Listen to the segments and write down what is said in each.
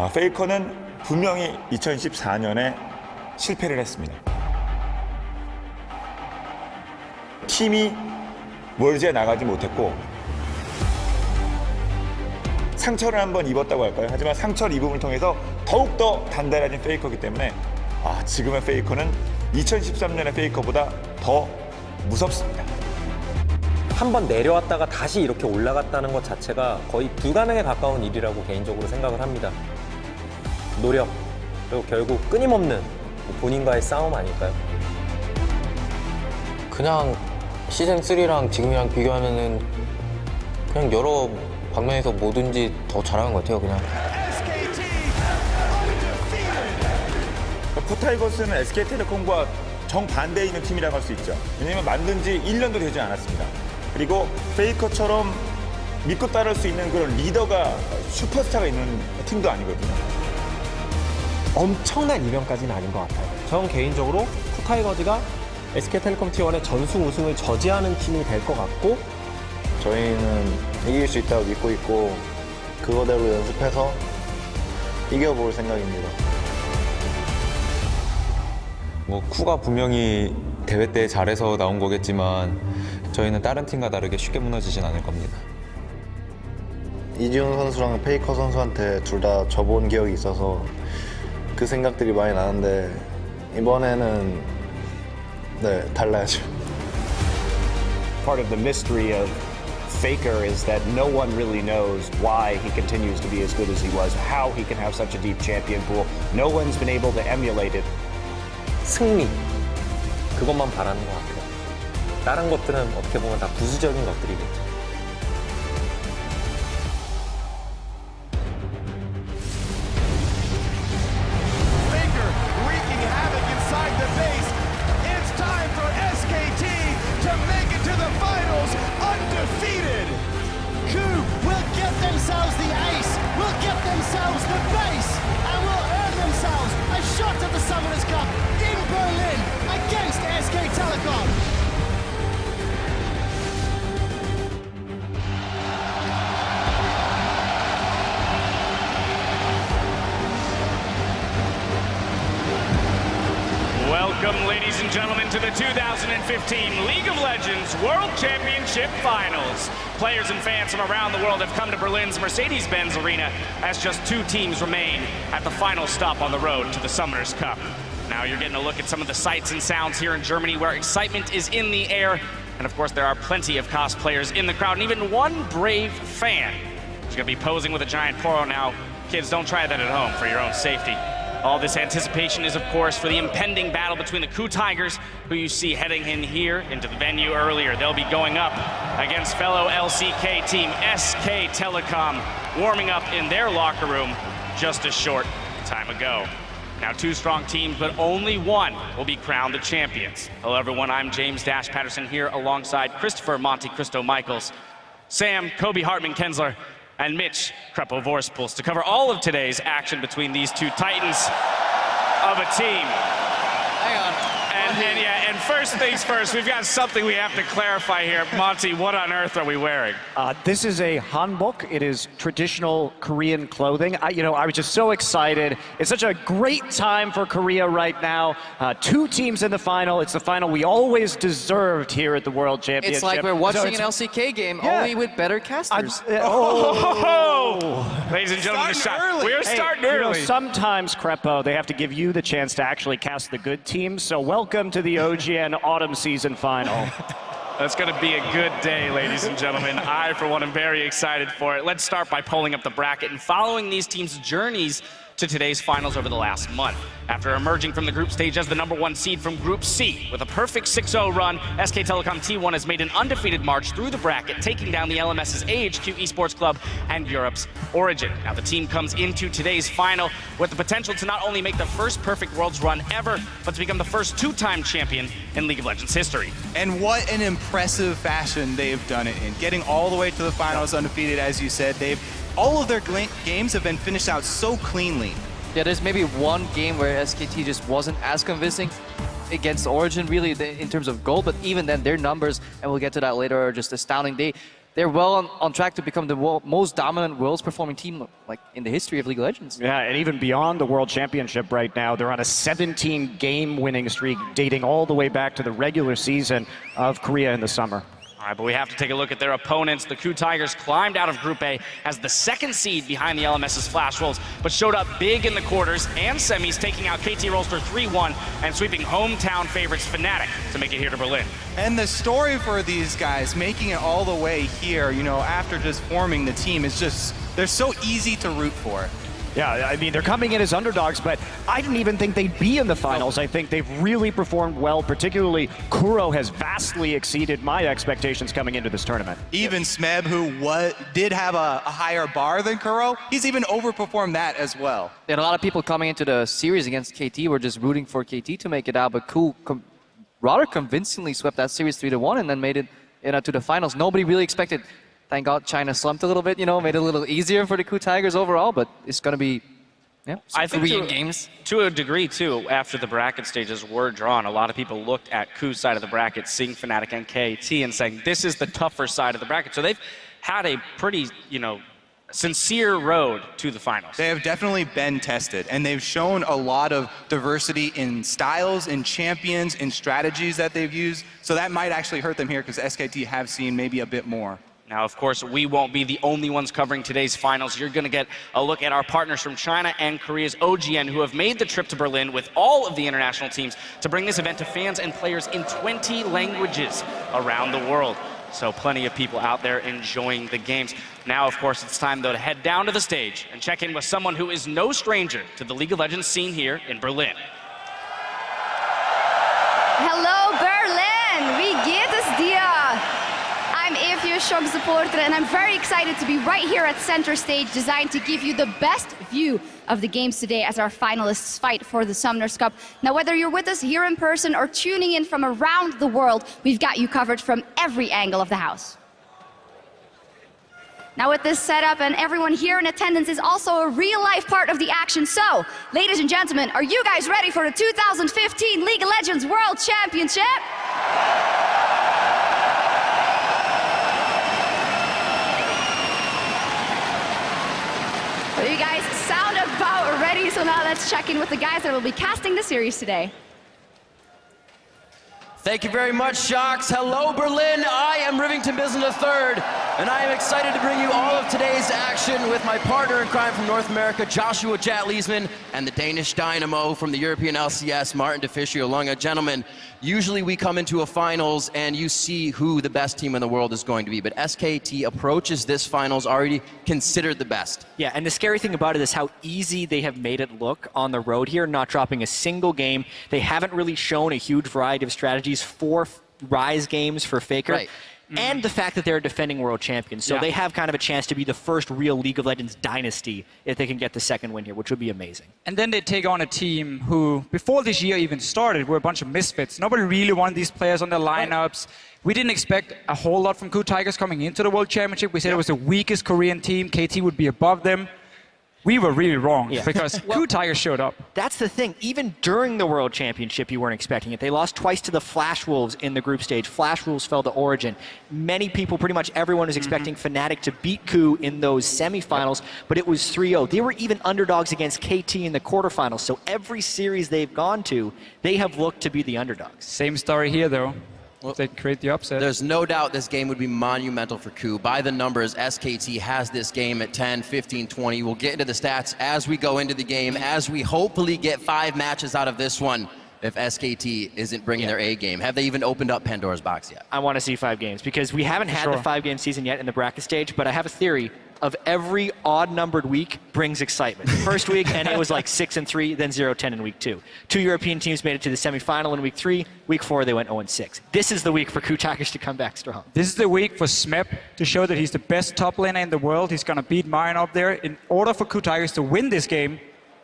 페이커는 분명히 2014년에 실패를 했습니다. 팀이 월드에 나가지 못했고 상처를 한번 입었다고 할까요? 하지만 상처를 입음을 통해서 더욱더 단단해진 페이커이기 때문에 지금의 페이커는 2013년의 페이커보다 더 무섭습니다. 한번 내려왔다가 다시 이렇게 올라갔다는 것 자체가 거의 불가능에 가까운 일이라고 개인적으로 생각을 합니다. 노력, 그리고 결국 끊임없는 본인과의 싸움 아닐까요? 그냥 시즌3랑 지금이랑 비교하면은 그냥 여러 방면에서 뭐든지 더 잘하는 것 같아요, 그냥. 쿠타이거스는 SK텔레콤과 정반대에 있는 팀이라고 할 수 있죠. 왜냐하면 만든 지 1년도 되지 않았습니다. 그리고 페이커처럼 믿고 따를 수 있는 그런 리더가 슈퍼스타가 있는 팀도 아니거든요. 엄청난 이변까지는 아닌 것 같아요. 저는 개인적으로 쿠타이거즈가 SK텔레콤 T1의 전승 우승을 저지하는 팀이 될 것 같고 저희는 이길 수 있다고 믿고 있고 그거대로 연습해서 이겨볼 생각입니다. 뭐 쿠가 분명히 대회 때 잘해서 나온 거겠지만 저희는 다른 팀과 다르게 쉽게 무너지진 않을 겁니다. 이지훈 선수랑 페이커 선수한테 둘 다 져본 기억이 있어서 그 생각들이 많이 나는데 이번에는 달라야죠. Part of the mystery of Faker is that no one really knows why he continues to be as good as he was, how he can have such a deep champion pool. No one's been able to emulate it. 승리, 그것만 바라는 것 같아요. 다른 것들은 어떻게 보면 다 부수적인 것들이겠죠. Faker wreaking havoc inside the base. It's time for SKT to make it to the finals undefeated. KOO will get themselves the ace, will get themselves the base, and will earn themselves a shot at the Summoners Cup in Berlin against SK Telecom. Welcome, ladies and gentlemen, to the 2015 League of Legends World Championship Finals. Players and fans from around the world have come to Berlin's Mercedes-Benz Arena as just two teams remain at the final stop on the road to the Summoners Cup. Now you're getting a look at some of the sights and sounds here in Germany where excitement is in the air. And of course, there are plenty of cosplayers in the crowd and even one brave fan who's going to be posing with a giant poro now. Kids, don't try that at home for your own safety. All this anticipation is, of course, for the impending battle between the KOO Tigers, who you see heading in here into the venue earlier. They'll be going up against fellow LCK team SK Telecom, warming up in their locker room just a short time ago. Now, two strong teams, but only one will be crowned the champions. Hello, everyone. I'm James Dash Patterson here alongside Christopher Monte Cristo Michaels, Sam Kobe Hartman Kensler, and Mitch Krepo Vorspils to cover all of today's action between these two titans of a team. Hang on. And first things first, we've got something we have to clarify here. Monty, what on earth are we wearing? This is a hanbok. It is traditional Korean clothing. I was just so excited. It's such a great time for Korea right now. Two teams in the final. It's the final we always deserved here at the World Championship. It's like we're watching an LCK game, only with better casters. Ladies and gentlemen, we're starting early. Sometimes, Krepo, they have to give you the chance to actually cast the good teams. So welcome to the OGN Autumn Season Final. That's going to be a good day, ladies and gentlemen. I, for one, am very excited for it. Let's start by pulling up the bracket and following these teams' journeys to today's finals over the last month. After emerging from the group stage as the #1 seed from Group C with a perfect 6-0 run, SK Telecom T1 has made an undefeated march through the bracket, taking down the LMS's AHQ Esports Club and Europe's Origin. Now the team comes into today's final with the potential to not only make the first perfect Worlds run ever, but to become the first two-time champion in League of Legends history. And what an impressive fashion they've done it in. Getting all the way to the finals undefeated, as you said, all of their games have been finished out so cleanly. Yeah, there's maybe one game where SKT just wasn't as convincing against Origin, really, in terms of goal, but even then, their numbers, and we'll get to that later, are just astounding. they're well on track to become the most dominant world's performing team like in the history of League of Legends. Yeah, and even beyond the World Championship right now, they're on a 17-game winning streak dating all the way back to the regular season of Korea in the summer. All right, but we have to take a look at their opponents. The KOO Tigers climbed out of Group A as the second seed behind the LMS's Flash Wolves, but showed up big in the quarters and semis, taking out KT Rolster 3-1 and sweeping hometown favorites Fnatic to make it here to Berlin. And the story for these guys, making it all the way here, you know, after just forming the team, is just, they're so easy to root for. Yeah, I mean, they're coming in as underdogs, but I didn't even think they'd be in the finals. I think they've really performed well, particularly KOO has vastly exceeded my expectations coming into this tournament. Even Smeb, who did have a higher bar than KOO, he's even overperformed that as well. And a lot of people coming into the series against KT were just rooting for KT to make it out, but KOO rather convincingly swept that series 3-1 and then made it to the finals. Nobody really expected. Thank God China slumped a little bit, you know, made it a little easier for the KOO Tigers overall, but it's going to be, I think games. To a degree, too, after the bracket stages were drawn, a lot of people looked at KOO's side of the bracket, seeing Fnatic and KT, and saying, this is the tougher side of the bracket. So they've had a pretty, sincere road to the finals. They have definitely been tested, and they've shown a lot of diversity in styles, in champions, in strategies that they've used, so that might actually hurt them here because SKT have seen maybe a bit more. Now, of course, we won't be the only ones covering today's finals. You're going to get a look at our partners from China and Korea's OGN, who have made the trip to Berlin with all of the international teams to bring this event to fans and players in 20 languages around the world. So plenty of people out there enjoying the games. Now, of course, it's time, though, to head down to the stage and check in with someone who is no stranger to the League of Legends scene here in Berlin. Hello, Berlin! Wie geht es dir? I'm Evie, Shock supporter, and I'm very excited to be right here at center stage, designed to give you the best view of the games today as our finalists fight for the Summoners Cup. Now, whether you're with us here in person or tuning in from around the world, we've got you covered from every angle of the house. Now, with this setup and everyone here in attendance is also a real-life part of the action. So, ladies and gentlemen, are you guys ready for the 2015 League of Legends World Championship? Well, you guys sound about ready, so now let's check in with the guys that will be casting the series today. Thank you very much, Shocks. Hello, Berlin. I am Rivington Bisson III, and I am excited to bring you all of today's action with my partner in crime from North America, Joshua Jat Leesman, and the Danish Dynamo from the European LCS, Martin DeFiscio Lunga. Gentlemen, usually we come into a finals and you see who the best team in the world is going to be, but SKT approaches this finals already considered the best. Yeah, and the scary thing about it is how easy they have made it look on the road here, not dropping a single game. They haven't really shown a huge variety of strategies, 4 Rise games for Faker. Right. And the fact that they're defending world champions. So they have kind of a chance to be the first real League of Legends dynasty if they can get the second win here, which would be amazing. And then they take on a team who, before this year even started, were a bunch of misfits. Nobody really wanted these players on their lineups. We didn't expect a whole lot from KOO Tigers coming into the World Championship. We said it was the weakest Korean team. KT would be above them. We were really wrong because KOO Tigers showed up. That's the thing. Even during the World Championship, you weren't expecting it. They lost twice to the Flash Wolves in the group stage. Flash Wolves fell to Origin. Many people, pretty much everyone, was expecting Fnatic to beat KOO in those semifinals, but it was 3-0. They were even underdogs against KT in the quarterfinals. So every series they've gone to, they have looked to be the underdogs. Same story here, though. Well, they create the upset. There's no doubt this game would be monumental for KOO. By the numbers, SKT has this game at 10, 15, 20. We'll get into the stats as we go into the game, as we hopefully get 5 matches out of this one if SKT isn't bringing their A game. Have they even opened up Pandora's box yet? I want to see 5 games because we haven't had the 5-game season yet in the bracket stage, but I have a theory of every odd-numbered week brings excitement. First week, and it was like 6-3, then 0-10 in week 2. 2 European teams made it to the semifinal in week 3. Week 4, they went 0-6. This is the week for KOO Tigers to come back strong. This is the week for Smeb to show that he's the best top laner in the world. He's going to beat Marin up there. In order for KOO Tigers to win this game,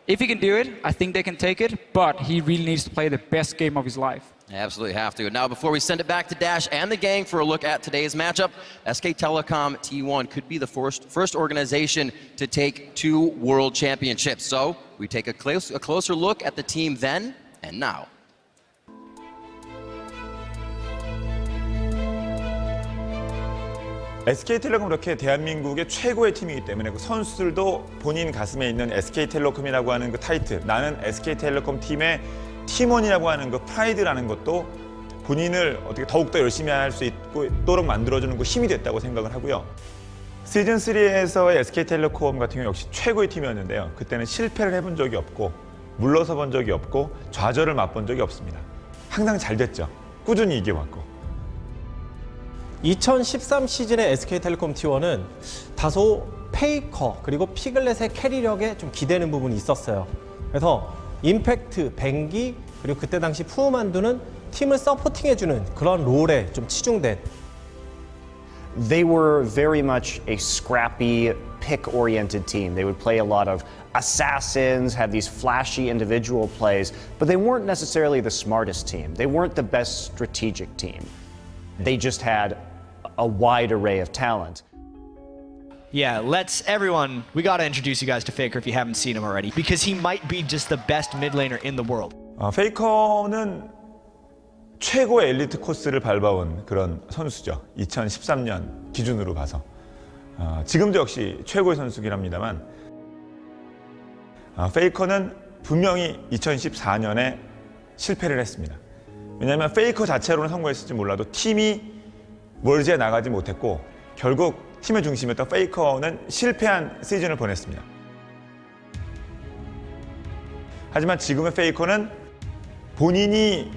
if he can do it, I think they can take it, but he really needs to play the best game of his life. Absolutely have to. Now, before we send it back to Dash and the gang for a look at today's matchup, SK Telecom T1 could be the first organization to take 2 world championships. So we take a closer look at the team then and now. SK텔레콤은 그렇게 대한민국의 최고의 팀이기 때문에 그 선수들도 본인 가슴에 있는 SK텔레콤이라고 하는 그 타이틀, 나는 SK텔레콤 팀의 팀원이라고 하는 그 프라이드라는 것도 본인을 어떻게 더욱더 열심히 할 수 있도록 만들어주는 그 힘이 됐다고 생각을 하고요. 시즌3에서의 SK텔레콤 같은 경우 역시 최고의 팀이었는데요. 그때는 실패를 해본 적이 없고 물러서 본 적이 없고 좌절을 맛본 적이 없습니다. 항상 잘 됐죠. 꾸준히 이겨왔고. 2013 시즌의 SK텔레콤 T1은 다소 페이커 그리고 피글렛의 캐리력에 좀 기대는 부분이 있었어요. 그래서 임팩트, 뱅기 그리고 그때 당시 푸우만두는 팀을 서포팅해주는 그런 롤에 좀 치중된. They were very much a scrappy, pick-oriented team. They would play a lot of assassins, have these flashy individual plays, but they weren't necessarily the smartest team. They weren't the best strategic team. They just had a wide array of talent. Yeah, we gotta introduce you guys to Faker if you haven't seen him already, because he might be just the best mid laner in the world. 페이커는 최고의 엘리트 코스를 밟아온 그런 선수죠. 2013년 기준으로 봐서. 지금도 역시 최고의 선수긴 합니다만 페이커는 분명히 2014년에 실패를 했습니다. 왜냐하면 페이커 자체로는 성공했을지 몰라도 팀이 월드에 나가지 못했고 결국 팀의 중심이었던 페이커는 실패한 시즌을 보냈습니다. 하지만 지금의 페이커는 본인이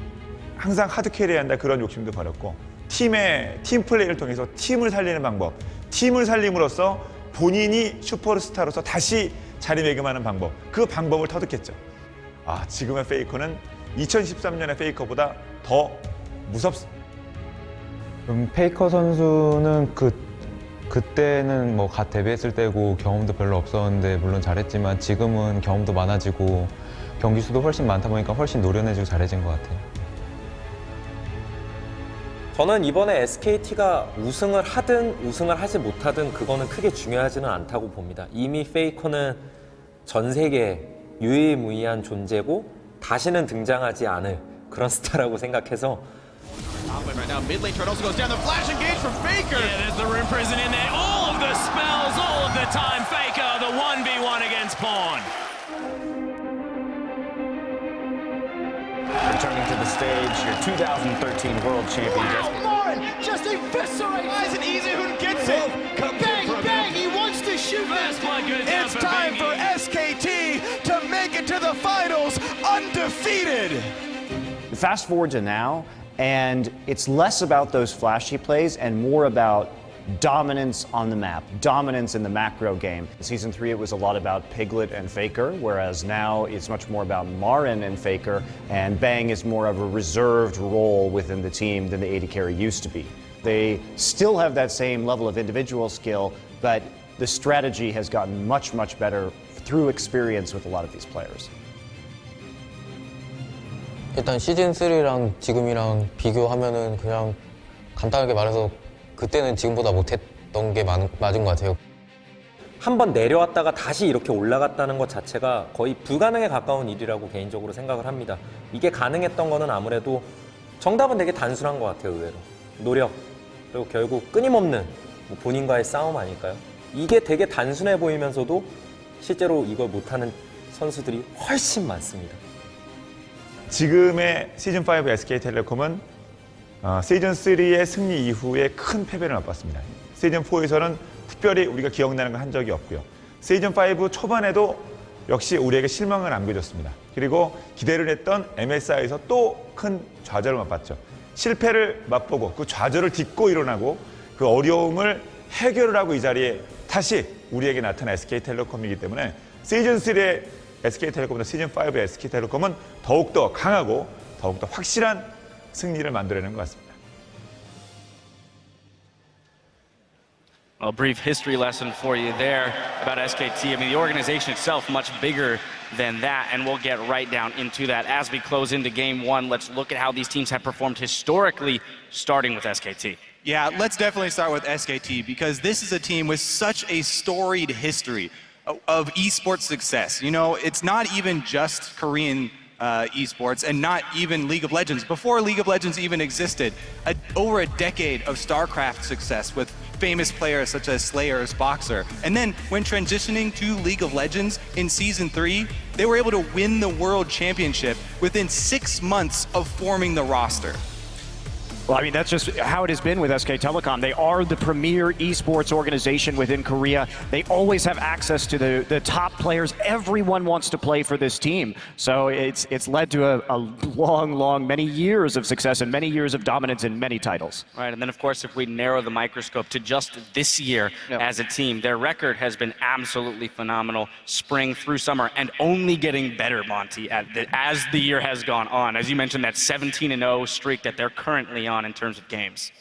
항상 하드캐리해야 한다 그런 욕심도 버렸고 팀 플레이를 통해서 팀을 살리는 방법, 팀을 살림으로써 본인이 슈퍼스타로서 다시 자리매김하는 방법, 그 방법을 터득했죠. 지금의 페이커는 2013년의 페이커보다 더 무섭습니다. 페이커 선수는 그때는 뭐 갓 데뷔했을 때고 경험도 별로 없었는데 물론 잘했지만 지금은 경험도 많아지고 경기 수도 훨씬 많다 보니까 훨씬 노련해지고 잘해진 것 같아요. 저는 이번에 SKT가 우승을 하든 우승을 하지 못하든 그거는 크게 중요하지는 않다고 봅니다. 이미 페이커는 전 세계 유일무이한 존재고 다시는 등장하지 않을 그런 스타라고 생각해서 Right now, mid lane turret also goes down. The flash engage from Faker. Yeah, there's the Rune Prison in there. All of the spells, all of the time. Faker, the 1v1 against Pawn. Returning to the stage, your 2013 world champion. Lauren just eviscerates. Why is it easy? Who gets it? Bang! He wants to shoot. First blood goes down It's for time Bengi. for SKT to make it to the finals undefeated. Fast forward to now, and it's less about those flashy plays and more about dominance on the map, dominance in the macro game. In Season 3, it was a lot about Piglet and Faker, whereas now it's much more about Marin and Faker, and Bang is more of a reserved role within the team than the AD carry used to be. They still have that same level of individual skill, but the strategy has gotten much, much better through experience with a lot of these players. 일단 시즌3랑 지금이랑 비교하면은 그냥 간단하게 말해서 그때는 지금보다 못했던 게 맞은 것 같아요. 한번 내려왔다가 다시 이렇게 올라갔다는 것 자체가 거의 불가능에 가까운 일이라고 개인적으로 생각을 합니다. 이게 가능했던 거는 아무래도 정답은 되게 단순한 것 같아요, 의외로. 노력, 그리고 결국 끊임없는 본인과의 싸움 아닐까요? 이게 되게 단순해 보이면서도 실제로 이걸 못하는 선수들이 훨씬 많습니다. 지금의 시즌5 SK텔레콤은 시즌3의 승리 이후에 큰 패배를 맛봤습니다. 시즌4에서는 특별히 우리가 기억나는 건 한 적이 없고요. 시즌5 초반에도 역시 우리에게 실망을 안겨줬습니다. 그리고 기대를 했던 MSI에서 또 큰 좌절을 맛봤죠. 실패를 맛보고 그 좌절을 딛고 일어나고 그 어려움을 해결을 하고 이 자리에 다시 우리에게 나타난 SK텔레콤이기 때문에 시즌3의 SK텔레콤보다 시즌5의 SK텔레콤은 더욱더 강하고 더욱더 확실한 승리를 만들어내는 것 같습니다. A brief history lesson for you there about SKT. I mean, the organization itself much bigger than that, and we'll get right down into that. As we close into Game 1, let's look at how these teams have performed historically, starting with SKT. Yeah, let's definitely start with SKT because this is a team with such a storied history of esports success. You know, it's not even just Korean esports and not even League of Legends. Before League of Legends even existed, over a decade of StarCraft success with famous players such as Slayer's Boxer. And then when transitioning to League of Legends in Season 3, they were able to win the World Championship within 6 months of forming the roster. Well, I mean, that's just how it has been with SK Telecom. They are the premier esports organization within Korea. They always have access to the top players. Everyone wants to play for this team. So it's led to a long, many years of success and many years of dominance in many titles. Right, and then of course, if we narrow the microscope to just this year as a team, their record has been absolutely phenomenal, spring through summer, and only getting better, Monty, as the year has gone on. As you mentioned, that 17-0 streak that they're currently on in terms of games.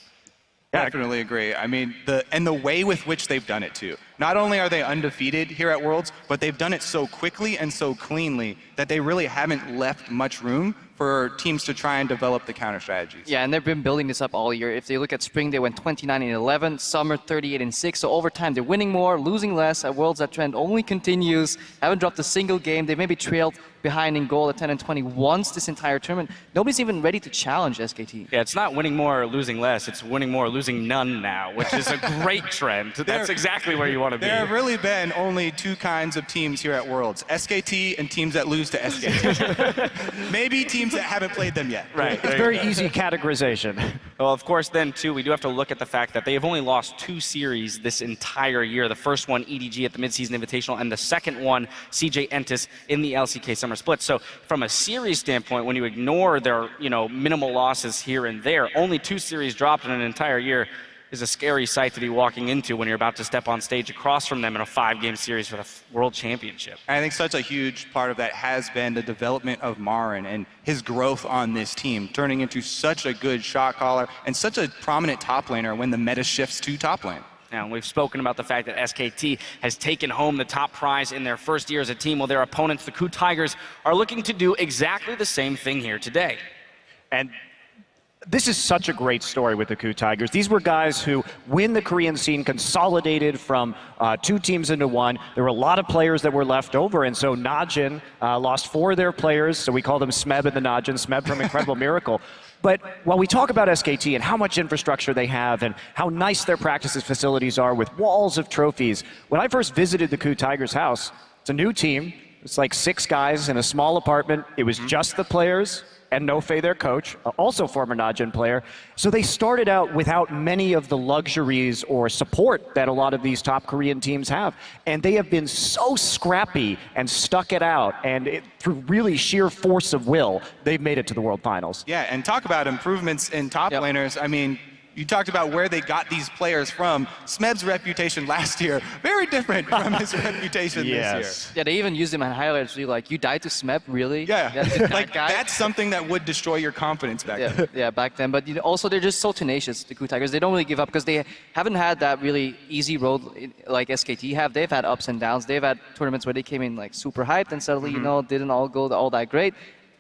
Definitely agree. I mean, the way with which they've done it too. Not only are they undefeated here at Worlds, but they've done it so quickly and so cleanly that they really haven't left much room for teams to try and develop the counter strategies. Yeah, and they've been building this up all year. If they look at spring, they went 29-11, summer 38-6. So over time, they're winning more, losing less. At Worlds, that trend only continues. Haven't dropped a single game. They maybe trailed behind in goal at 10-20 once this entire tournament. Nobody's even ready to challenge SKT. Yeah, it's not winning more or losing less. It's winning more or losing none now, which is a great trend. That's exactly where you want to be. There have really been only two kinds of teams here at Worlds: SKT and teams that lose to SKT. Maybe teams that haven't played them yet. Right. It's very easy categorization. Well, of course, then, too, we do have to look at the fact that they have only lost 2 series this entire year. The first one, EDG at the Midseason Invitational, and the second one, CJ Entis in the LCK Summer Split. So from a series standpoint, when you ignore their, minimal losses here and there, only 2 series dropped in an entire year is a scary sight to be walking into when you're about to step on stage across from them in a 5-game series for the World Championship. I think such a huge part of that has been the development of Marin and his growth on this team, turning into such a good shot caller and such a prominent top laner when the meta shifts to top lane. Now, we've spoken about the fact that SKT has taken home the top prize in their first year as a team, while their opponents, the KOO Tigers, are looking to do exactly the same thing here today. And this is such a great story with the KOO Tigers. These were guys who, when the Korean scene consolidated from 2 teams into 1, there were a lot of players that were left over, and so Najin lost 4 of their players, so we call them Smeb and the Najin, Smeb from Incredible Miracle. But while we talk about SKT and how much infrastructure they have and how nice their practices facilities are with walls of trophies, when I first visited the KOO Tigers house, it's a new team. It's like 6 guys in a small apartment. It was just the players and No Fei, their coach, also former Najin player. So they started out without many of the luxuries or support that a lot of these top Korean teams have. And they have been so scrappy and stuck it out. And through really sheer force of will, they've made it to the World Finals. Yeah, and talk about improvements in top laners. I mean, you talked about where they got these players from. Smeb's reputation last year, very different from his reputation this year. Yeah, they even used him in highlights. Like, you died to Smeb, really? Yeah, like that's something that would destroy your confidence back then. Yeah, back then. But also, they're just so tenacious, the KOO Tigers. They don't really give up because they haven't had that really easy road like SKT have. They've had ups and downs. They've had tournaments where they came in like super hyped and suddenly, didn't all go all that great.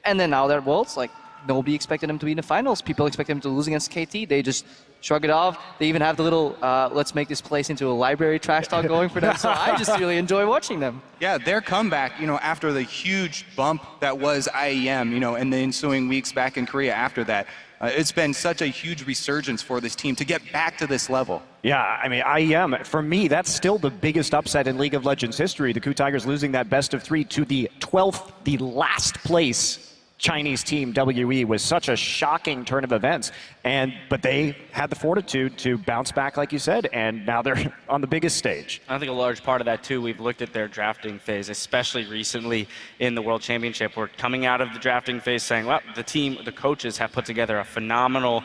And then now they're at Worlds, like, nobody expected them to be in the finals. People expected them to lose against KT. They just shrug it off. They even have the little, let's make this place into a library trash talk going for them. So I just really enjoy watching them. Yeah, their comeback, after the huge bump that was IEM, and the ensuing weeks back in Korea after that, it's been such a huge resurgence for this team to get back to this level. Yeah, I mean, IEM, for me, that's still the biggest upset in League of Legends history. The KOO Tigers losing that best of 3 to the 12th, the last place Chinese team, WE, was such a shocking turn of events. But they had the fortitude to bounce back, like you said, and now they're on the biggest stage. I think a large part of that, too, we've looked at their drafting phase, especially recently in the World Championship. We're coming out of the drafting phase saying, well, the coaches have put together a phenomenal,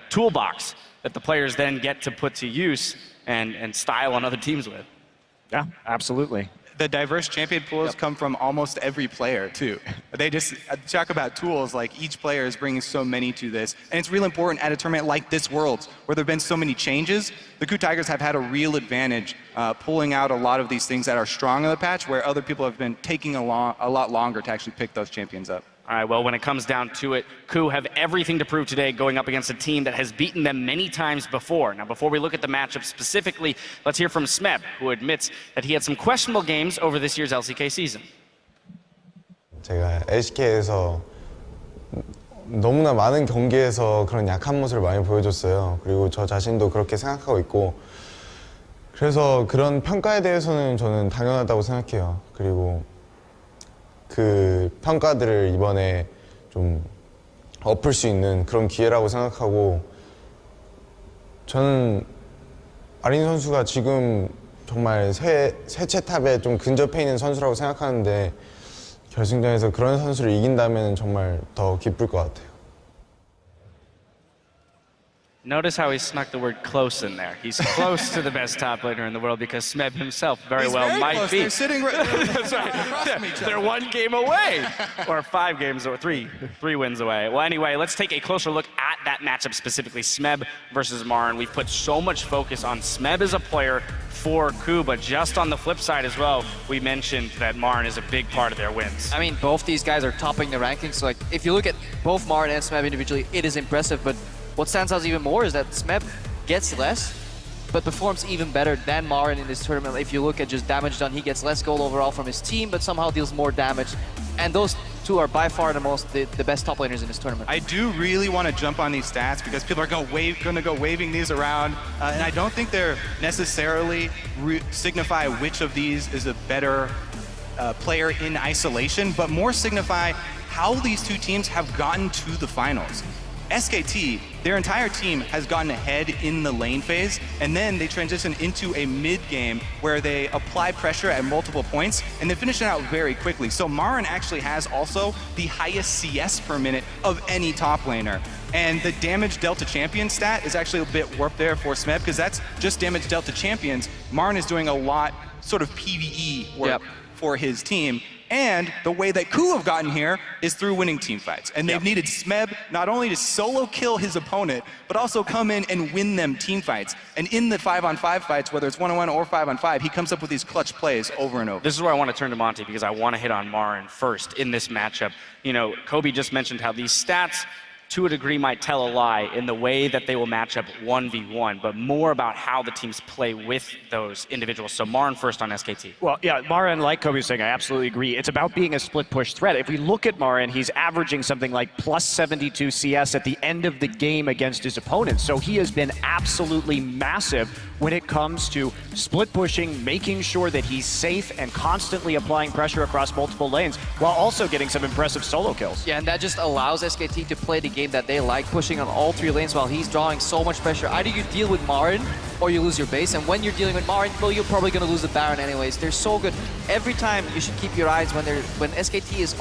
toolbox that the players then get to put to use and style on other teams with. Yeah, absolutely. The diverse champion pools come from almost every player, too. They just talk about tools, like each player is bringing so many to this. And it's really important at a tournament like this Worlds, where there have been so many changes. The KOO Tigers have had a real advantage pulling out a lot of these things that are strong on the patch, where other people have been taking a lot longer to actually pick those champions up. All right, well, when it comes down to it, KOO have everything to prove today going up against a team that has beaten them many times before. Now, before we look at the matchup specifically, let's hear from Smeb, who admits that he had some questionable games over this year's LCK season. 제가 LCK에서 너무나 많은 경기에서 그런 약한 모습을 많이 보여줬어요. 그리고 저 자신도 그렇게 생각하고 있고 그래서 그런 평가에 대해서는 저는 당연하다고 생각해요. 그리고 그 평가들을 이번에 좀 엎을 수 있는 그런 기회라고 생각하고 저는 아린 선수가 지금 정말 세체 탑에 좀 근접해 있는 선수라고 생각하는데 결승전에서 그런 선수를 이긴다면 정말 더 기쁠 것 같아요. Notice how he snuck the word close in there. He's close to the best top laner in the world because Smeb himself very might close. be. They're sitting right That's right. across from each other. They're 1 game away, or 5 games, or three wins away. Well, anyway, let's take a closer look at that matchup specifically, Smeb versus Marin. We've put so much focus on Smeb as a player for KOO, but just on the flip side as well, we mentioned that Marin is a big part of their wins. I mean, both these guys are topping the rankings. So, like, if you look at both Marin and Smeb individually, it is impressive. But what stands out even more is that Smeb gets less, but performs even better than Marin in this tournament. If you look at just damage done, he gets less gold overall from his team, but somehow deals more damage. And those two are by far the best top laners in this tournament. I do really want to jump on these stats because people are going to go waving these around, and I don't think they're necessarily signify which of these is a better player in isolation, but more signify how these two teams have gotten to the finals. SKT, their entire team has gotten ahead in the lane phase, and then they transition into a mid game where they apply pressure at multiple points, and they finish it out very quickly. So Marin actually has also the highest CS per minute of any top laner. And the damage dealt to champion stat is actually a bit warped there for Smeb, because that's just damage dealt to champions. Marin is doing a lot sort of PvE work for his team. And the way that KOO have gotten here is through winning team fights. And they've needed Smeb not only to solo kill his opponent, but also come in and win them team fights. And in the 5-on-5 fights, whether it's 1-on-1 or 5-on-5, he comes up with these clutch plays over and over. This is where I want to turn to Monty because I want to hit on Marin first in this matchup. You know, Kobe just mentioned how these stats to a degree might tell a lie in the way that they will match up 1v1, but more about how the teams play with those individuals. So Marin first on SKT. Well, yeah, Marin, like Kobe was saying, I absolutely agree. It's about being a split push threat. If we look at Marin, he's averaging something like plus 72 CS at the end of the game against his opponents. So he has been absolutely massive when it comes to split pushing, making sure that he's safe and constantly applying pressure across multiple lanes while also getting some impressive solo kills. Yeah, and that just allows SKT to play the game that they like, pushing on all 3 lanes while he's drawing so much pressure. Either you deal with Marin or you lose your base, and when you're dealing with Marin, well, you're probably going to lose the Baron anyways. They're so good. Every time you should keep your eyes when SKT is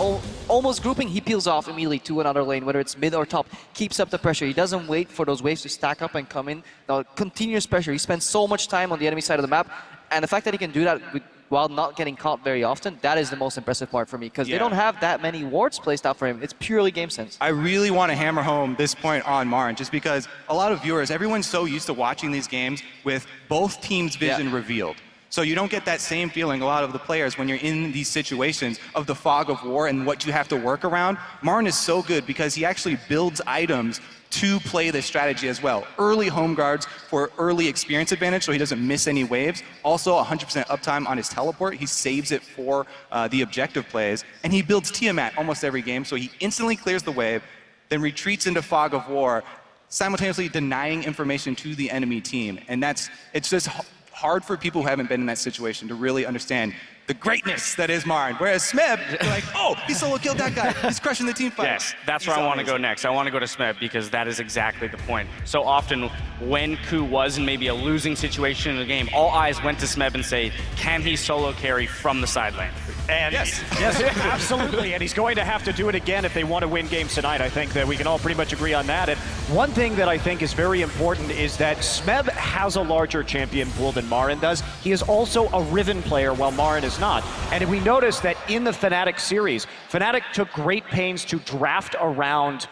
almost grouping, he peels off immediately to another lane, whether it's mid or top, keeps up the pressure. He doesn't wait for those waves to stack up and come in. Now, continuous pressure. He spends so much time on the enemy side of the map, and the fact that he can do that while not getting caught very often, that is the most impressive part for me, because they don't have that many wards placed out for him. It's purely game sense. I really want to hammer home this point on Marin, just because a lot of viewers, everyone's so used to watching these games with both teams' vision revealed. So you don't get that same feeling, a lot of the players, when you're in these situations of the fog of war and what you have to work around. Marin is so good because he actually builds items to play this strategy as well. Early home guards for early experience advantage so he doesn't miss any waves. Also 100% uptime on his teleport. He saves it for the objective plays. And he builds Tiamat almost every game, so he instantly clears the wave, then retreats into fog of war, simultaneously denying information to the enemy team. And it's just hard for people who haven't been in that situation to really understand the greatness that is Marin. Whereas Smeb, you're like, oh, he solo killed that guy. He's crushing the team fight. Yes, that's where I want to go next. I want to go to Smeb because that is exactly the point. So often when KOO was in maybe a losing situation in the game, all eyes went to Smeb and say, can he solo carry from the side lane? And yes, absolutely. And he's going to have to do it again if they want to win games tonight. I think that we can all pretty much agree on that. And one thing that I think is very important is that Smeb has a larger champion pool than Marin does. He is also a Riven player while Marin is not. And we noticed that in the Fnatic series, Fnatic took great pains to draft around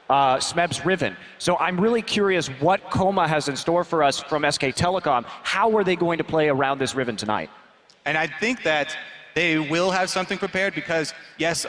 Smeb's Riven. So I'm really curious what Koma has in store for us from SK Telecom. How are they going to play around this Riven tonight? And I think that they will have something prepared because, yes,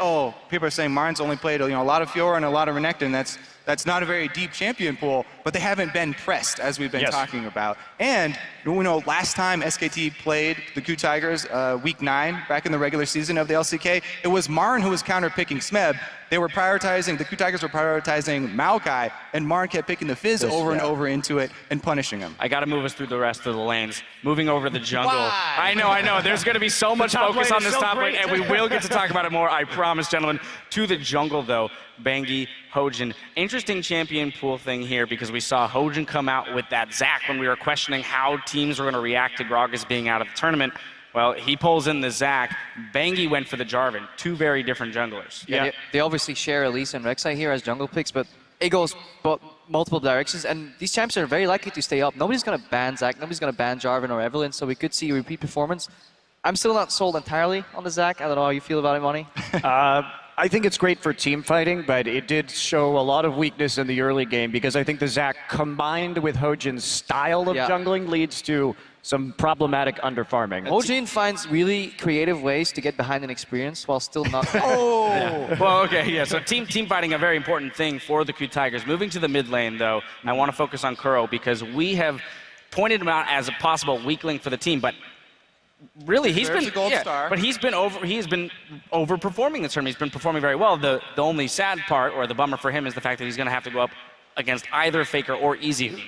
people are saying Marin's only played a lot of Fiora and a lot of Renekton. That's that's not a very deep champion pool, but they haven't been pressed, as we've been talking about. And, you know, last time SKT played the KOO Tigers, week 9, back in the regular season of the LCK, it was Marn who was counter-picking Smeb. They were prioritizing, the KOO Tigers were prioritizing Maokai, and Marn kept picking the Fizz over and over into it and punishing him. I got to move us through the rest of the lanes. Moving over to the jungle. I know. There's going to be so much focus on this top lane, and we will get to talk about it more, I promise, gentlemen. To the jungle, though, Bengi, Hojin. Interesting champion pool thing here, because we saw Hojin come out with that Zac when we were questioning how teams were going to react to Gragas being out of the tournament. Well, he pulls in the Zac. Bengi went for the Jarvan. Two very different junglers. Yeah, they obviously share Elise and Rek'Sai here as jungle picks, but it goes multiple directions, and these champs are very likely to stay up. Nobody's going to ban Zac, nobody's going to ban Jarvan or Evelynn, so we could see a repeat performance. I'm still not sold entirely on the Zac. I don't know how you feel about it, Monty. I think it's great for team fighting, but it did show a lot of weakness in the early game, because I think the Zac combined with Hojin's style of jungling leads to some problematic underfarming. Hojin finds really creative ways to get behind an experience while still not... Well, okay, so team fighting, a very important thing for the KOO Tigers. Moving to the mid lane, though, I want to focus on KOO, because we have pointed him out as a possible weak link for the team, but really, he's been but he has been overperforming this tournament. He's been performing very well. The only sad part, or the bummer for him, is the fact that he's going to have to go up against either Faker or Easy.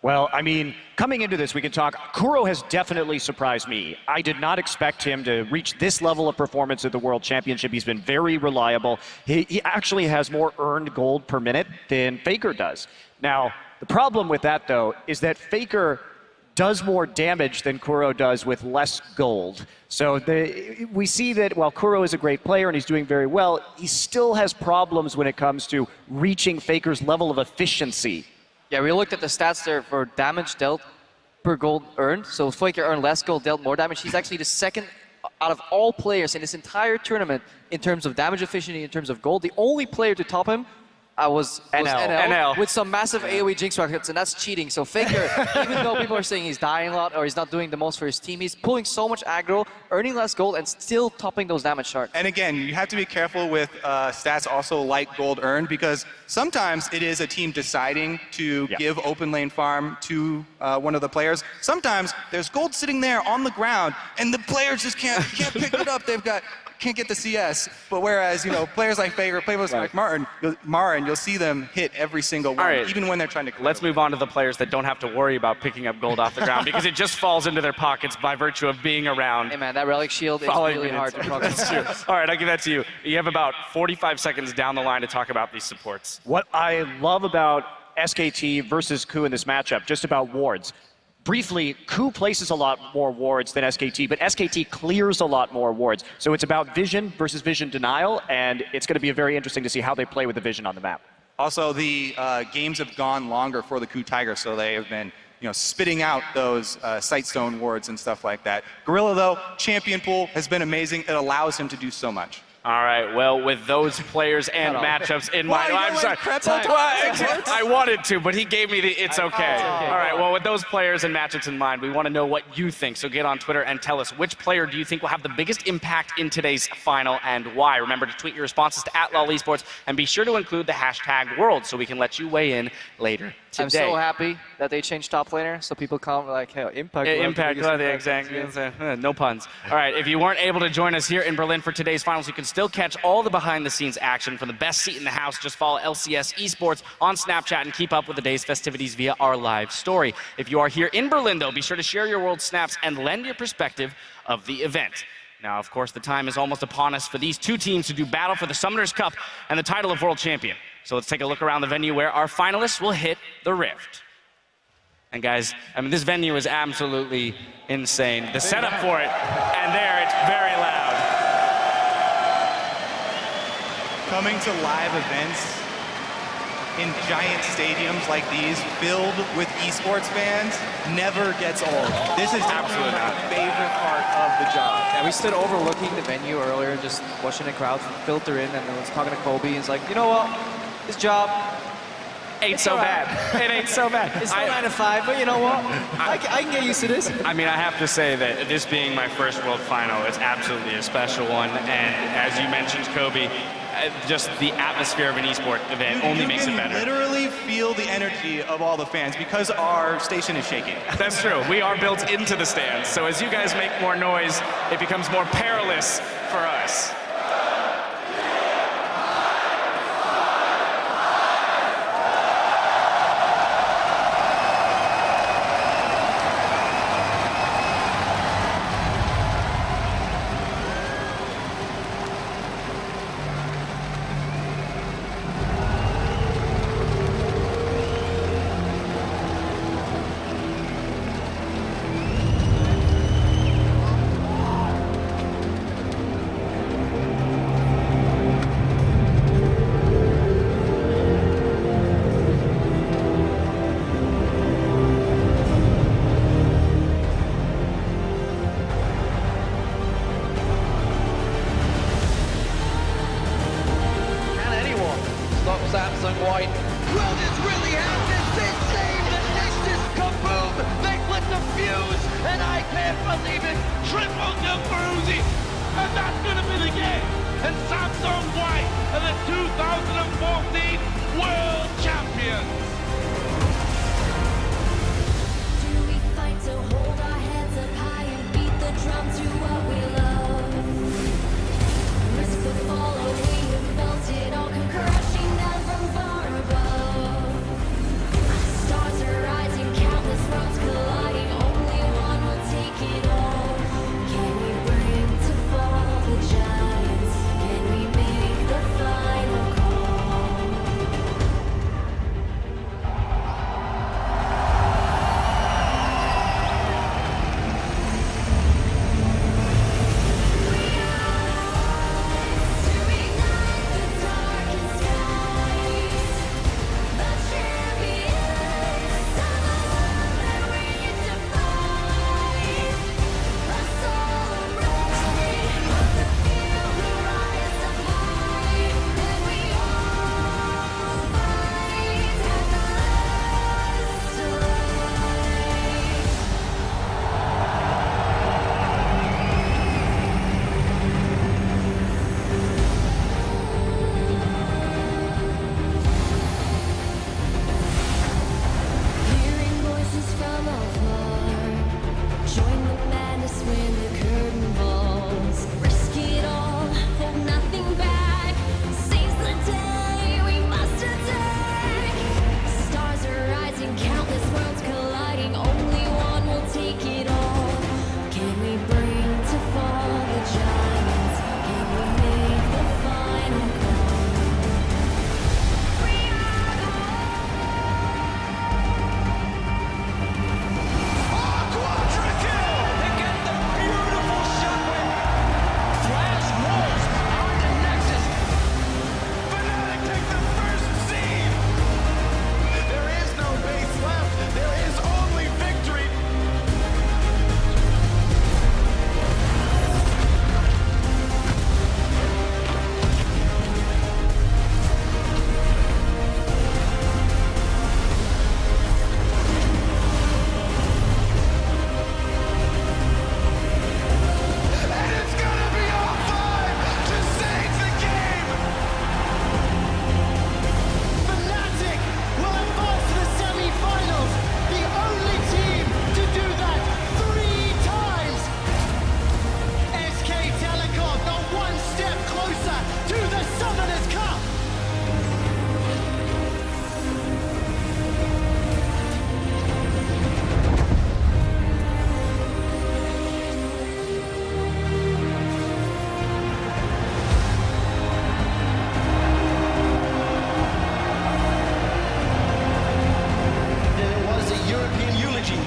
Well, I mean, coming into this, we can talk. Kuro has definitely surprised me. I did not expect him to reach this level of performance at the World Championship. He's been very reliable. He actually has more earned gold per minute than Faker does. Now, the problem with that, though, is that Faker does more damage than Kuro does with less gold. So we see that while Kuro is a great player and he's doing very well, he still has problems when it comes to reaching Faker's level of efficiency. Yeah, we looked at the stats there for damage dealt per gold earned. So Faker earned less gold, dealt more damage. He's actually the second out of all players in this entire tournament in terms of damage efficiency, in terms of gold. The only player to top him was NL with some massive AoE Jinx rockets, and that's cheating. So Faker, even though people are saying he's dying a lot or he's not doing the most for his team, he's pulling so much aggro, earning less gold, and still topping those damage shards. And again, you have to be careful with stats also like gold earned, because sometimes it is a team deciding to give open lane farm to one of the players. Sometimes there's gold sitting there on the ground, and the players just can't pick it up. Can't get the CS. But whereas, you know, players like Faker, players like Marin, you'll see them hit every single one, even when they're trying to clear. Let's move on to the players that don't have to worry about picking up gold off the ground, because it just falls into their pockets by virtue of being around. Hey man, that Relic Shield is really hard to talk about. All right, I'll give that to you. You have about 45 seconds down the line to talk about these supports. What I love about SKT versus KOO in this matchup, just about wards. Briefly, KOO places a lot more wards than SKT, but SKT clears a lot more wards. So it's about vision versus vision denial, and it's going to be very interesting to see how they play with the vision on the map. Also, the games have gone longer for the KOO Tigers, so they have been, you know, spitting out those Sightstone wards and stuff like that. Gorilla, though, champion pool has been amazing. It allows him to do so much. All right, well, with those players and matchups in mind, I'm sorry. I wanted to, but he gave me the it's okay. All right, well, with those players and matchups in mind, we want to know what you think. So get on Twitter and tell us, which player do you think will have the biggest impact in today's final and why? Remember to tweet your responses to @LOL Esports, and be sure to include the hashtag world so we can let you weigh in later today. I'm so happy that they changed top laner, so people come like, hey, impact. Exactly. No puns. All right, if you weren't able to join us here in Berlin for today's finals, you can still catch all the behind-the-scenes action from the best seat in the house. Just follow LCS Esports on Snapchat and keep up with the day's festivities via our live story. If you are here in Berlin, though, be sure to share your world snaps and lend your perspective of the event. Now, of course, the time is almost upon us for these two teams to do battle for the Summoners Cup and the title of World Champion. So let's take a look around the venue where our finalists will hit the Rift. And guys, I mean, this venue is absolutely insane. The setup for it, and there, it's very loud. Coming to live events in giant stadiums like these, filled with esports fans, never gets old. This is absolutely my favorite part of the job. Yeah, we stood overlooking the venue earlier, just watching the crowd filter in, and I was talking to Kobe, and he's like, you know what, this job ain't so bad. It ain't so bad. It's still 9 to 5, but you know what? I can get used to this. I mean, I have to say that this being my first World Final, it's absolutely a special one. And as you mentioned, Kobe, just the atmosphere of an esport event only makes it better. You can literally feel the energy of all the fans because our station is shaking. That's true. We are built into the stands, so as you guys make more noise, it becomes more perilous for us. Samsung White. Will this really happen? They saved the Nexus! Kaboom! They lit the fuse! And I can't believe it! Triple to Bruzy! And that's gonna be the game! And Samsung White are the 2014 World Champions! Do we fight to hold our heads up high and beat the drum to what we love? Risk the fall, oh, we have felt it all come crashing down from far above. Stars are rising, countless worlds colliding, only one will take it all. Can we bring to fall the giants? Can we make the final call? Hearing voices from afar, join the madness when the curtain falls. Risk it all, hold nothing back. Seize the day, we must attack. Stars are rising, countless worlds colliding. Only one will take it all. Can we bring to fall the giants? Can we make the final call? There is no base left. There is only victory. And it's gonna be all five to save the game. Fnatic will advance to the semi-finals, the only team to do that 3 times. SK Telecom are one step closer to the Summoners Cup. There was a European eulogy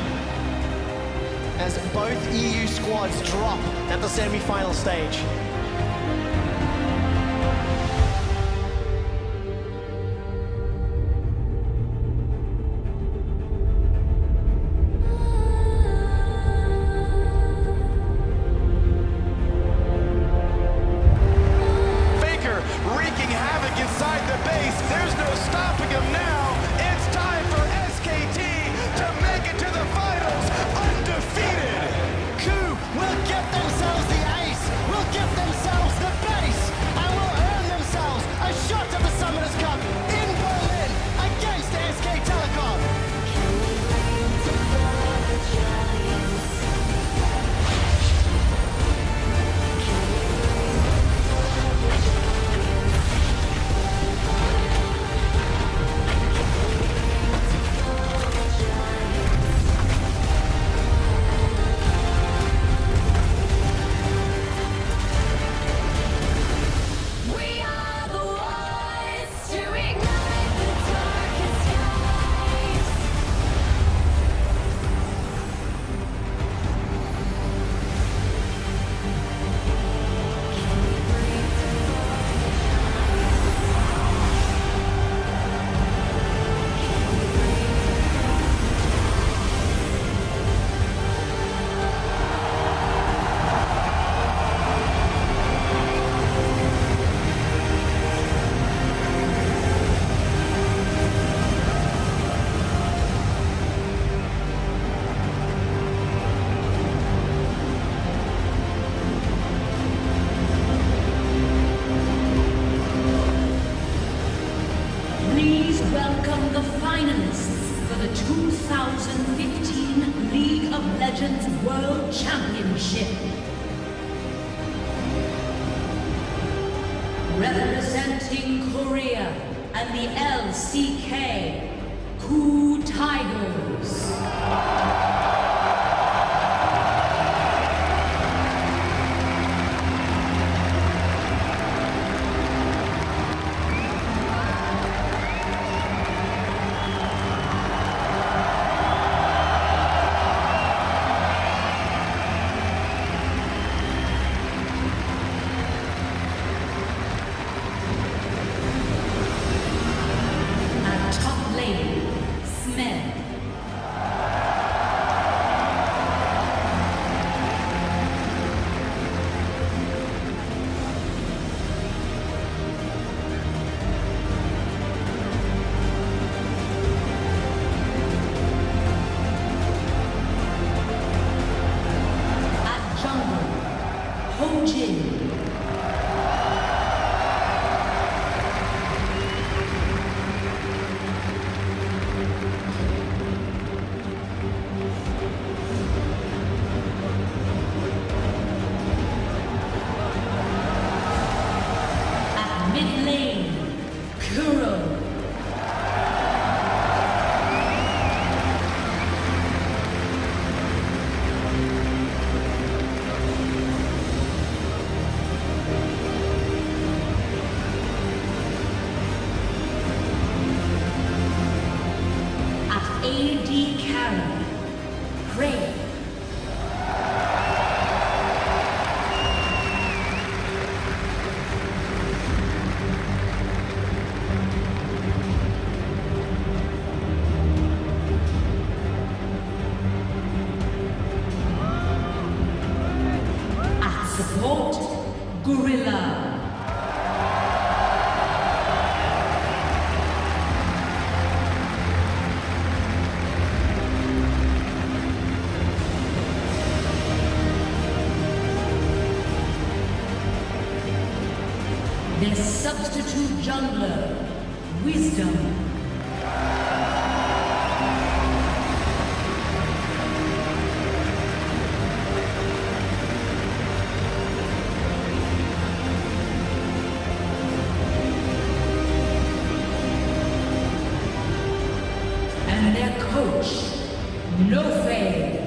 as both EU squads drop at the semi-final stage. Faker wreaking havoc inside the base. There's no stopping him now. It's time for SKT to make it to the finals undefeated. KOO will get themselves the ace, will get 2015 League of Legends World Championship. Representing Korea and the LCK, KOO Tigers. Support Gorilla. Their substitute jungler, Wisdom. And their coach, Nofe.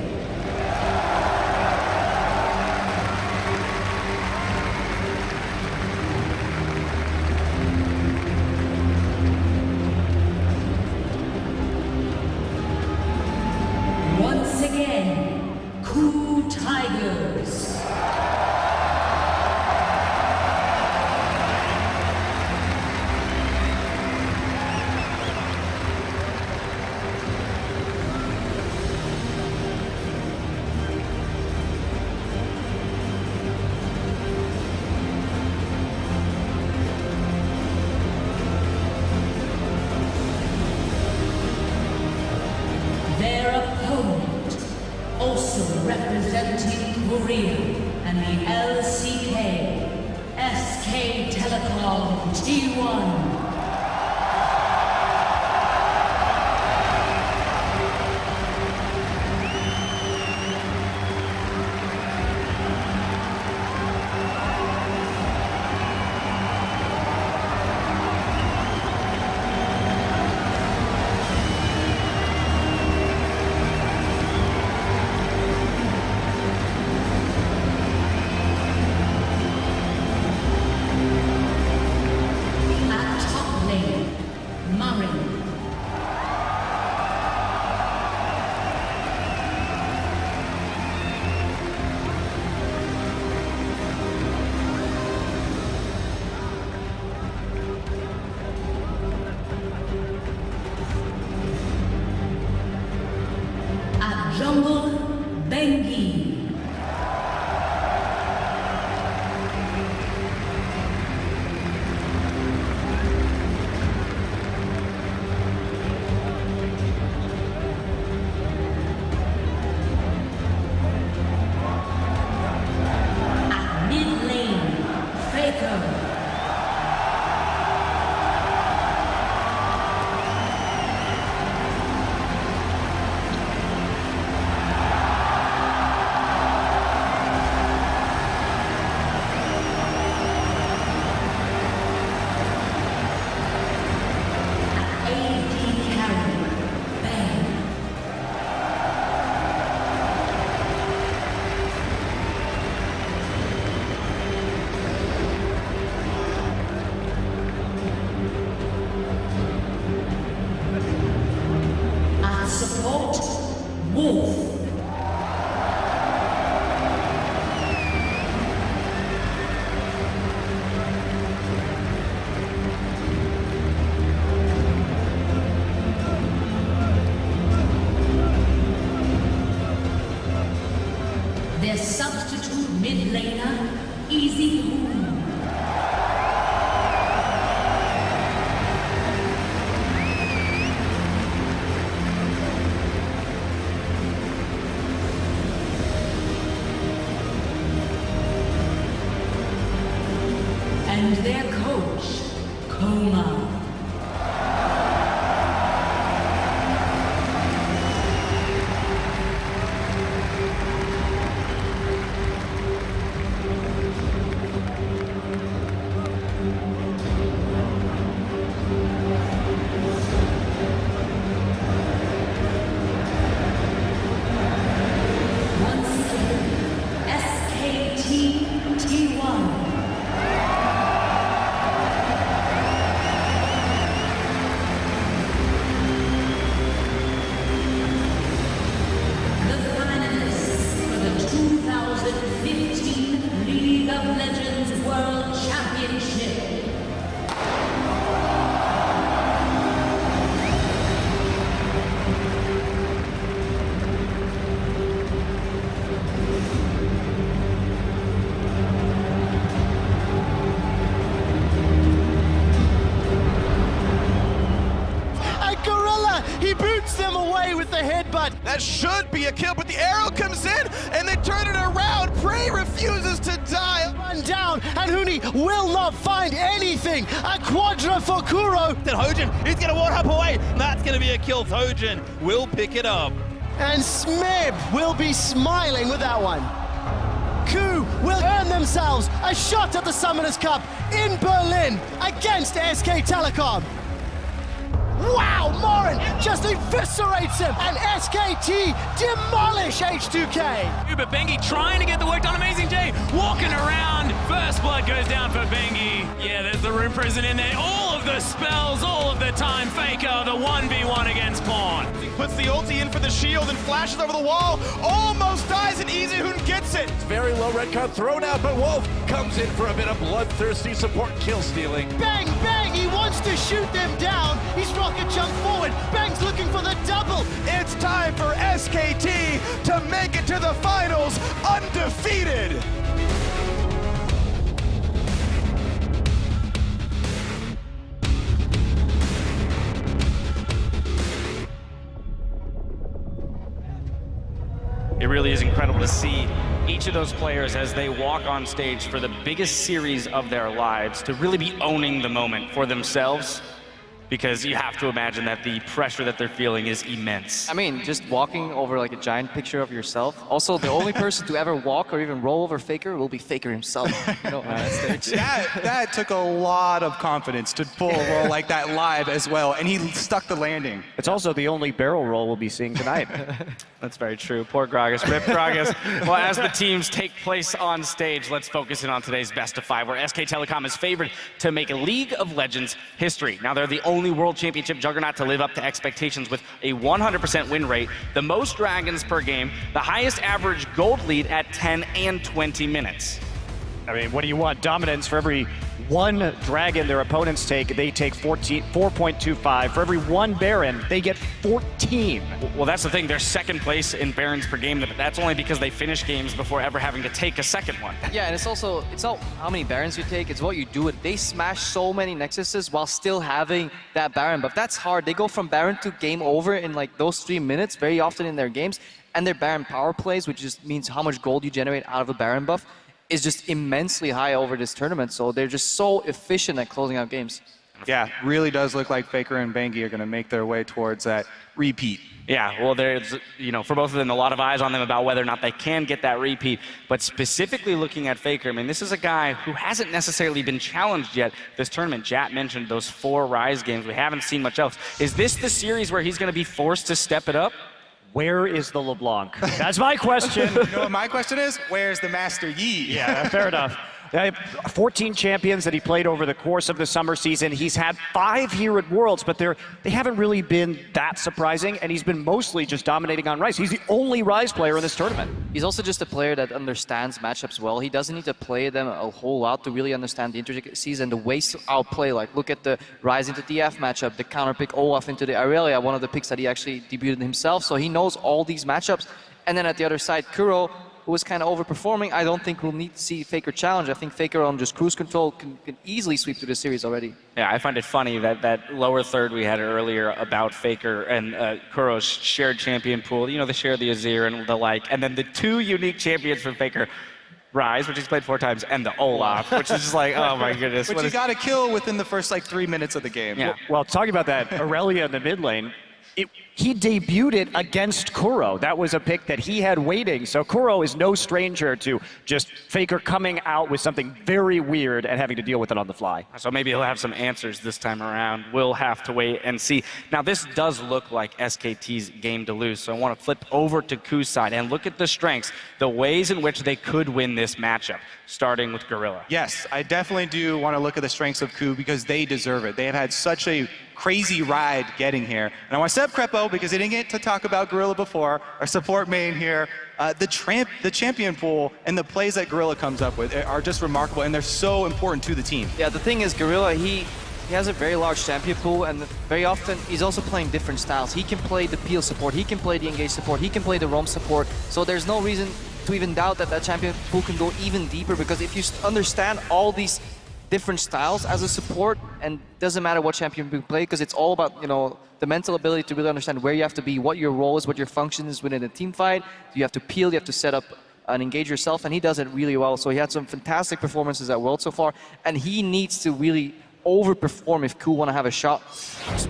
Once again, KOO Tigers. Their opponent, also representing Korea and the LCK, SK Telecom T1. Jungle Bengi. At mid lane, Faker. Coma. Once again, SKT T1. The finalists for the 2015 League of Legends World Championship. And Gorilla, he boots them away with the headbutt. That should be a kill, but the arrow comes in and they turn it around. Prey refuses to die. Run down, and Huni will not find anything. A quadra for Kuro. Then Hojin is going to one-up away. That's going to be a kill. Hojin will pick it up. And Smeb will be smiling with that one. KOO will earn themselves a shot at the Summoners Cup in Berlin against SK Telecom. Wow, Morin just eviscerates him, and SKT demolish H2K. But Bengi trying to get the work done. Amazing J walking around. First blood goes down for Bengi. Yeah, there's the Rune Prison in there. All of the spells, all of the time. Faker, the 1v1 against Pawn. He puts the ulti in for the shield and flashes over the wall. Almost dies, and Izehun gets it. It's very low red card thrown out, but Wolf comes in for a bit of bloodthirsty support kill stealing. Bang, bang, he wants to shoot them down. He's rocket jump forward. Bang's looking for the double. It's time for SKT to make it to the finals undefeated. It really is incredible to see each of those players as they walk on stage for the biggest series of their lives to really be owning the moment for themselves, because you have to imagine that the pressure that they're feeling is immense. I mean, just walking over like a giant picture of yourself. Also, the only person to ever walk or even roll over Faker will be Faker himself. You know, on that stage. That took a lot of confidence to pull a roll like that live as well, and he stuck the landing. It's also the only barrel roll we'll be seeing tonight. That's very true. Poor Gragas. Rip Gragas. Well, as the teams take place on stage, let's focus in on today's best of 5, where SK Telecom is favored to make a League of Legends history. Now, they're the only World Championship juggernaut to live up to expectations with a 100% win rate, the most dragons per game, the highest average gold lead at 10 and 20 minutes. I mean, what do you want? Dominance. For every one dragon their opponents take, they take 4.25. For every one Baron, they get 14. Well, that's the thing. They're second place in Barons per game. That's only because they finish games before ever having to take a second one. Yeah, and it's not how many Barons you take, it's what you do with. They smash so many Nexuses while still having that Baron buff. That's hard. They go from Baron to game over in like those 3 minutes very often in their games, and their Baron power plays, which just means how much gold you generate out of a Baron buff, is just immensely high over this tournament. So they're just so efficient at closing out games. Yeah, really does look like Faker and Bengi are going to make their way towards that repeat. Yeah, well, there's, for both of them, a lot of eyes on them about whether or not they can get that repeat. But specifically looking at Faker, I mean, this is a guy who hasn't necessarily been challenged yet this tournament. Jat mentioned those 4 Rise games. We haven't seen much else. Is this the series where he's going to be forced to step it up? Where is the LeBlanc? That's my question. You know what my question is? Where's the Master Yi? Yeah, fair enough. 14 champions that he played over the course of the summer season. He's had 5 here at Worlds, but they haven't really been that surprising, and he's been mostly just dominating on Rise. He's the only Rise player in this tournament. He's also just a player that understands matchups well. He doesn't need to play them a whole lot to really understand the intricacies and the ways to outplay. Like, look at the Rise into DF matchup, the counter pick Olaf into the Irelia, one of the picks that he actually debuted himself. So he knows all these matchups. And then at the other side, Kuro, who was kind of overperforming. I don't think we'll need to see Faker challenge. I think Faker on just cruise control can easily sweep through the series already. Yeah, I find it funny that lower third we had earlier about Faker and Kuro's shared champion pool. You know, they share the Azir and the like. And then the 2 unique champions for Faker, Rise, which he's played 4 times, and the Olaf, which is just like, oh my goodness. Which you got to kill within the first like 3 minutes of the game. Yeah. Well, talking about that, Aurelia in the mid lane, he debuted it against Kuro. That was a pick that he had waiting. So Kuro is no stranger to just Faker coming out with something very weird and having to deal with it on the fly. So maybe he'll have some answers this time around. We'll have to wait and see. Now, this does look like SKT's game to lose. So I want to flip over to KOO's side and look at the strengths, the ways in which they could win this matchup, starting with Gorilla. Yes, I definitely do want to look at the strengths of KOO because they deserve it. They have had such a crazy ride getting here. And I want to set up Crepo because he didn't get to talk about Gorilla before, our support main here. The champion pool and the plays that Gorilla comes up with are just remarkable, and they're so important to the team. Yeah, the thing is, Gorilla, he has a very large champion pool, and very often he's also playing different styles. He can play the peel support, he can play the engage support, he can play the roam support, so there's no reason to even doubt that that champion pool can go even deeper, because if you understand all these different styles as a support, and doesn't matter what champion you play, because it's all about, you know, the mental ability to really understand where you have to be, what your role is, what your function is within a team fight. You have to peel, you have to set up and engage yourself, and he does it really well. So he had some fantastic performances at World so far, and he needs to really overperform if KOO want to have a shot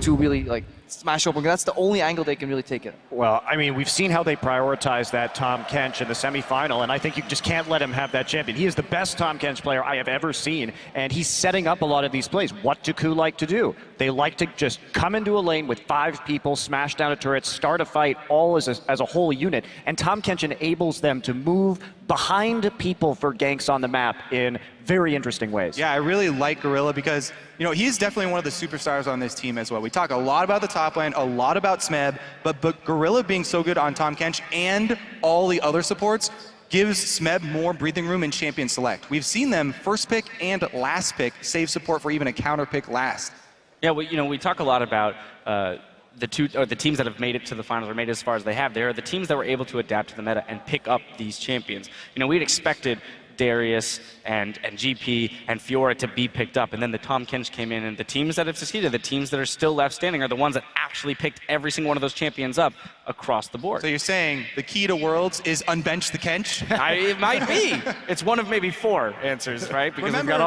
to really like smash open. That's the only angle they can really take it. Well, I mean, we've seen how they prioritize that Tahm Kench in the semifinal, and I think you just can't let him have that champion. He is the best Tahm Kench player I have ever seen, and he's setting up a lot of these plays. What do KOO like to do? They like to just come into a lane with 5 people, smash down a turret, start a fight, all as a whole unit, and Tahm Kench enables them to move behind people for ganks on the map in very interesting ways. Yeah, I really like Gorilla because, you know, he's definitely one of the superstars on this team as well. We talk a lot about the top lane, a lot about Smeb, but Gorilla being so good on Tahm Kench and all the other supports gives Smeb more breathing room in champion select. We've seen them first pick and last pick save support for even a counter pick last. Yeah, well, you know, we talk a lot about the teams that have made it to the finals or made it as far as they have. They are the teams that were able to adapt to the meta and pick up these champions. You know, we'd expected Darius and GP and Fiora to be picked up, and then the Tahm Kench came in, and the teams that have succeeded, the teams that are still left standing, are the ones that actually picked every single one of those champions up across the board. So you're saying the key to Worlds is unbench the Kench? It might be. It's one of maybe 4 answers, right? Because we got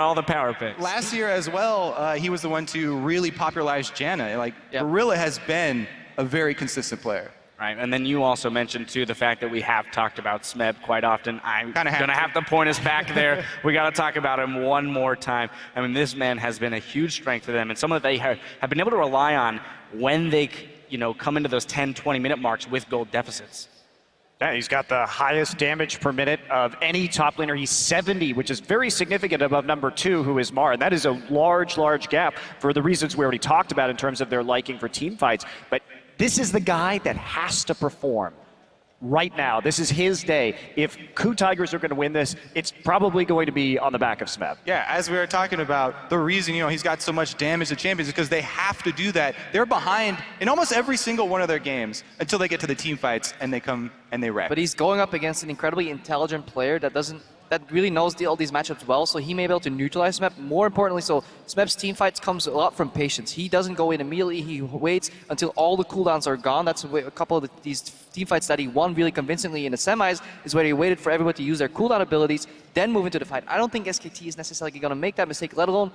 all the power picks. Last year as well, he was the one to really popularize Janna. Like, Gorilla has been a very consistent player. Right, and then you also mentioned, too, the fact that we have talked about Smeb quite often. I'm going to have to point us back there. We got to talk about him one more time. I mean, this man has been a huge strength for them, and someone that they have been able to rely on when they, you know, come into those 10, 20-minute marks with gold deficits. Yeah, he's got the highest damage per minute of any top laner. He's 70, which is very significant above number 2, who is Mar. And that is a large, large gap for the reasons we already talked about in terms of their liking for team fights. But this is the guy that has to perform right now. This is his day. If KOO Tigers are going to win this, it's probably going to be on the back of Smeb. Yeah, as we were talking about, the reason, you know, he's got so much damage to champions is because they have to do that. They're behind in almost every single one of their games until they get to the team fights and they come and they wreck. But he's going up against an incredibly intelligent player that really knows all these matchups well, so he may be able to neutralize Smeb. More importantly, so Smeb's team fights comes a lot from patience. He doesn't go in immediately, he waits until all the cooldowns are gone. That's a couple of these team fights that he won really convincingly in the semis, is where he waited for everybody to use their cooldown abilities, then move into the fight. I don't think SKT is necessarily going to make that mistake, let alone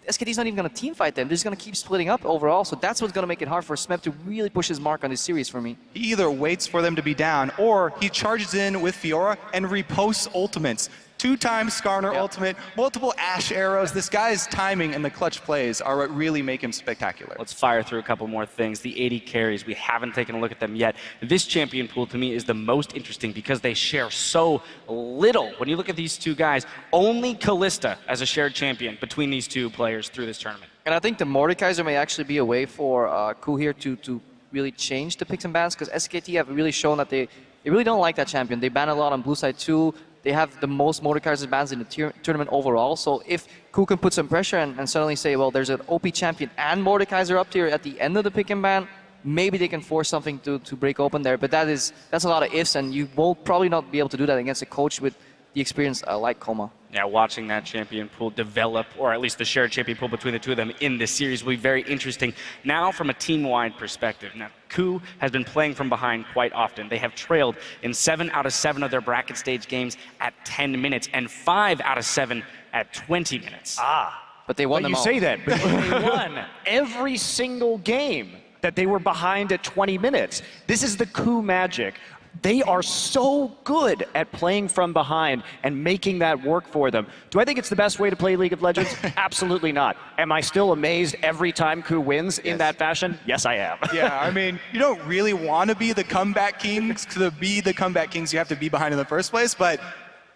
SKT's not even going to team fight them. They're just going to keep splitting up overall, so that's what's going to make it hard for Smeb to really push his mark on this series for me. He either waits for them to be down, or he charges in with Fiora and reposts ultimates. 2 times Skarner ultimate, multiple Ashe arrows. This guy's timing and the clutch plays are what really make him spectacular. Let's fire through a couple more things. The 80 carries, we haven't taken a look at them yet. This champion pool to me is the most interesting because they share so little. When you look at these 2 guys, only Kalista as a shared champion between these 2 players through this tournament. And I think the Mordekaiser may actually be a way for KOO here to really change the picks and bans, because SKT have really shown that they really don't like that champion. They ban a lot on blue side too. They have the most Mordekaiser bans in the tournament overall. So if KOO can put some pressure and suddenly say, well, there's an OP champion and Mordekaiser up here at the end of the pick and ban, maybe they can force something to break open there. But that's a lot of ifs, and you will probably not be able to do that against a coach with the experience like Koma. Yeah, watching that champion pool develop, or at least the shared champion pool between the two of them in this series will be very interesting. Now, from a team-wide perspective, now KOO has been playing from behind quite often. They have trailed in 7 out of 7 of their bracket stage games at 10 minutes and 5 out of 7 at 20 minutes. But they won But them you all. say that, but they won every single game that they were behind at 20 minutes. This is the KOO magic. They are so good at playing from behind and making that work for them. Do I think it's the best way to play League of Legends? Absolutely not. Am I still amazed every time KOO wins in that fashion? Yes, I am. Yeah, I mean, you don't really want to be the comeback kings. To be the comeback kings, you have to be behind in the first place. But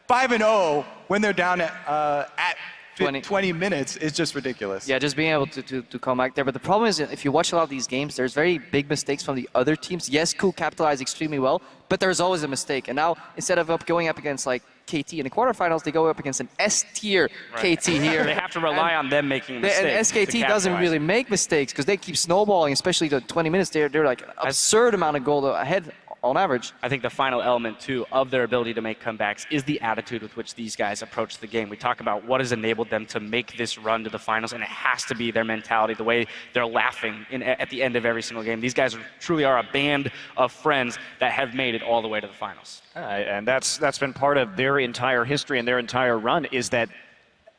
5-0 when they're down at 20 minutes is just ridiculous. Yeah, just being able to come back there. But the problem is that if you watch a lot of these games, there's very big mistakes from the other teams. Yes, KOO capitalized extremely well, but there's always a mistake. And now, instead of going up against like KT in the quarterfinals, they go up against an S-tier KT here. They have to rely on them making mistakes. And SKT doesn't capitalize. really make mistakes because they keep snowballing, especially the 20 minutes. They're like an absurd amount of goal ahead on average. I think the final element, too, of their ability to make comebacks is the attitude with which these guys approach the game. We talk about what has enabled them to make this run to the finals, and it has to be their mentality, the way they're laughing at the end of every single game. These guys truly are a band of friends that have made it all the way to the finals. And that's been part of their entire history and their entire run, is that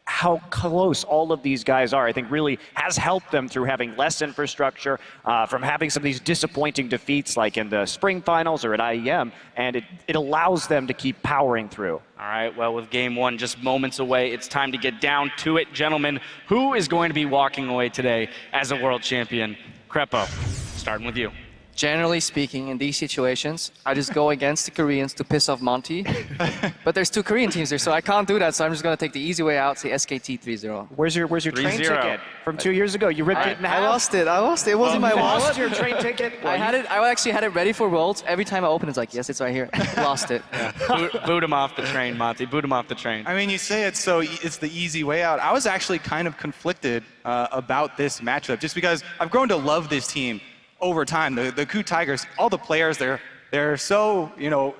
how close all of these guys are, I think really has helped them through having less infrastructure, from having some of these disappointing defeats like in the spring finals or at IEM, and it allows them to keep powering through. All right, well, with game one just moments away, it's time to get down to it. Gentlemen, who is going to be walking away today as a world champion? Crepo, starting with you. Generally speaking, in these situations, I just go against the Koreans to piss off Monty. But there's 2 Korean teams there, so I can't do that. So I'm just going to take the easy way out, say SKT 3-0. Where's your train ticket from 2 years ago? You ripped it in half. I lost it. It was in my wallet. Lost your train ticket? I actually had it ready for Worlds. Every time I open, it's like, yes, it's right here. Lost it. Boot him off the train, Monty. Boot him off the train. I mean, you say it's the easy way out. I was actually kind of conflicted about this matchup, just because I've grown to love this team over time. The KOO Tigers, all the players, they're so,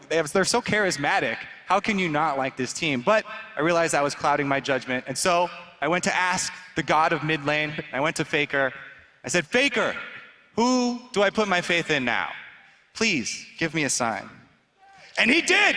they're so charismatic. How can you not like this team? But I realized that was clouding my judgment, and so I went to ask the god of mid lane. I went to Faker. I said, Faker, who do I put my faith in now? Please give me a sign. And he did.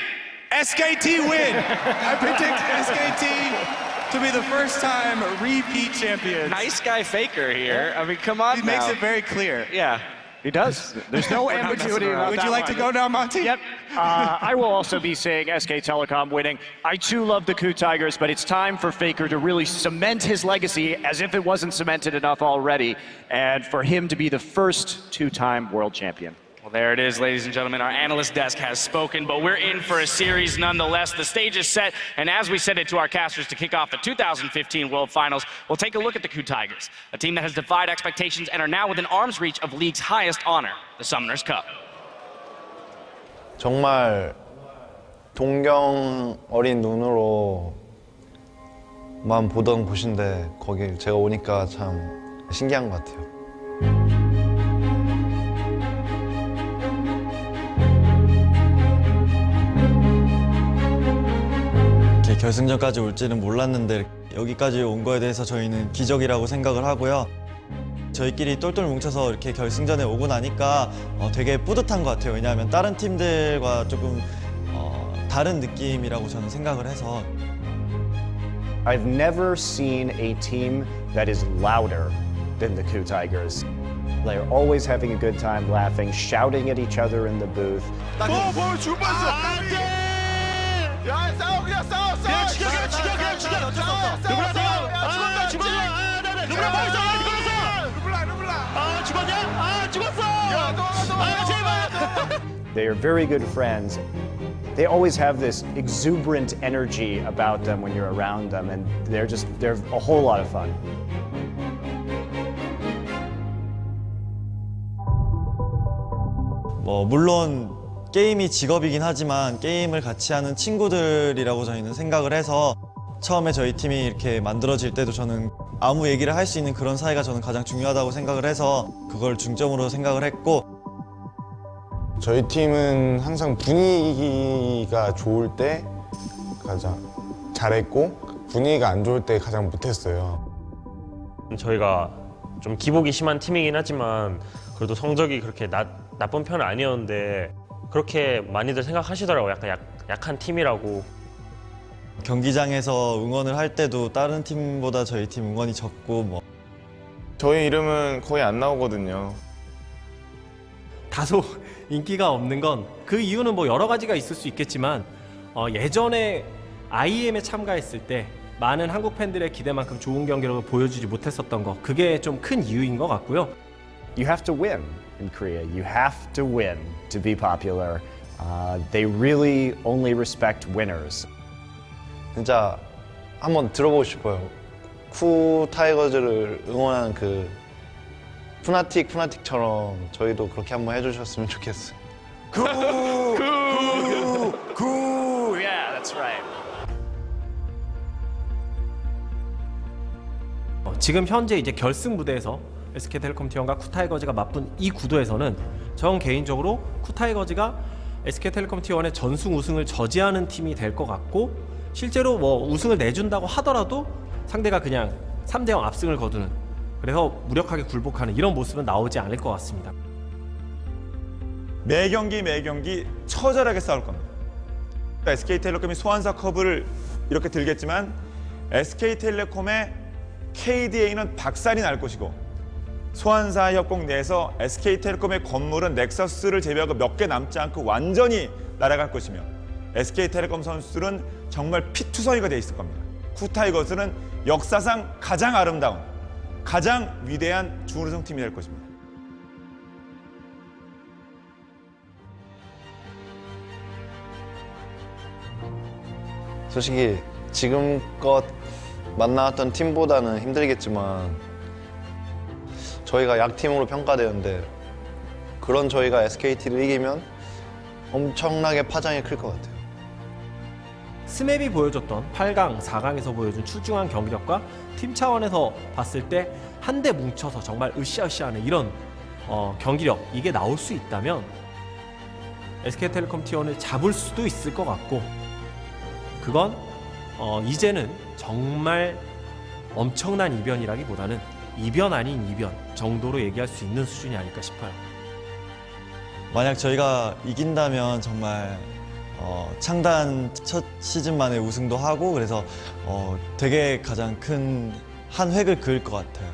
SKT win. I predict SKT to be the first time repeat champions. Nice guy Faker here. I mean, come on. He makes it very clear. Yeah. He does. There's no ambiguity about Would that you like one. to go now, Monty? Yep. I will also be saying SK Telecom winning. I too love the KOO Tigers, but it's time for Faker to really cement his legacy as if it wasn't cemented enough already, and for him to be the first 2-time world champion. Well, there it is, ladies and gentlemen. Our analyst desk has spoken, but we're in for a series nonetheless. The stage is set, and as we send it to our casters to kick off the 2015 World Finals, we'll take a look at the KOO Tigers, a team that has defied expectations and are now within arm's reach of League's highest honor, the Summoners Cup. 정말 동경 어린 눈으로만 보던 곳인데 거길 제가 오니까 참 신기한 것 같아요. 이렇게 결승전까지 올지는 몰랐는데 여기까지 온 거에 대해서 저희는 기적이라고 생각을 하고요. 저희끼리 똘똘 뭉쳐서 이렇게 결승전에 오고 나니까 되게 뿌듯한 것 같아요. 왜냐하면 다른 팀들과 조금 다른 느낌이라고 저는 생각을 해서. I've never seen a team that is louder than the KOO Tigers. They're always having a good time, laughing, shouting at each other in the booth. 야 싸워 그냥 싸워 그냥 죽여 누구나 싸워 누구나 빨리 싸워 누구나 죽었냐? 죽었어 제발. They are very good friends. They always have this exuberant energy about them when you're around them, and they're a whole lot of fun. 물론 게임이 직업이긴 하지만 게임을 같이 하는 친구들이라고 저희는 생각을 해서 처음에 저희 팀이 이렇게 만들어질 때도 저는 아무 얘기를 할 수 있는 그런 사이가 저는 가장 중요하다고 생각을 해서 그걸 중점으로 생각을 했고, 저희 팀은 항상 분위기가 좋을 때 가장 잘했고 분위기가 안 좋을 때 가장 못했어요. 저희가 좀 기복이 심한 팀이긴 하지만 그래도 성적이 그렇게 나쁜 편은 아니었는데 그렇게 많이들 생각하시더라고요. 약간 약한 팀이라고. 경기장에서 응원을 할 때도 다른 팀보다 저희 팀 응원이 적고 뭐 저희 이름은 거의 안 나오거든요. 다소 인기가 없는 건 그 이유는 뭐 여러 가지가 있을 수 있겠지만 예전에 IEM에 참가했을 때 많은 한국 팬들의 기대만큼 좋은 경기력을 보여주지 못했었던 거, 그게 좀 큰 이유인 것 같고요. You have to win in Korea. You have to win to be popular. They really only respect winners. 진짜 한번 들어보고 싶어요. 쿠 타이거즈를 응원하는 그 푸나틱처럼 저희도 그렇게 한번 해주셨으면 좋겠어요. Cool! Yeah, that's right. 지금 현재 이제 결승 무대에서 SK텔레콤 T1과 쿠타이거즈가 맞붙은 이 구도에서는 전 개인적으로 쿠타이거즈가 SK텔레콤 T1의 전승 우승을 저지하는 팀이 될 것 같고, 실제로 뭐 우승을 내준다고 하더라도 상대가 그냥 3대0 압승을 거두는, 그래서 무력하게 굴복하는 이런 모습은 나오지 않을 것 같습니다. 매 경기 처절하게 싸울 겁니다. SK텔레콤이 소환사 컵을 이렇게 들겠지만 SK텔레콤의 KDA는 박살이 날 것이고, 소환사 협곡 내에서 SK텔레콤의 건물은 넥서스를 제외하고 몇 개 남지 않고 완전히 날아갈 것이며, SK텔레콤 선수들은 정말 피투성이가 돼 있을 겁니다. 쿠타이거즈는 역사상 가장 아름다운, 가장 위대한 준우승 팀이 될 것입니다. 솔직히 지금껏 만나왔던 팀보다는 힘들겠지만 저희가 약팀으로 평가되는데, 그런 저희가 SKT를 이기면 엄청나게 파장이 클 것 같아요. 스맵이 보여줬던 8강, 4강에서 보여준 출중한 경기력과 팀 차원에서 봤을 때 한데 뭉쳐서 정말 으쌰으쌰하는 이런 경기력, 이게 나올 수 있다면 SK텔레콤 T1을 잡을 수도 있을 것 같고, 그건 이제는 정말 엄청난 이변이라기보다는 이변 아닌 이변 정도로 얘기할 수 있는 수준이 아닐까 싶어요. 만약 저희가 이긴다면 정말 창단 첫 시즌 만에 우승도 하고, 그래서 되게 가장 큰 한 획을 그을 것 같아요.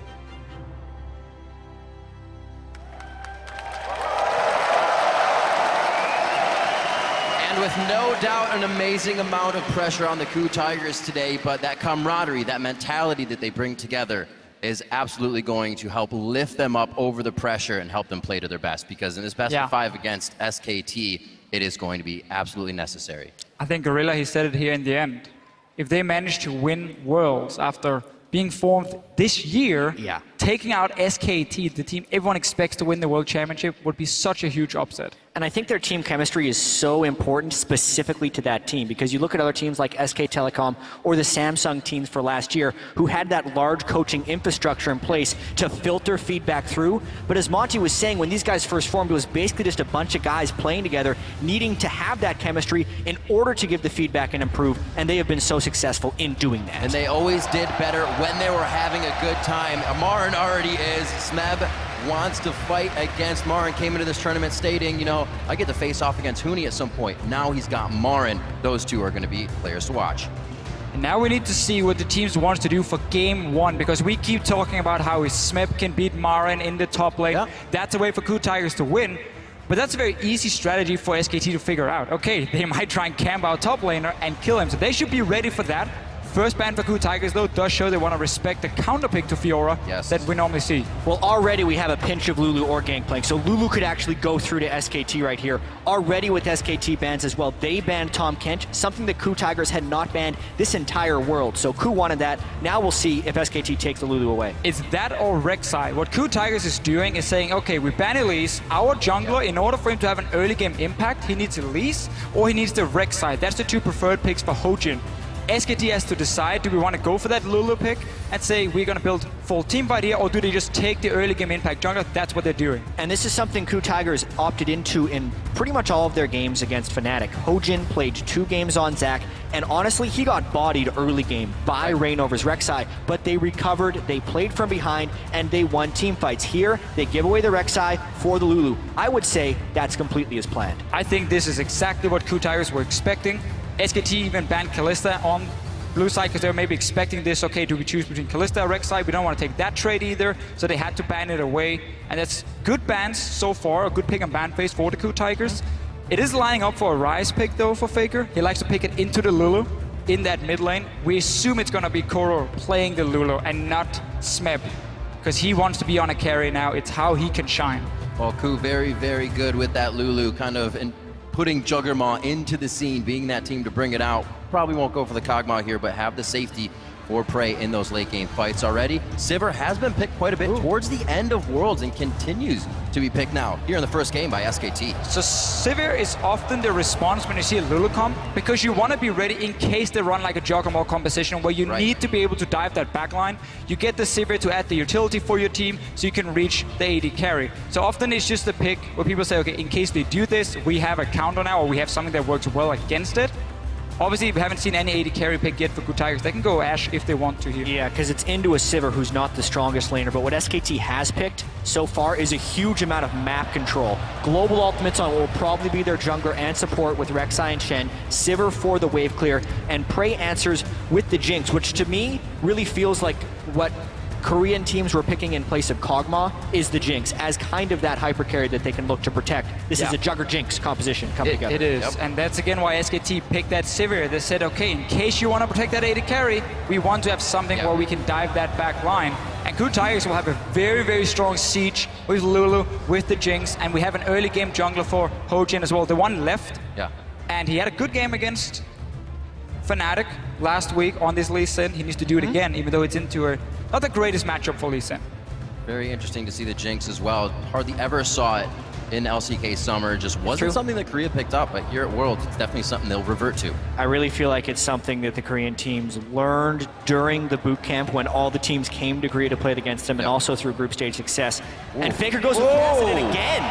And with no doubt an amazing amount of pressure on the KOO Tigers today, but that camaraderie, that mentality that they bring together is absolutely going to help lift them up over the pressure and help them play to their best, because in this best of 5 against SKT, it is going to be absolutely necessary. I think Gorilla, he said it here in the end. If they manage to win Worlds after being formed this year, taking out SKT, the team everyone expects to win the World Championship, would be such a huge upset. And I think their team chemistry is so important specifically to that team, because you look at other teams like SK Telecom or the Samsung teams for last year who had that large coaching infrastructure in place to filter feedback through. But as Monty was saying, when these guys first formed, it was basically just a bunch of guys playing together, needing to have that chemistry in order to give the feedback and improve, and they have been so successful in doing that. And they always did better when they were having a good time. Marin already is. Smeb wants to fight against Marin. Came into this tournament stating, you know, I get to face off against Huni at some point. Now he's got Marin. Those two are going to be players to watch. And now we need to see what the teams wants to do for game 1, because we keep talking about how Smeb can beat Marin in the top lane. That's a way for KOO Tigers to win. But that's a very easy strategy for SKT to figure out. Okay, they might try and camp out top laner and kill him, so they should be ready for that. First ban for KOO Tigers, though, does show they want to respect the counter pick to Fiora that we normally see. Well, already we have a pinch of Lulu or Gangplank, so Lulu could actually go through to SKT right here. Already with SKT bans as well, they banned Tom Kent, something that KOO Tigers had not banned this entire world. So KOO wanted that. Now we'll see if SKT takes the Lulu away. It's that or Rek'Sai. What KOO Tigers is doing is saying, okay, we ban Elise. Our jungler, in order for him to have an early game impact, he needs Elise or he needs the Rek'Sai. That's the two preferred picks for Hojin. SKT has to decide, do we want to go for that Lulu pick and say we're going to build full team fight here, or do they just take the early game impact jungler? That's what they're doing. And this is something KOO Tigers opted into in pretty much all of their games against Fnatic. Hojin played 2 games on Zac, and honestly, he got bodied early game by Reignover's Rek'Sai, but they recovered, they played from behind, and they won team fights. Here, they give away the Rek'Sai for the Lulu. I would say that's completely as planned. I think this is exactly what KOO Tigers were expecting. SKT even banned Kalista on blue side because they were maybe expecting this. Okay, do we choose between Kalista or Rek'Sai? We don't want to take that trade either, so they had to ban it away. And that's good bans so far, a good pick and ban phase for the KOO Tigers. It is lining up for a Ryze pick though for Faker. He likes to pick it into the Lulu in that mid lane. We assume it's going to be KOO playing the Lulu and not Smeb, because he wants to be on a carry now. It's how he can shine. Well, KOO very, very good with that Lulu, kind of putting Juggernaut into the scene, being that team to bring it out. Probably won't go for the Kog'Maw here, but have the safety for Prey in those late game fights already. Sivir has been picked quite a bit towards the end of Worlds and continues to be picked now here in the first game by SKT. So Sivir is often the response when you see a Lulu comp, because you want to be ready in case they run like a Juggernaut composition where you need to be able to dive that backline. You get the Sivir to add the utility for your team so you can reach the AD carry. So often it's just a pick where people say, okay, in case they do this, we have a counter now, or we have something that works well against it. Obviously, we haven't seen any AD carry pick yet for KOO Tigers. They can go Ashe if they want to here. Yeah, because it's into a Sivir who's not the strongest laner, but what SKT has picked so far is a huge amount of map control. Global ultimates on what will probably be their jungler and support with Rek'Sai and Shen, Sivir for the wave clear, and Prey answers with the Jinx, which to me really feels like what Korean teams were picking in place of Kog'Maw is the Jinx, as kind of that hyper carry that they can look to protect. This is a Jugger Jinx composition coming together. It is, and that's again why SKT picked that Sivir. They said, okay, in case you want to protect that AD carry, we want to have something where we can dive that back line. And KOO Tigers will have a very, very strong siege with Lulu, with the Jinx, and we have an early game jungler for Hojin as well. The one left, and he had a good game against Fnatic last week on this Lee Sin. He needs to do it again, even though it's into a not the greatest matchup for Lee Sin. Very interesting to see the Jinx as well. Hardly ever saw it in LCK Summer. Just wasn't something that Korea picked up, but here at Worlds, it's definitely something they'll revert to. I really feel like it's something that the Korean teams learned during the boot camp when all the teams came to Korea to play against them, and also through group stage success. And Faker goes with Cassidy again.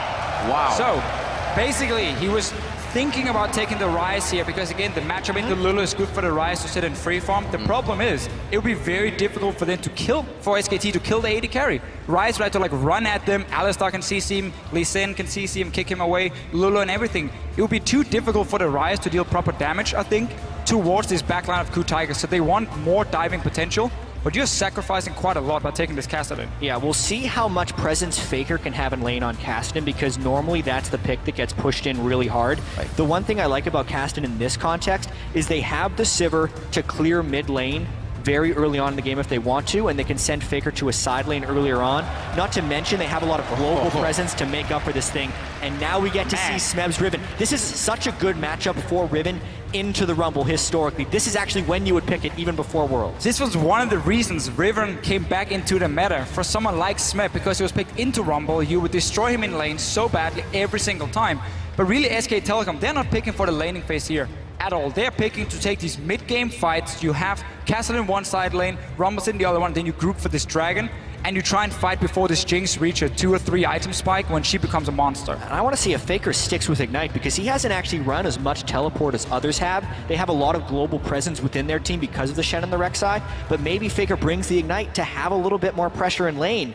Wow. So basically, he was thinking about taking the Ryze here because, again, the matchup into Lulu is good for the Ryze to sit in free farm. The problem is, it would be very difficult for them to kill, for SKT to kill the AD carry. Ryze would have to like run at them, Alistar can CC him, Lee Sin can CC him, kick him away, Lulu and everything. It would be too difficult for the Ryze to deal proper damage, I think, towards this backline of KOO Tigers. So they want more diving potential. But you're sacrificing quite a lot by taking this Kassadin. Yeah, we'll see how much presence Faker can have in lane on Kassadin, because normally that's the pick that gets pushed in really hard. The one thing I like about Kassadin in this context is they have the Sivir to clear mid lane very early on in the game if they want to, and they can send Faker to a side lane earlier on. Not to mention they have a lot of global presence to make up for this thing, and now we get to see Smeb's Riven. This is such a good matchup for Riven into the Rumble historically. This is actually when you would pick it, even before Worlds. This was one of the reasons Riven came back into the meta for someone like Smeb, because he was picked into Rumble. You would destroy him in lane so badly every single time. But really, SK Telecom, they're not picking for the laning phase here at all. They're picking to take these mid-game fights. You have Castle in one side lane, Rumbles in the other one, then you group for this dragon, and you try and fight before this Jinx reach a 2 or 3 item spike when she becomes a monster. And I want to see if Faker sticks with Ignite, because he hasn't actually run as much teleport as others have. They have a lot of global presence within their team because of the Shen and the Rek'Sai, but maybe Faker brings the Ignite to have a little bit more pressure in lane.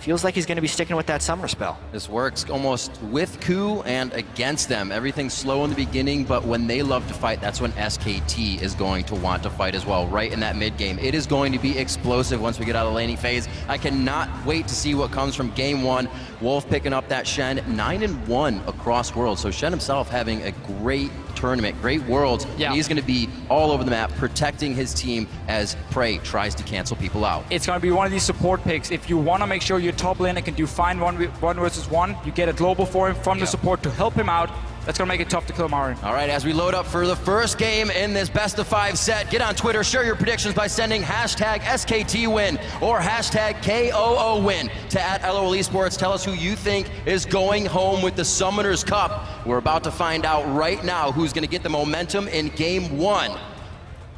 Feels like he's going to be sticking with that summer spell. This works almost with KOO and against them. Everything's slow in the beginning, but when they love to fight, that's when SKT is going to want to fight as well, right in that mid game. It is going to be explosive once we get out of the laning phase. I cannot wait to see what comes from game one. Wolf picking up that Shen, 9-1 across Worlds. So Shen himself having a great tournament, great Worlds. Yeah. He's going to be all over the map, protecting his team as Prey tries to cancel people out. It's going to be one of these support picks. If you want to make sure your top laner can do fine one versus one, you get a global for him from the support to help him out. That's going to make it tough to kill Marin. All right, as we load up for the first game in this best-of-5 set, get on Twitter, share your predictions by sending hashtag SKTWin or hashtag KOOWin to @LOL Esports. Tell us who you think is going home with the Summoners Cup. We're about to find out right now who's going to get the momentum in game one.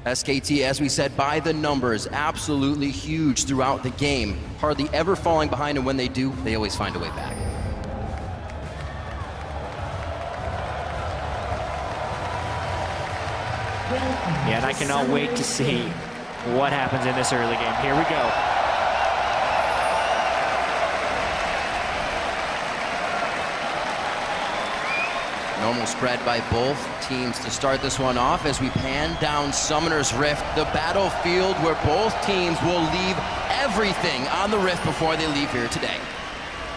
SKT, as we said, by the numbers, absolutely huge throughout the game. Hardly ever falling behind, and when they do, they always find a way back. Yeah, and I cannot wait to see what happens in this early game. Here we go. Normal spread by both teams to start this one off as we pan down Summoner's Rift, the battlefield where both teams will leave everything on the Rift before they leave here today.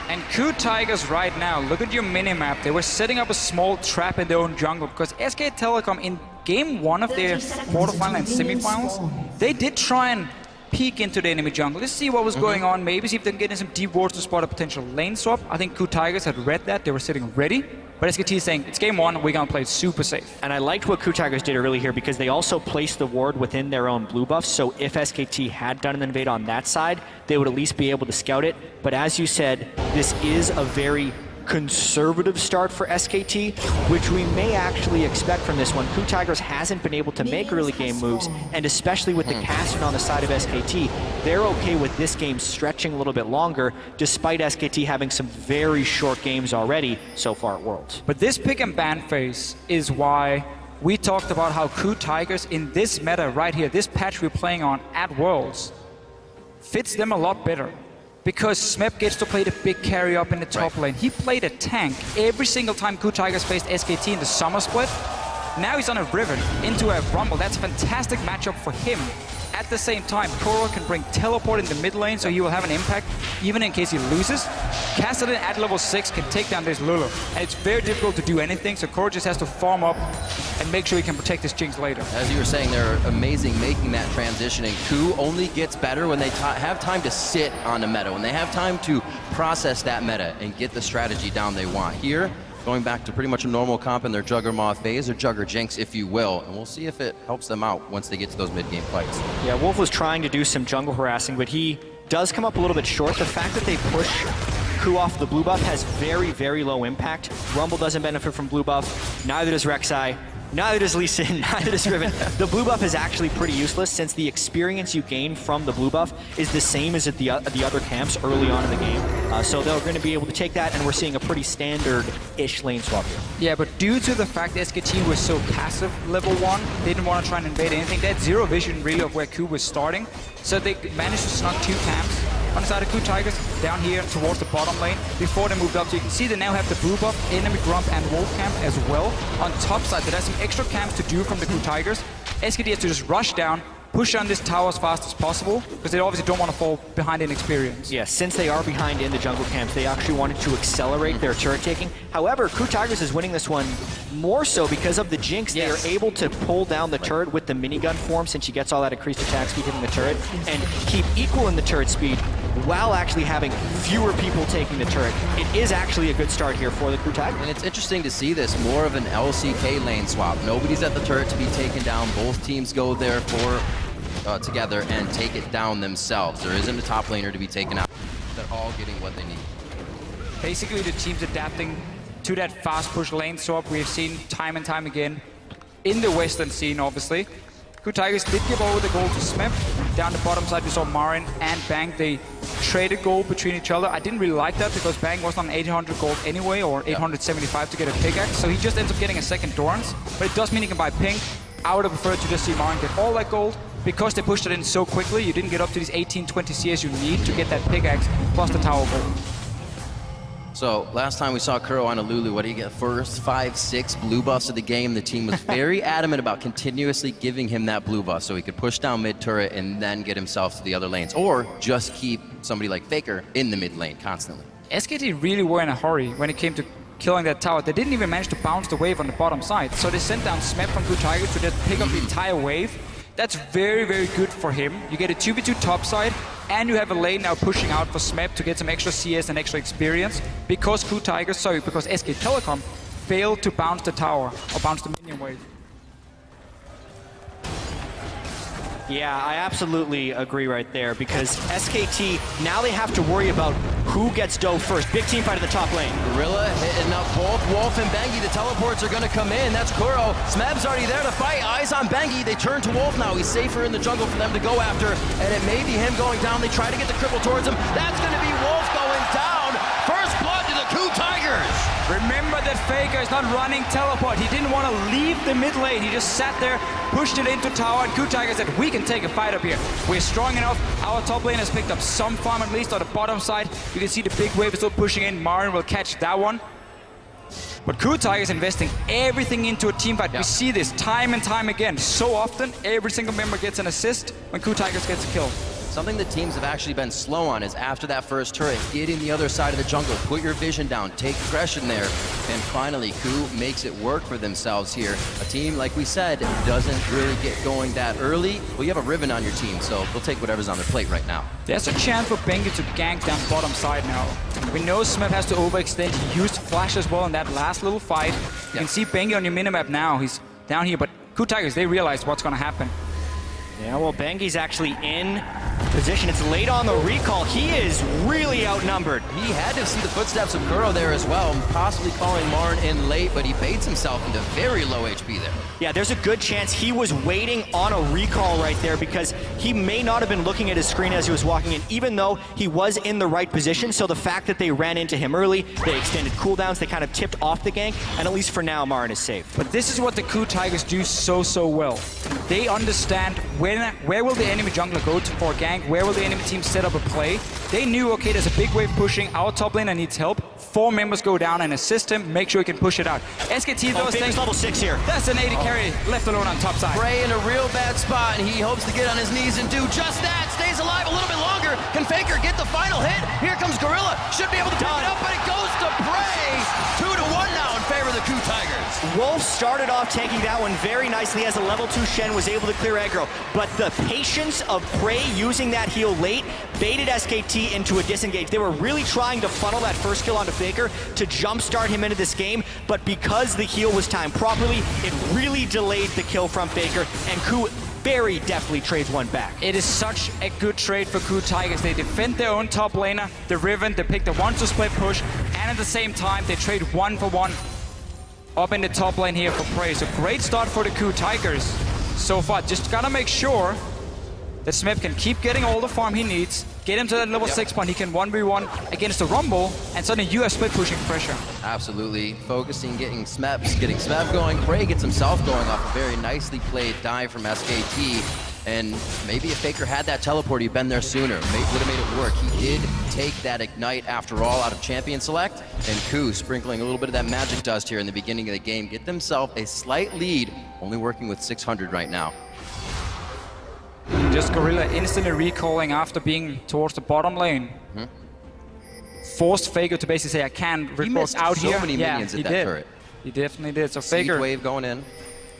And KOO Tigers right now, look at your minimap. They were setting up a small trap in their own jungle because SK Telecom in game one of their quarterfinal and semifinals, they did try and peek into the enemy jungle. Let's see what was going on, maybe see if they're getting some deep wards to spot a potential lane swap. I think KOO Tigers had read that, they were sitting ready. But SKT is saying, it's game one, we're gonna play it super safe. And I liked what KOO Tigers did early here because they also placed the ward within their own blue buff, so if SKT had done an invade on that side, they would at least be able to scout it. But as you said, this is a very conservative start for SKT, which we may actually expect from this one. KOO Tigers hasn't been able to make early game moves, and especially with the casting on the side of SKT, they're okay with this game stretching a little bit longer, despite SKT having some very short games already so far at Worlds. But this pick and ban phase is why we talked about how KOO Tigers in this meta right here, this patch we're playing on at Worlds, fits them a lot better. Because Smep gets to play the big carry up in the top lane. He played a tank every single time KOO Tigers faced SKT in the summer split. Now he's on a Riven into a Rumble. That's a fantastic matchup for him. At the same time, KOO can bring teleport in the mid lane, so he will have an impact even in case he loses. Kassadin at level 6 can take down this Lulu. And it's very difficult to do anything, so KOO just has to farm up and make sure he can protect his Jinx later. As you were saying, they're amazing making that transition, and KOO only gets better when they have time to sit on the meta, when they have time to process that meta and get the strategy down they want. Here, going back to pretty much a normal comp in their Juggermoth phase, or Jugger Jinx, if you will, and we'll see if it helps them out once they get to those mid-game fights. Yeah, Wolf was trying to do some jungle harassing, but he does come up a little bit short. The fact that they push KOO off the blue buff has very, very low impact. Rumble doesn't benefit from blue buff, neither does Rek'Sai, neither does Lee Sin, neither does Riven. The blue buff is actually pretty useless since the experience you gain from the blue buff is the same as at the other camps early on in the game. So they're going to be able to take that, and we're seeing a pretty standard-ish lane swap here. Yeah, but due to the fact that SKT was so passive level 1, they didn't want to try and invade anything. They had zero vision really of where KOO was starting, so they managed to snuck 2 camps on the side of KOO Tigers down here towards the bottom lane before they moved up. So you can see they now have the blue buff, enemy Grump and Wolf camp as well. On top side, there are some extra camps to do from the KOO Tigers. SKT has to just rush down, push down this tower as fast as possible, because they obviously don't want to fall behind in experience. Yeah, since they are behind in the jungle camps, they actually wanted to accelerate their turret taking. However, KOO Tigers is winning this one more so because of the Jinx. Yes. They are able to pull down the turret with the minigun form, since she gets all that increased attack speed hitting the turret, and keep equal in the turret speed while actually having fewer people taking the turret. It is actually a good start here for the KOO Tigers. And it's interesting to see this, more of an LCK lane swap. Nobody's at the turret to be taken down. Both teams go there for together and take it down themselves. There isn't a top laner to be taken out. They're all getting what they need. Basically, the team's adapting to that fast push lane swap we have seen time and time again in the Western scene, obviously. KOO Tigers did give over the gold to Smep. Down the bottom side, we saw Marin and Bang. They traded gold between each other. I didn't really like that because Bang was on 800 gold anyway, or 875 to get a pickaxe. So he just ends up getting a second Dorans. But it does mean he can buy pink. I would have preferred to just see Marin get all that gold. Because they pushed it in so quickly, you didn't get up to these 18-20 CS you need to get that pickaxe plus the tower gold. So last time we saw KOO on a Lulu, what did he get? First 5-6 blue buffs of the game. The team was very adamant about continuously giving him that blue buff so he could push down mid turret and then get himself to the other lanes, or just keep somebody like Faker in the mid lane constantly. SKT really were in a hurry when it came to killing that tower. They didn't even manage to bounce the wave on the bottom side, so they sent down Smep from KOO Tigers to just pick up the entire wave. That's very, very good for him. You get a 2v2 top side, and you have a lane now pushing out for Smep to get some extra CS and extra experience, because KOO Tigers, because SK Telecom failed to bounce the tower, or bounce the minion wave. Yeah, I absolutely agree right there, because SKT, now they have to worry about who gets dove first. Big team fight at the top lane. Gorilla hitting up both Wolf and Bengi. The teleports are going to come in. That's Kuro. Smeb's already there to fight. Eyes on Bengi. They turn to Wolf now. He's safer in the jungle for them to go after. And it may be him going down. They try to get the cripple towards him. That's going to be Wolf going down. First blood to the KOO Tigers. Remember that Faker is not running teleport. He didn't want to leave the mid lane. He just sat there, pushed it into tower, and KOO Tigers said, we can take a fight up here. We're strong enough. Our top lane has picked up some farm, at least on the bottom side. You can see the big wave is still pushing in. Marin will catch that one. But KOO Tigers investing everything into a team fight. We see this time and time again. So often, every single member gets an assist when KOO Tigers gets a kill. Something that teams have actually been slow on is after that first turret, get in the other side of the jungle, put your vision down, take aggression there, and finally KOO makes it work for themselves here. A team, like we said, doesn't really get going that early. Well, you have a Riven on your team, so they'll take whatever's on their plate right now. There's a chance for Bengi to gank down bottom side now. We know Smith has to overextend. He used Flash as well in that last little fight. You can see Bengi on your minimap now. He's down here, but KOO Tigers, they realize what's going to happen. Yeah, well, Bengi's actually in position. It's late on the recall. He is really outnumbered. He had to see the footsteps of Kuro there as well, possibly calling Marin in late, but he baits himself into very low HP there. Yeah, there's a good chance he was waiting on a recall right there because he may not have been looking at his screen as he was walking in, even though he was in the right position. So the fact that they ran into him early, they extended cooldowns, they kind of tipped off the gank, and at least for now, Marin is safe. But this is what the KOO Tigers do so well. They understand where will the enemy jungler go for a gank, where will the enemy team set up a play. They knew, okay, there's a big wave pushing, our top laner needs help. 4 members go down and assist him, make sure he can push it out. SKT though Faker's level 6 here. That's an 80 carry left alone on top side. Prey in a real bad spot, and he hopes to get on his knees and do just that. Stays alive a little bit longer. Can Faker get the final hit? Here comes Gorilla. Should be able to pick it up, but it goes to Prey. 2-1 now in favor of the KOO Tigers. Wolf started off taking that one very nicely as a level 2 Shen was able to clear aggro, but the patience of Prey using that heal late baited SKT into a disengage. They were really trying to funnel that first kill onto Faker to jumpstart him into this game, but because the heal was timed properly, it really delayed the kill from Faker, and KOO very deftly trades one back. It is such a good trade for KOO Tigers. They defend their own top laner, the Riven, they pick the 1-2 split push, and at the same time, they trade 1-for-1 up in the top lane here for Prey. So great start for the KOO Tigers so far. Just gotta make sure that Smith can keep getting all the farm he needs, get him to that level 6 point, he can 1v1 against the Rumble, and suddenly you have split pushing pressure. Absolutely. Focusing, getting Smep going. Prey gets himself going off a very nicely played dive from SKT. And maybe if Faker had that teleport, he'd been there sooner. Would have made it work. He did take that Ignite after all out of Champion Select. And KOO sprinkling a little bit of that magic dust here in the beginning of the game. Get themselves a slight lead, only working with 600 right now. Just Gorilla instantly recalling after being towards the bottom lane. Forced Faker to basically say, I can't report out so here. Many minions at that turret. He definitely did. So Seed Faker wave going in.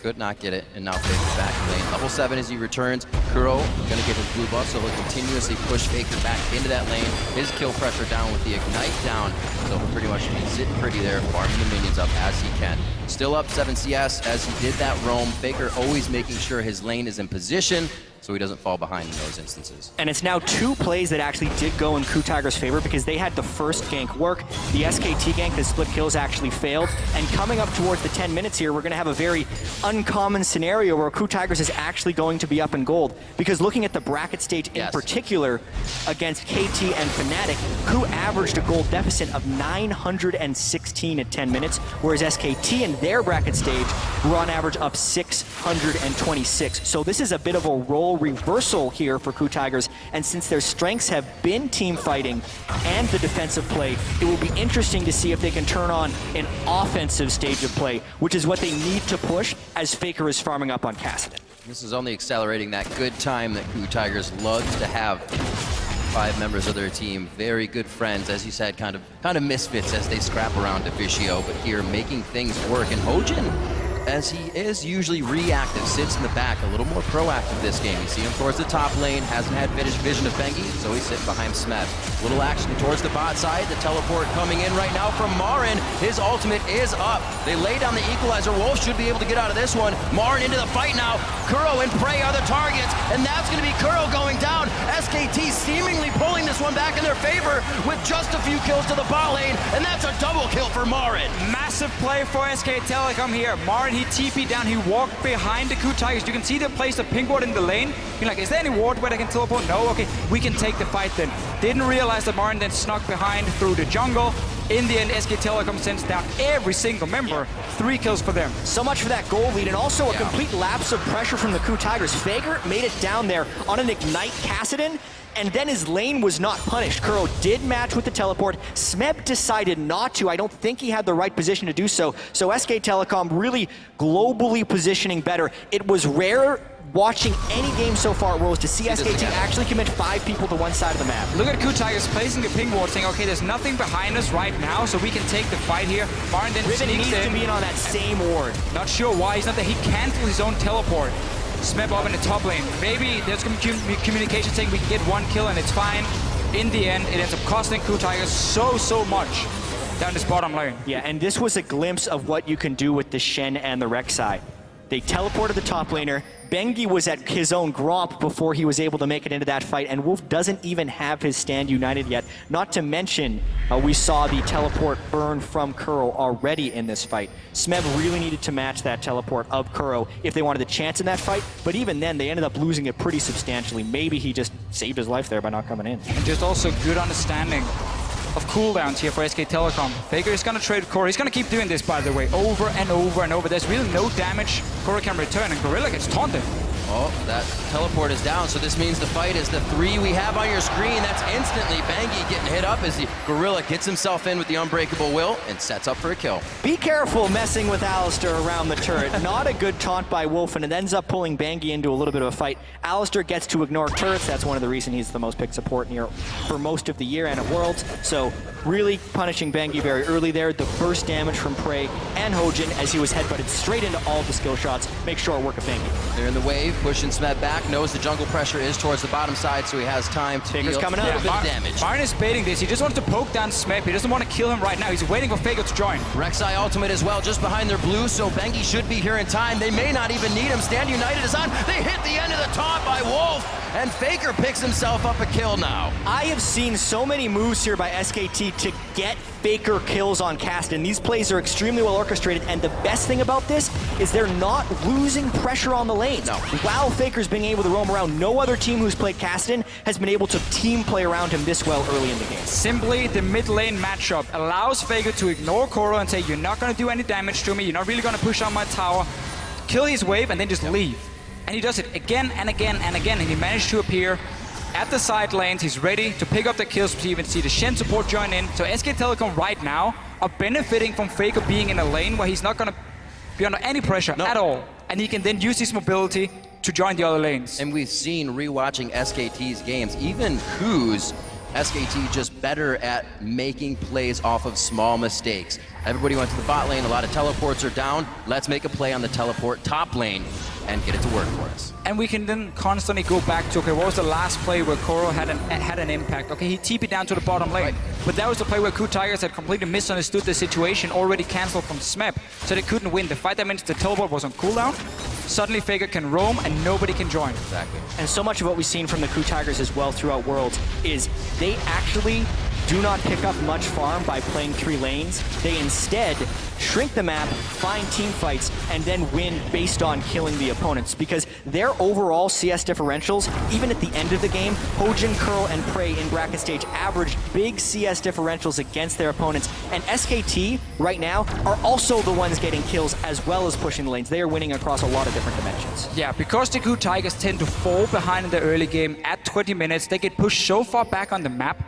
Could not get it, and now Faker's back in lane. Level 7 as he returns. Kuro gonna get his blue buff, so he'll continuously push Faker back into that lane. His kill pressure down with the Ignite down, so he'll pretty much be sitting pretty there, farming the minions up as he can. Still up 7 CS as he did that roam. Faker always making sure his lane is in position, so he doesn't fall behind in those instances. And it's now 2 plays that actually did go in KOO Tigers' favor because they had the first gank work. The SKT gank, the split kills, actually failed. And coming up towards the 10 minutes here, we're going to have a very uncommon scenario where KOO Tigers is actually going to be up in gold. Because looking at the bracket stage in particular against KT and Fnatic, KOO averaged a gold deficit of 916 at 10 minutes, whereas SKT in their bracket stage were on average up 626. So this is a bit of a role reversal here for KOO Tigers, and since their strengths have been team fighting and the defensive play, it will be interesting to see if they can turn on an offensive stage of play, which is what they need to push as Faker is farming up on Kassadin. This is only accelerating that good time that KOO Tigers love to have. 5 members of their team, very good friends, as you said, kind of misfits as they scrap around Deficio, but here making things work. And Hojin as he is usually reactive, sits in the back, a little more proactive this game. You see him towards the top lane, hasn't had vision of Bengi, so he's sitting behind Smeb. Little action towards the bot side, the teleport coming in right now from Marin. His ultimate is up. They lay down the equalizer. Wolf should be able to get out of this one. Marin into the fight now. KOO and Prey are the targets, and that's going to be KOO going down. SKT seemingly pulling this one back in their favor with just a few kills to the bot lane, and that's a double kill for Marin. Massive play for SK Telecom here. Marin, he TP'd down, he walked behind the KOO Tigers. You can see they placed a ping ward in the lane. You're like, is there any ward where they can teleport? No, okay, we can take the fight then. Didn't realize that Marin then snuck behind through the jungle. In the end, SK Telecom sends down every single member. 3 kills for them. So much for that goal lead, and also a complete lapse of pressure from the KOO Tigers. Faker made it down there on an Ignite Kassadin, and then his lane was not punished. KOO did match with the teleport. Smeb decided not to. I don't think he had the right position to do so. So SK Telecom really globally positioning better. It was rare watching any game so far at Worlds to see SKT actually commit 5 people to one side of the map. Look at KOO Tigers placing the ping ward, saying, okay, there's nothing behind us right now, so we can take the fight here. Marin then Riven sneaks needs in. to be in on that same ward. Not sure why. He's not that he cancels his own teleport. Smeb up in the top lane. Maybe there's communication saying we can get 1 kill and it's fine. In the end, it ends up costing KOO Tigers so much down this bottom lane. Yeah, and this was a glimpse of what you can do with the Shen and the Rek'Sai. They teleported the top laner. Bengi was at his own Gromp before he was able to make it into that fight, and Wolf doesn't even have his stand united yet. Not to mention, we saw the teleport burn from KOO already in this fight. Smeb really needed to match that teleport of KOO if they wanted a chance in that fight, but even then, they ended up losing it pretty substantially. Maybe he just saved his life there by not coming in. And just also good understanding of cooldowns here for SK Telecom. Faker is going to trade KOO. He's going to keep doing this, by the way, over and over and over. There's really no damage. KOO can return, and Gorilla gets taunted. Oh, that teleport is down, so this means the fight is the 3 we have on your screen. That's instantly Bengi getting hit up as the Gorilla gets himself in with the Unbreakable Will and sets up for a kill. Be careful messing with Alistar around the turret. Not a good taunt by Wolf, and it ends up pulling Bengi into a little bit of a fight. Alistar gets to ignore turrets. That's one of the reasons he's the most picked support here for most of the year and at Worlds. So really punishing Bengi very early there. The burst damage from Prey and Hojin as he was headbutted straight into all of the skill shots. Make short work of Bengi. They're in the wave, pushing Smeb back, knows the jungle pressure is towards the bottom side, so he has time to deal a little bit of damage. Marin is baiting this. He just wants to poke down Smeb. He doesn't want to kill him right now. He's waiting for Faker to join. Rek'Sai ultimate as well, just behind their blue, so Bengi should be here in time. They may not even need him. Stand United is on. They hit the end of the taunt by Wolf, and Faker picks himself up a kill now. I have seen so many moves here by SKT to get Faker kills on Kassadin. These plays are extremely well orchestrated, and the best thing about this is they're not losing pressure on the lanes. No. While Faker's being able to roam around, no other team who's played Kassadin has been able to team play around him this well early in the game. Simply, the mid lane matchup allows Faker to ignore KOO and say, you're not going to do any damage to me, you're not really going to push on my tower, kill his wave, and then just leave. And he does it again and again and again, and he managed to appear at the side lanes. He's ready to pick up the kills. We even see the Shen support join in. So SK Telecom right now are benefiting from Faker being in a lane where he's not going to be under any pressure at all. And he can then use his mobility to join the other lanes. And we've seen, rewatching SKT's games, even KOO's, SKT just better at making plays off of small mistakes. Everybody went to the bot lane, a lot of teleports are down. Let's make a play on the teleport top lane and get it to work for us. And we can then constantly go back to, okay, what was the last play where KOO had an impact? Okay, he TP'd down to the bottom lane. Right. But that was the play where KOO Tigers had completely misunderstood the situation, already cancelled from Smeb, so they couldn't win. The fight that meant the teleport was on cooldown. Suddenly Faker can roam and nobody can join. Exactly. And so much of what we've seen from the KOO Tigers as well throughout Worlds is they actually do not pick up much farm by playing 3 lanes. They instead shrink the map, find team fights, and then win based on killing the opponents. Because their overall CS differentials, even at the end of the game, Hojin, KOO, and Prey in bracket stage averaged big CS differentials against their opponents. And SKT, right now, are also the ones getting kills as well as pushing the lanes. They are winning across a lot of different dimensions. Yeah, because the KOO Tigers tend to fall behind in the early game at 20 minutes, they get pushed so far back on the map,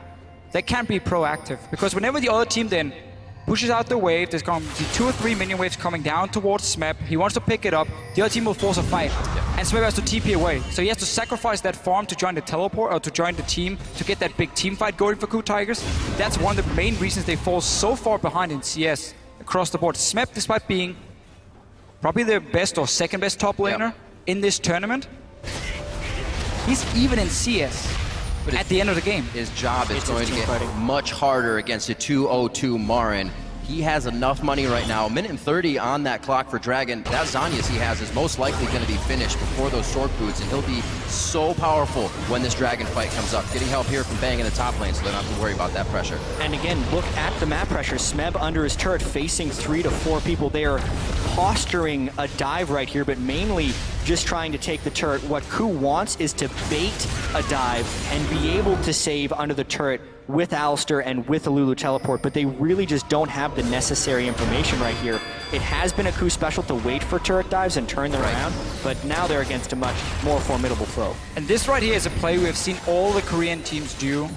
they can't be proactive. Because whenever the other team then pushes out the wave, there's going to be 2 or 3 minion waves coming down towards Smeb. He wants to pick it up. The other team will force a fight. And Smeb has to TP away. So he has to sacrifice that farm to join the teleport or to join the team to get that big team fight going for KOO Tigers. That's one of the main reasons they fall so far behind in CS across the board. Smeb, despite being probably the best or second best top laner in this tournament. He's even in CS at the end of the game. His job is going to get much harder against a 2-0-2 Marin. He has enough money right now. 1:30 on that clock for Dragon. That Zanyas he has is most likely going to be finished before those sword boots, and he'll be so powerful when this Dragon fight comes up. Getting help here from Bang in the top lane, so they don't have to worry about that pressure. And again, look at the map pressure. Smeb under his turret facing 3 to 4 people. They are posturing a dive right here, but mainly just trying to take the turret. What KOO wants is to bait a dive and be able to save under the turret with Alistair and with the Lulu teleport, but they really just don't have the necessary information right here. It has been a KOO special to wait for turret dives and turn them around, but now they're against a much more formidable foe. And this right here is a play we have seen all the Korean teams do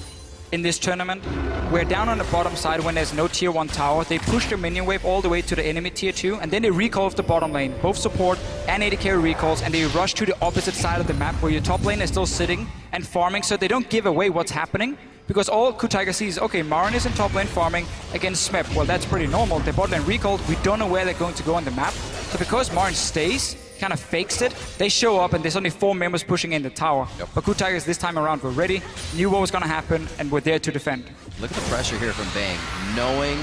in this tournament. We're down on the bottom side when there's no tier 1 tower. They push their minion wave all the way to the enemy tier 2, and then they recall off the bottom lane. Both support and AD carry recalls, and they rush to the opposite side of the map where your top lane is still sitting and farming, so they don't give away what's happening. Because all KOO Tiger sees, okay, Marin is in top lane farming against Smeb. Well, that's pretty normal. They bot lane recalled. We don't know where they're going to go on the map. So because Marin stays, kind of fakes it, they show up and there's only 4 members pushing in the tower. But KOO Tigers this time around were ready, knew what was going to happen, and were there to defend. Look at the pressure here from Bang. Knowing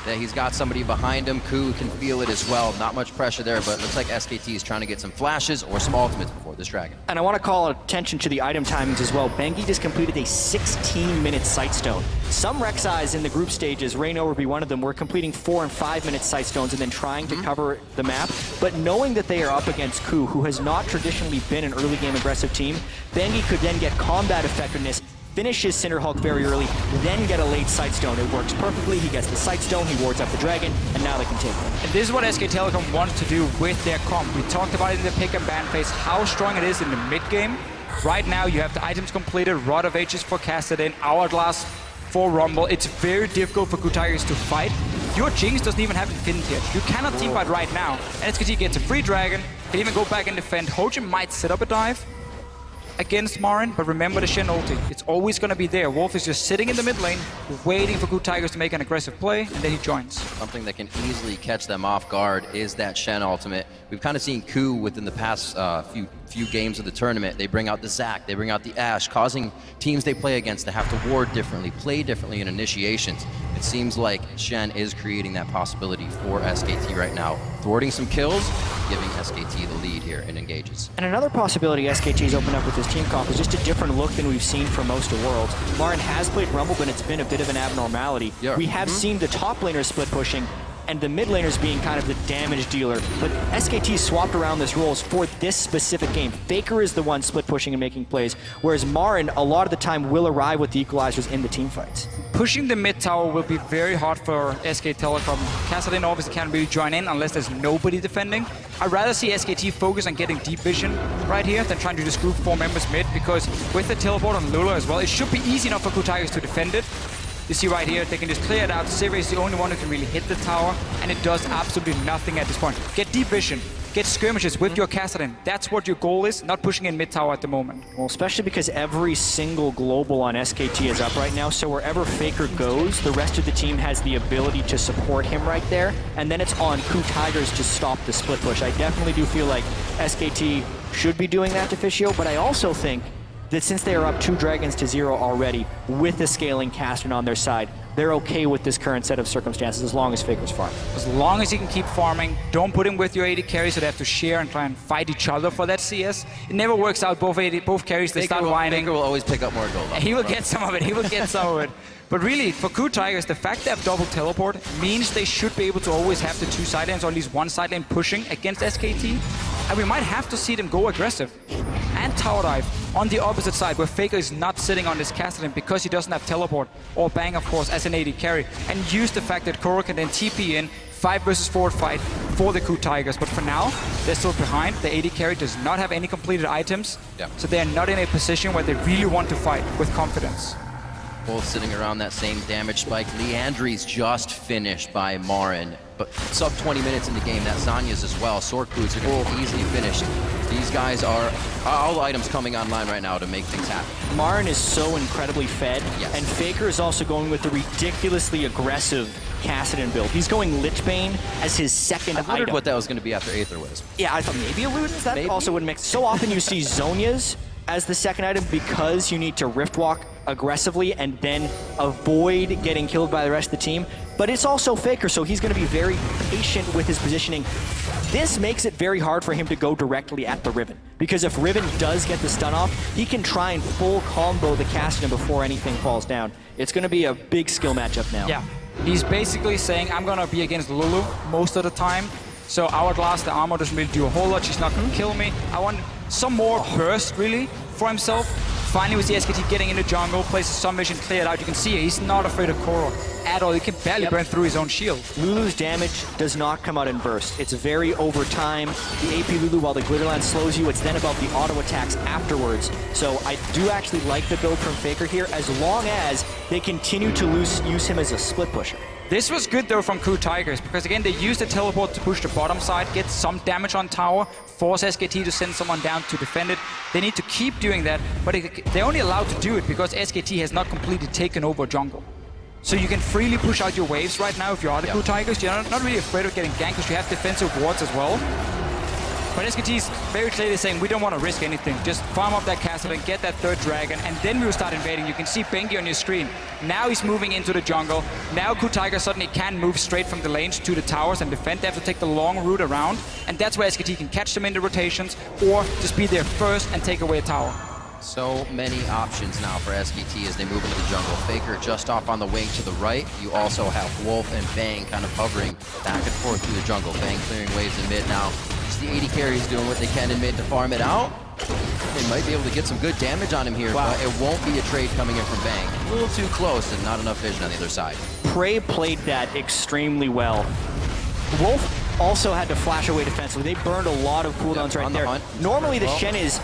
that he's got somebody behind him, KOO can feel it as well. Not much pressure there, but it looks like SKT is trying to get some flashes or some ultimates before this Dragon. And I want to call attention to the item timings as well. Bengi just completed a 16-minute Sightstone. Some Rek'Sais in the group stages, Reyna would be one of them, were completing 4 and 5-minute Sightstones and then trying to cover the map. But knowing that they are up against KOO, who has not traditionally been an early game aggressive team, Bengi could then get combat effectiveness, finish his Cinder Hulk very early, then get a late Sightstone. It works perfectly. He gets the Sightstone, he wards up the Dragon, and now they can take him. And this is what SK Telecom wants to do with their comp. We talked about it in the pick and ban phase, how strong it is in the mid game. Right now, you have the items completed, Rod of Ages for Kassadin, Hourglass for Rumble. It's very difficult for KOO Tigers to fight. Your Jinx doesn't even have Infinity yet. You cannot teamfight right now. And SKT gets a free Dragon, can even go back and defend. Hojin might set up a dive against Marin, but remember the Shen ulti. It's always going to be there. Wolf is just sitting in the mid lane, waiting for KOO Tigers to make an aggressive play, and then he joins. Something that can easily catch them off guard is that Shen ultimate. We've kind of seen KOO within the past few games of the tournament. They bring out the Zac, they bring out the Ashe, causing teams they play against to have to ward differently, play differently in initiations. It seems like Shen is creating that possibility for SKT right now, thwarting some kills, giving SKT the lead here in engages. And another possibility SKT's opened up with this team comp is just a different look than we've seen for most of Worlds. Marin has played Rumble, but it's been a bit of an abnormality. Yeah. We have seen the top laners split pushing, and the mid laners being kind of the damage dealer. But SKT swapped around this roles for this specific game. Faker is the one split pushing and making plays, whereas Marin, a lot of the time, will arrive with the equalizers in the team fights. Pushing the mid tower will be very hard for SK Telecom. Kassadin obviously can't really join in unless there's nobody defending. I'd rather see SKT focus on getting deep vision right here than trying to just group 4 members mid, because with the teleport on Lulu as well, it should be easy enough for KOO Tigers to defend it. You see right here, they can just clear it out. Sivir is the only one who can really hit the tower, and it does absolutely nothing at this point. Get deep vision, get skirmishes with your Kassadin. That's what your goal is, not pushing in mid tower at the moment. Well, especially because every single global on SKT is up right now, so wherever Faker goes, the rest of the team has the ability to support him right there, and then it's on KOO Tigers to stop the split push. I definitely do feel like SKT should be doing that to Fischio, but I also think that since they are up 2 Dragons to 0 already, with a scaling Kassadin on their side, they're okay with this current set of circumstances as long as Faker's farming. As long as he can keep farming, don't put him with your AD carry so they have to share and try and fight each other for that CS. It never works out. Both carries, they start whining. Faker will always pick up more gold. He will get some of it. He will get some of it. But really, for KOO Tigers, the fact they have double teleport means they should be able to always have the 2 side lanes, or at least 1 side lane pushing against SKT. And we might have to see them go aggressive and tower dive on the opposite side, where Faker is not sitting on this Kassadin because he doesn't have teleport, or Bang, of course, as an AD carry, and use the fact that KOO can then TP in 5 versus 4 fight for the KOO Tigers. But for now, they're still behind. The AD carry does not have any completed items, so they're not in a position where they really want to fight with confidence. Both sitting around that same damage spike. Leandri's just finished by Marin, but sub 20 minutes in the game. That Zanya's as well. Sword Boots are going to be easily finished. These guys are all the items coming online right now to make things happen. Marin is so incredibly fed, and Faker is also going with the ridiculously aggressive Kassadin build. He's going Lichbane as his second I wondered item. what that was going to be after Aether Wisp. Yeah, I thought maybe a Ludens. That also would mix. So often you see Zonias as the second item because you need to Rift Walk aggressively and then avoid getting killed by the rest of the team. But it's also Faker, so he's going to be very patient with his positioning. This makes it very hard for him to go directly at the Riven, because if Riven does get the stun off, he can try and full combo the Kassadin before anything falls down. It's going to be a big skill matchup now. Yeah, he's basically saying, I'm gonna be against Lulu most of the time. So Hourglass, the armor doesn't really do a whole lot. She's not gonna kill me. I want some more burst, really, for himself. Finally, we see SKT getting into jungle, places some mission cleared out. You can see he's not afraid of KOO at all. He can barely burn through his own shield. Lulu's damage does not come out in burst. It's very over time. The AP Lulu, while the Glitterland slows you, it's then about the auto attacks afterwards. So I do actually like the build from Faker here, as long as they continue to use him as a split pusher. This was good though from KOO Tigers, because again they used the teleport to push the bottom side, get some damage on tower, force SKT to send someone down to defend it. They need to keep doing that, but they're only allowed to do it because SKT has not completely taken over jungle. So you can freely push out your waves right now if you are the KOO Tigers. You're not really afraid of getting ganked because you have defensive wards as well. But SKT is very clearly saying we don't want to risk anything. Just farm up that castle and get that third dragon, and then we'll start invading. You can see Bengi on your screen. Now he's moving into the jungle. Now KOO Tigers suddenly can move straight from the lanes to the towers and defend. They have to take the long route around, and that's where SKT can catch them in the rotations or just be there first and take away a tower. So many options now for SKT as they move into the jungle. Faker just off on the wing to the right. You also have Wolf and Bang kind of hovering back and forth through the jungle. Bang clearing waves in mid now. Just the 80 carries doing what they can in mid to farm it out. They might be able to get some good damage on him here, but it won't be a trade coming in from Bang. A little too close and not enough vision on the other side. Prey played that extremely well. Wolf also had to flash away defensively. They burned a lot of cooldowns right there. Normally the Shen is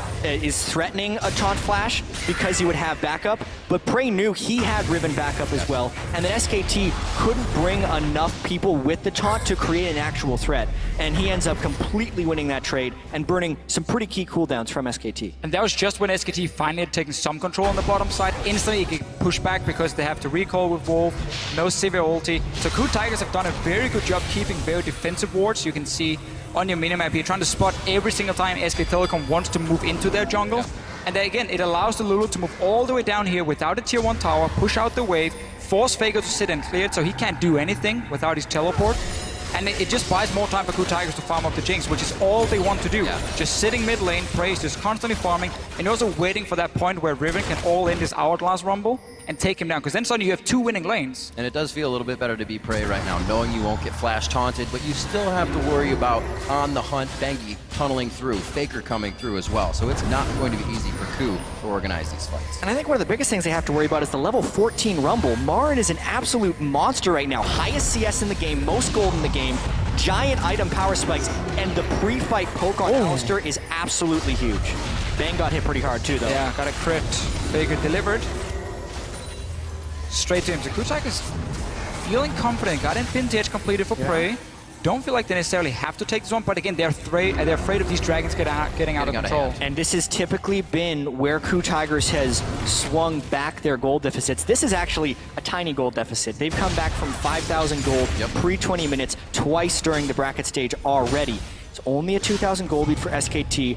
threatening a taunt flash because he would have backup, but Prey knew he had Riven backup as well, and then SKT couldn't bring enough people with the taunt to create an actual threat, and he ends up completely winning that trade and burning some pretty key cooldowns from SKT. And that was just when SKT finally had taken some control on the bottom side. Instantly he could push back because they have to recall with Wolf, no Sivir ulti. So KOO Tigers have done a very good job keeping very defensive wards. You can see on your minimap here, trying to spot every single time SK Telecom wants to move into their jungle. And then again, it allows the Lulu to move all the way down here without a tier 1 tower, push out the wave, force Faker to sit and clear it so he can't do anything without his teleport. And it just buys more time for KOO Tigers to farm up the Jinx, which is all they want to do. Just sitting mid lane, Prey is just constantly farming, and also waiting for that point where Riven can all in this Hourglass Rumble and take him down, because then suddenly you have 2 winning lanes. And it does feel a little bit better to be Prey right now, knowing you won't get flash taunted, but you still have to worry about on the hunt, Bengi tunneling through, Faker coming through as well. So it's not going to be easy for KOO to organize these fights. And I think one of the biggest things they have to worry about is the level 14 Rumble. Marin is an absolute monster right now. Highest CS in the game, most gold in the game, giant item power spikes, and the pre-fight poke on Alistair is absolutely huge. Bang got hit pretty hard too, though. Yeah, got a crit. Faker delivered. Straight to him. So KOO Tigers feeling confident. Got in vintage completed for Prey. Don't feel like they necessarily have to take this one, but again, they're afraid of these dragons getting out of control. And this has typically been where KOO Tigers has swung back their gold deficits. This is actually a tiny gold deficit. They've come back from 5,000 gold pre-20 minutes twice during the bracket stage already. It's only a 2,000 gold lead for SKT,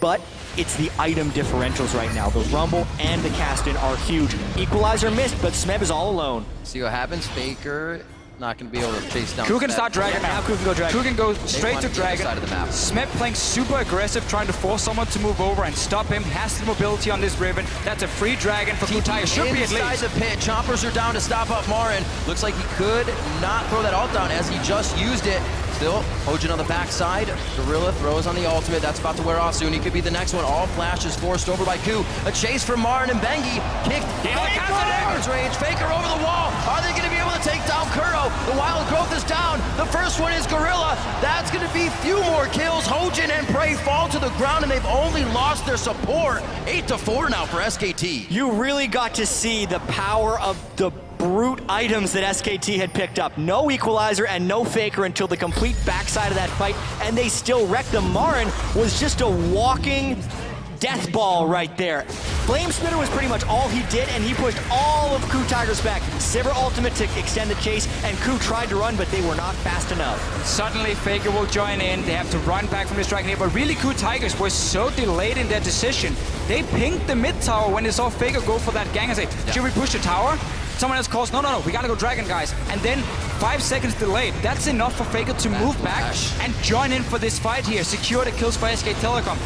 but it's the item differentials right now. The Rumble and the Kassadin are huge. Equalizer missed, but Smeb is all alone. See what happens. Faker not going to be able to chase down. KOO can start Dragon now. KOO can go Dragon. KOO can go straight to Dragon. Side of the map. Smeb playing super aggressive, trying to force someone to move over and stop him. Has the mobility on this Riven. That's a free Dragon for KOO Tigers. Should be at least. Inside the pit. Chompers are down to stop up Marin. Looks like he could not throw that ult down as he just used it. Still, Hojin on the backside. Gorilla throws on the ultimate. That's about to wear off soon. He could be the next one. All flashes forced over by KOO. A chase from Marin and Bengi. Kicked. Faker's range. Faker over the wall. Are they going to be able to take down KOO? The wild growth is down. The first one is Gorilla. That's going to be few more kills. Hojin and Prey fall to the ground, and they've only lost their support. 8-4 now for SKT. You really got to see the power of the brute items that SKT had picked up. No equalizer and no faker until the complete backside of that fight, and they still wrecked them. Marin was just a walking death ball right there. Flame Spitter was pretty much all he did, and he pushed all of KOO Tigers back. Sivir ultimate to extend the chase, and KOO tried to run, but they were not fast enough. Suddenly, Faker will join in. They have to run back from this dragon here, but really KOO Tigers were so delayed in their decision. They pinged the mid tower when they saw Faker go for that gang and say, should we push the tower? Someone else calls, no, we gotta go dragon, guys. And then 5 seconds delayed. That's enough for Faker to move back and join in for this fight here. Secure the kills for SK Telecom.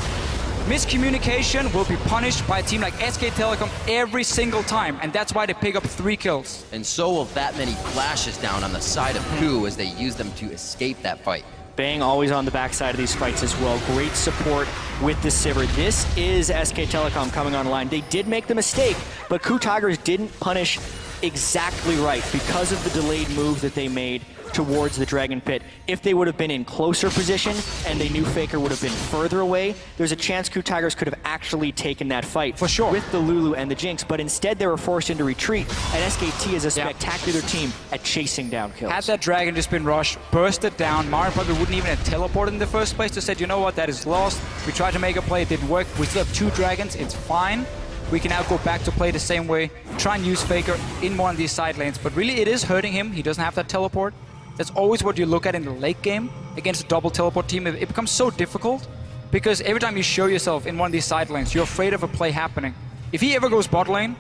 Miscommunication will be punished by a team like SK Telecom every single time, and that's why they pick up 3 kills. And so will that many flashes down on the side of KOO as they use them to escape that fight. Bang always on the backside of these fights as well. Great support with the Sivir. This is SK Telecom coming online. They did make the mistake, but KOO Tigers didn't punish exactly right because of the delayed move that they made towards the Dragon Pit. If they would have been in closer position and they knew Faker would have been further away, there's a chance KOO Tigers could have actually taken that fight. For sure. With the Lulu and the Jinx, but instead they were forced into retreat, and SKT is a spectacular team at chasing down kills. Had that dragon just been rushed, bursted down, Marin probably wouldn't even have teleported in the first place to say, you know what, that is lost. We tried to make a play, it didn't work. We still have 2 dragons, it's fine. We can now go back to play the same way, try and use Faker in one of these side lanes, but really it is hurting him. He doesn't have that teleport. That's always what you look at in the late game against a double teleport team. It becomes so difficult because every time you show yourself in one of these side lanes, you're afraid of a play happening. If he ever goes bot lane,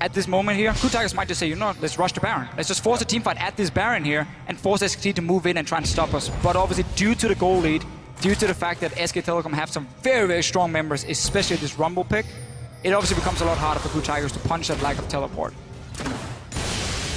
at this moment here, KOO Tigers might just say, you know what, let's rush the Baron. Let's just force a team fight at this Baron here and force SKT to move in and try and stop us. But obviously, due to the goal lead, due to the fact that SK Telecom have some very, very strong members, especially this Rumble pick, it obviously becomes a lot harder for KOO Tigers to punch that lack of teleport.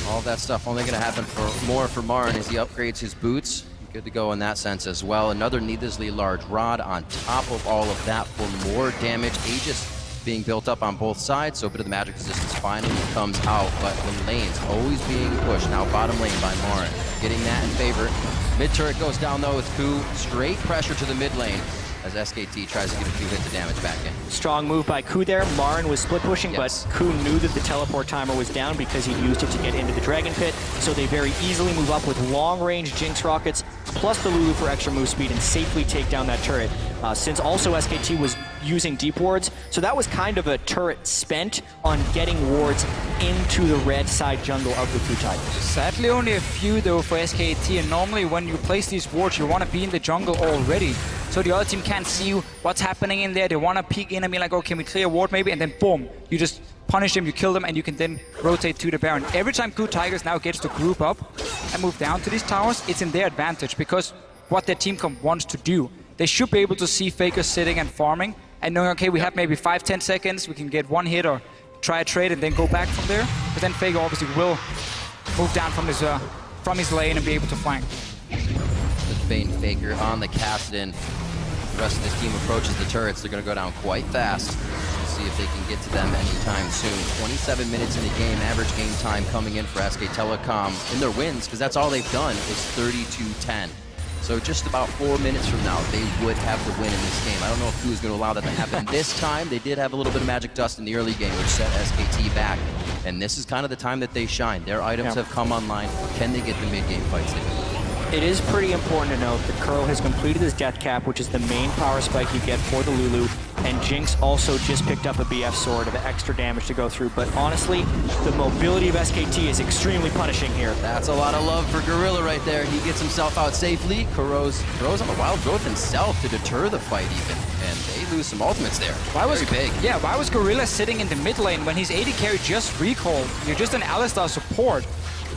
All that stuff only going to happen for Marin as he upgrades his boots. Good to go in that sense as well. Another needlessly large rod on top of all of that for more damage. Aegis being built up on both sides, so a bit of the magic resistance finally comes out, but the lane's always being pushed. Now bottom lane by Marin, getting that in favor. Mid turret goes down though with KOO. Straight pressure to the mid lane as SKT tries to get a few hits of damage back in. Strong move by KOO there. Marin was split pushing, but KOO knew that the teleport timer was down because he used it to get into the Dragon Pit, so they very easily move up with long-range Jinx rockets, plus the Lulu for extra move speed, and safely take down that turret. Since also SKT was using deep wards, so that was kind of a turret spent on getting wards into the red side jungle of the KOO Tigers. Sadly, only a few though for SKT, and normally when you place these wards, you want to be in the jungle already. So the other team can't see what's happening in there. They want to peek in and be like, oh, can we clear a ward maybe? And then boom, you just punish them, you kill them, and you can then rotate to the Baron. Every time KOO Tigers now gets to group up and move down to these towers, it's in their advantage because what their team wants to do. They should be able to see Faker sitting and farming and knowing, okay, we have maybe 5-10 seconds, we can get one hit or try a trade and then go back from there. But then Faker obviously will move down from his lane and be able to flank. The Bane Faker on the Kassadin. The rest of this team approaches the turrets. They're going to go down quite fast. We'll see if they can get to them anytime soon. 27 minutes in the game, average game time coming in for SK Telecom in their wins, because that's all they've done, is 32-10. So just about 4 minutes from now, they would have the win in this game. I don't know if KOO is going to allow that to happen this time. They did have a little bit of magic dust in the early game, which set SKT back. And this is kind of the time that they shine. Their items have come online. Can they get the mid-game fights in? It is pretty important to note that KOO has completed his death cap, which is the main power spike you get for the Lulu, and Jinx also just picked up a BF sword of extra damage to go through. But honestly, the mobility of SKT is extremely punishing here. That's a lot of love for Gorilla right there. He gets himself out safely. KOO's on the wild growth himself to deter the fight even, and they lose some ultimates there. Why was Gorilla sitting in the mid lane when his AD carry just recalled? You're just an Alistar support.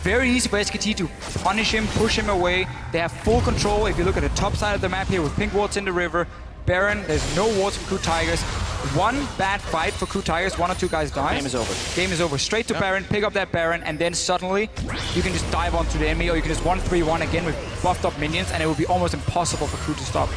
Very easy for SKT to punish him, push him away. They have full control. If you look at the top side of the map here with pink wards in the river, Baron, there's no wards for KOO Tigers. One bad fight for KOO Tigers, 1 or 2 guys die. Game is over. Game is over. Straight to Baron, pick up that Baron, and then suddenly you can just dive onto the enemy, or you can just 1-3-1 again with buffed up minions, and it will be almost impossible for KOO to stop.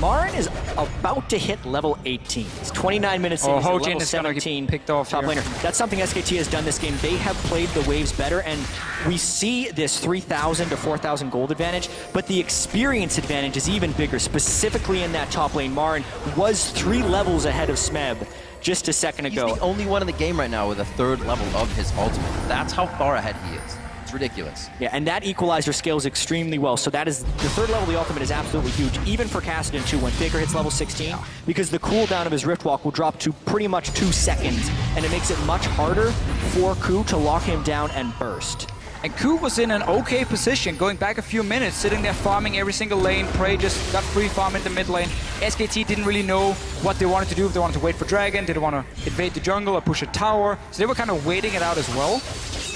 Marin is about to hit level 18. It's 29 minutes in, he's at Hojin level is gonna 17 get picked off top here. laner. That's something SKT has done this game. They have played the waves better, and we see this 3,000 to 4,000 gold advantage, but the experience advantage is even bigger, specifically in that top lane. Marin was 3 levels ahead of Smeb just a second ago. He's the only one in the game right now with a 3rd level of his ultimate. That's how far ahead he is. It's ridiculous. Yeah, and that equalizer scales extremely well. So that is, the 3rd level of the ultimate is absolutely huge, even for Kassadin too, when Faker hits level 16, because the cooldown of his Rift Walk will drop to pretty much 2 seconds, and it makes it much harder for KOO to lock him down and burst. And KOO was in an okay position, going back a few minutes, sitting there farming every single lane. Prey just got free farm in the mid lane. SKT didn't really know what they wanted to do, if they wanted to wait for Dragon, did they want to invade the jungle or push a tower. So they were kind of waiting it out as well.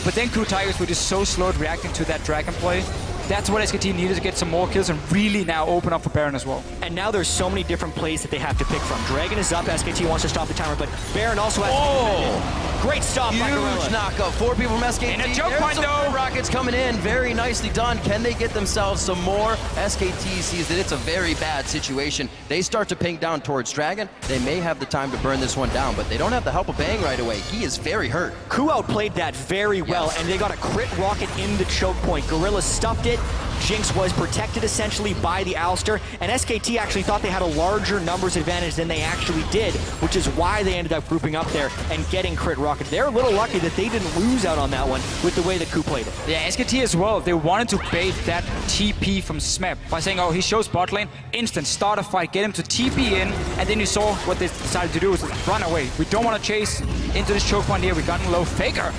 But then KOO Tigers were just so slow at reacting to that Dragon play. That's what SKT needed to get some more kills and really now open up for Baron as well. And now there's so many different plays that they have to pick from. Dragon is up, SKT wants to stop the timer, but Baron also has to great stop by Gorilla. Huge knockup. 4 people from SKT. And a choke There's point, some though. rockets coming in. Very nicely done. Can they get themselves some more? SKT sees that it's a very bad situation. They start to ping down towards Dragon. They may have the time to burn this one down, but they don't have the help of Bang right away. He is very hurt. KOO outplayed that very well, and they got a crit rocket in the choke point. Gorilla stuffed it. Jinx was protected essentially by the Alistair, and SKT actually thought they had a larger numbers advantage than they actually did, which is why they ended up grouping up there and getting crit rocket. They're a little lucky that they didn't lose out on that one with the way that KOO played it. Yeah, SKT as well, they wanted to bait that TP from Smeb by saying, oh, he shows bot lane, instant, start a fight, get him to TP in, and then you saw what they decided to do was run away. We don't want to chase into this choke point here, we got in low. Faker.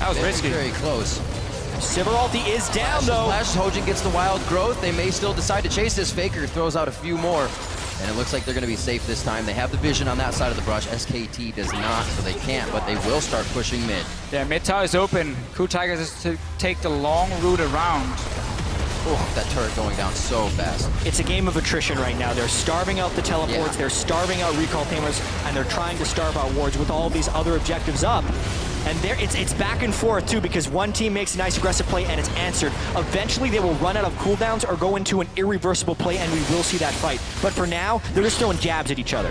That was risky. Very close. Sivir ulti is down though. Flash, Hojin gets the wild growth. They may still decide to chase this. Faker throws out a few more. And it looks like they're going to be safe this time. They have the vision on that side of the brush. SKT does not, so they can't, but they will start pushing mid. Yeah, mid tower is open. KOO Tigers is to take the long route around. Oh, that turret going down so fast. It's a game of attrition right now. They're starving out the teleports, they're starving out recall tamers, and they're trying to starve out wards with all these other objectives up. And it's back and forth too, because one team makes a nice aggressive play and it's answered. Eventually they will run out of cooldowns or go into an irreversible play, and we will see that fight. But for now, they're just throwing jabs at each other.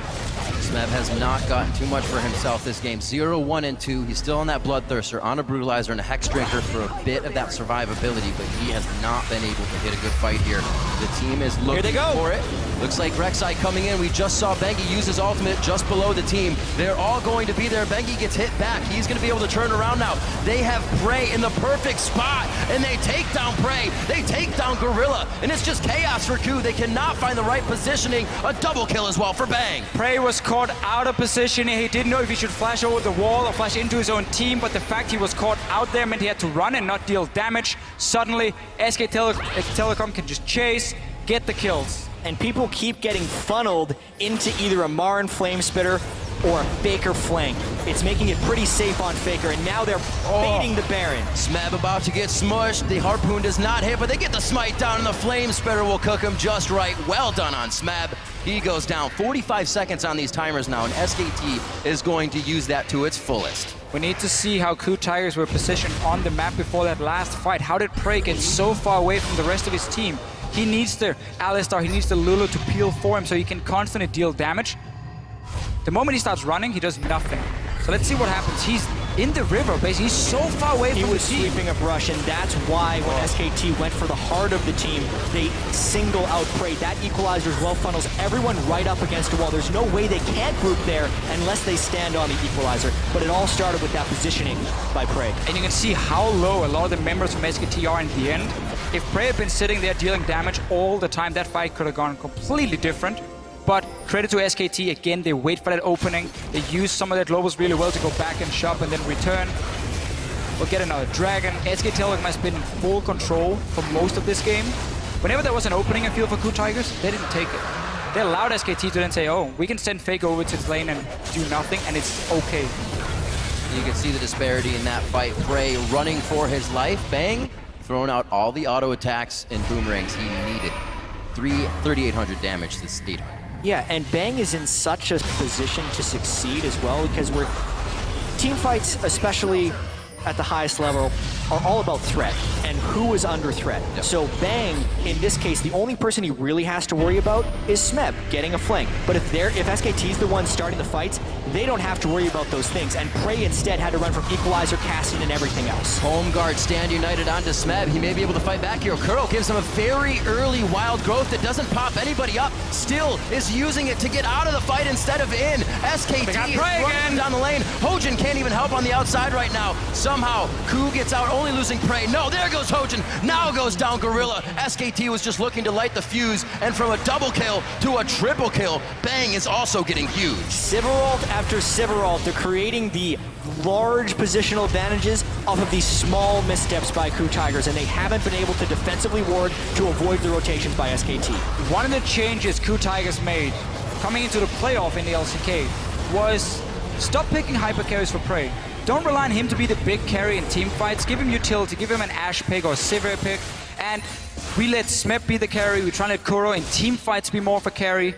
Smeb has not gotten too much for himself this game. 0, 1, and 2. He's still on that Bloodthirster, on a Brutalizer, and a Hex Drinker for a bit of that survivability, but he has not been able to hit a good fight here. The team is looking for it. Looks like Rek'Sai coming in. We just saw Bengi use his ultimate just below the team. They're all going to be there. Bengi gets hit back. He's going to be able to turn around now. They have Prey in the perfect spot, and they take down Prey. They take down Gorilla, and it's just chaos for KOO. They cannot find the right positioning. A double kill as well for Bang. Prey was caught out of position. He didn't know if he should flash over the wall or flash into his own team, but the fact he was caught out there meant he had to run and not deal damage. Suddenly, SK Telecom can just chase, get the kills. And people keep getting funneled into either a Marin Flame Spitter or a Faker flank. It's making it pretty safe on Faker, and now they're baiting the Baron. Smeb about to get smushed. The Harpoon does not hit, but they get the smite down, and the Flame Spitter will cook him just right. Well done on Smeb. He goes down. 45 seconds on these timers now, and SKT is going to use that to its fullest. We need to see how KOO Tigers were positioned on the map before that last fight. How did Prey get so far away from the rest of his team? He needs the Alistar, he needs the Lulu to peel for him so he can constantly deal damage. The moment he starts running, he does nothing. So let's see what happens. He's in the river, basically. He's so far away from the team. He was sweeping a brush, and that's why when SKT went for the heart of the team, they single out Prey. That equalizer as well funnels everyone right up against the wall. There's no way they can't group there unless they stand on the equalizer. But it all started with that positioning by Prey. And you can see how low a lot of the members from SKT are in the end. If Prey had been sitting there dealing damage all the time, that fight could have gone completely different. But credit to SKT, again, they wait for that opening. They use some of their globals really well to go back and shop and then return. We'll get another Dragon. SK Telecom has been in full control for most of this game. Whenever there was an opening in field for KOO Tigers, they didn't take it. They allowed SKT to then say, oh, we can send Fake over to his lane and do nothing, and it's okay. You can see the disparity in that fight. Prey running for his life. Bang, throwing out all the auto attacks and boomerangs he needed. 3,800 damage to 800. Yeah, and Bang is in such a position to succeed as well, because we're team fights, especially at the highest level are all about threat and who is under threat. So Bang, in this case, the only person he really has to worry about is Smeb getting a flank. But if SKT's the one starting the fights, they don't have to worry about those things. And Prey instead had to run from Equalizer, Casting, and everything else. Home guard stand united onto Smeb. He may be able to fight back here. Kuro gives him a very early wild growth that doesn't pop anybody up. Still is using it to get out of the fight instead of in. SKT is running down the lane. Hojin can't even help on the outside right now. Somehow, KOO gets out, only losing Prey. No, there goes Hojin. Now goes down Gorilla. SKT was just looking to light the fuse, and from a double kill to a triple kill, Bang is also getting huge. Sivaralt after Sivaralt, they're creating the large positional advantages off of these small missteps by KOO Tigers, and they haven't been able to defensively ward to avoid the rotations by SKT. One of the changes KOO Tigers made coming into the playoff in the LCK was stop picking hyper carries for Prey. Don't rely on him to be the big carry in team fights. Give him utility, give him an Ashe pick or a Sivir pick, and we let Smeb be the carry. We try to let Kuro in team fights be more of a carry.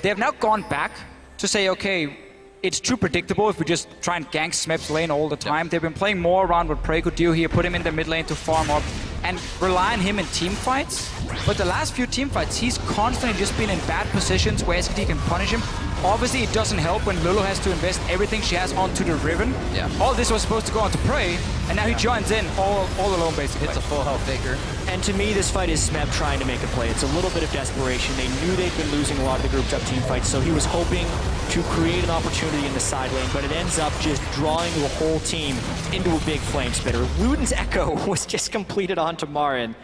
They have now gone back to say, okay, it's too predictable if we just try and gank Smeb's lane all the time. They've been playing more around what Prey could do here, put him in the mid lane to farm up, and rely on him in team fights. But the last few team fights, he's constantly just been in bad positions where SKT can punish him. Obviously, it doesn't help when Lulu has to invest everything she has onto the Riven. Yeah. All this was supposed to go onto Prey, and now he joins in all alone, basically. It's a full health faker. And to me, this fight is Smeb trying to make a play. It's a little bit of desperation. They knew they'd been losing a lot of the grouped up team fights, so he was hoping to create an opportunity in the side lane, but it ends up just drawing the whole team into a big flame spitter. Luden's Echo was just completed onto Marin.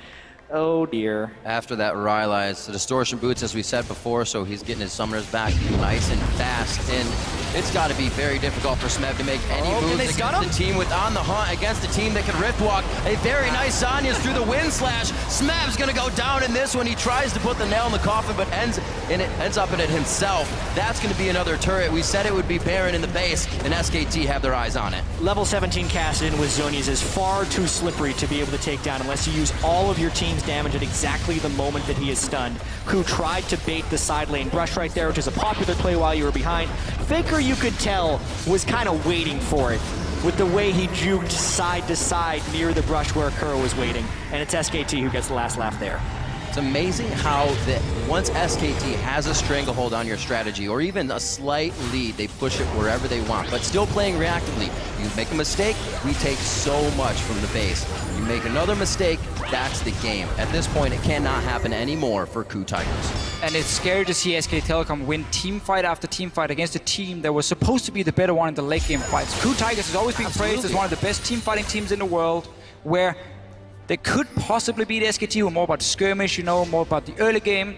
Oh dear. After that Rylai's the distortion boots, as we said before, so he's getting his summoners back nice and fast, and it's got to be very difficult for Smeb to make any moves against the team with On the Hunt, against the team that can rift walk. A very nice Zanya's through the wind slash. Smeb's gonna go down in this one. He tries to put the nail in the coffin, but ends up in it himself. That's gonna be another turret. We said it would be Baron in the base, and SKT have their eyes on it. Level 17 Kassadin with Zhonya's is far too slippery to be able to take down unless you use all of your team's damage at exactly the moment that he is stunned. KOO tried to bait the side lane brush right there, which is a popular play while you were behind. Faker, you could tell, was kind of waiting for it with the way he juked side to side near the brush where Kuro was waiting. And it's SKT who gets the last laugh there. It's amazing how that once SKT has a stranglehold on your strategy or even a slight lead, they push it wherever they want, but still playing reactively. You make a mistake, we take so much from the base. You make another mistake, that's the game. At this point, it cannot happen anymore for KOO Tigers. And it's scary to see SK Telecom win team fight after team fight against a team that was supposed to be the better one in the late game fights. KOO Tigers has always been praised as one of the best team fighting teams in the world, where they could possibly beat SKT, who are more about skirmish, you know, more about the early game.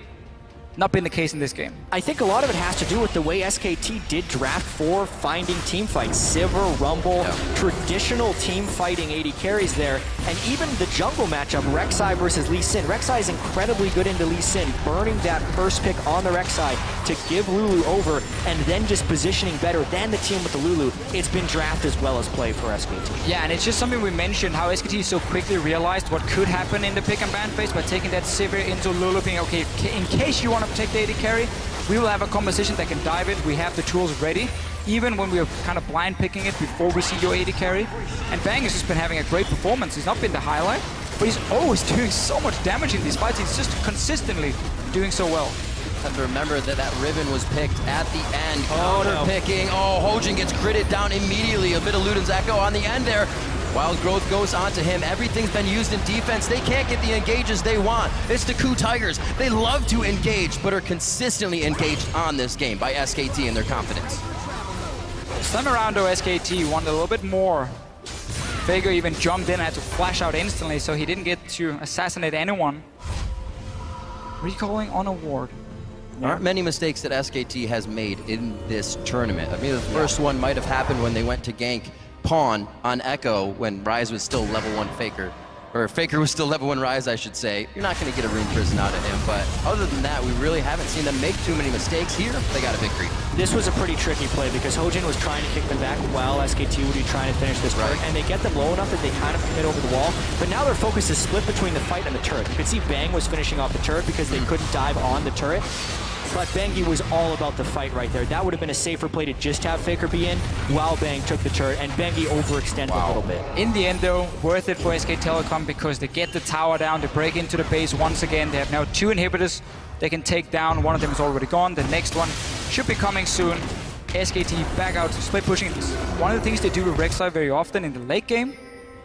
Not been the case in this game. I think a lot of it has to do with the way SKT did draft for finding team fights. Sivir, Rumble, traditional team fighting AD carries there. And even the jungle matchup, Rek'Sai versus Lee Sin. Rek'Sai is incredibly good into Lee Sin, burning that first pick on the Rek'Sai to give Lulu over, and then just positioning better than the team with the Lulu. It's been draft as well as play for SKT. Yeah, and it's just something we mentioned, how SKT so quickly realized what could happen in the pick and ban phase by taking that Sivir into Lulu, being okay, in case you want to take the AD carry, we will have a composition that can dive it. We have the tools ready, even when we are kind of blind picking it before we see your AD carry. And Bang has just been having a great performance. He's not been the highlight, but he's always doing so much damage in these fights. He's just consistently doing so well. Have to remember that that Riven was picked at the end. Counter picking. Oh, Hojin gets critted down immediately. A bit of Luden's Echo on the end there. Wild Growth goes onto him. Everything's been used in defense. They can't get the engages they want. It's the KOO Tigers. They love to engage, but are consistently engaged on this game by SKT and their confidence. This time around, though, SKT wanted a little bit more. Faker even jumped in and had to flash out instantly, so he didn't get to assassinate anyone. Recalling on a ward. There aren't many mistakes that SKT has made in this tournament. I mean, the first one might have happened when they went to gank Pawn on Echo when Ryze was still level 1 Faker. Or Faker was still level 1 Ryze, I should say. You're not going to get a Rune Prison out of him, but other than that, we really haven't seen them make too many mistakes here. They got a victory. This was a pretty tricky play because Hojin was trying to kick them back while SKT would be trying to finish this turret, and they get them low enough that they kind of commit over the wall, but now their focus is split between the fight and the turret. You could see Bang was finishing off the turret because they couldn't dive on the turret. but Bengi was all about the fight right there. That would have been a safer play to just have Faker be in while Bang took the turret, and Bengi overextended a little bit. In the end, though, worth it for SK Telecom because they get the tower down, they break into the base once again. They have now 2 inhibitors they can take down. One of them is already gone. The next one should be coming soon. SKT back out, split pushing. One of the things they do with Rek'Sai very often in the late game,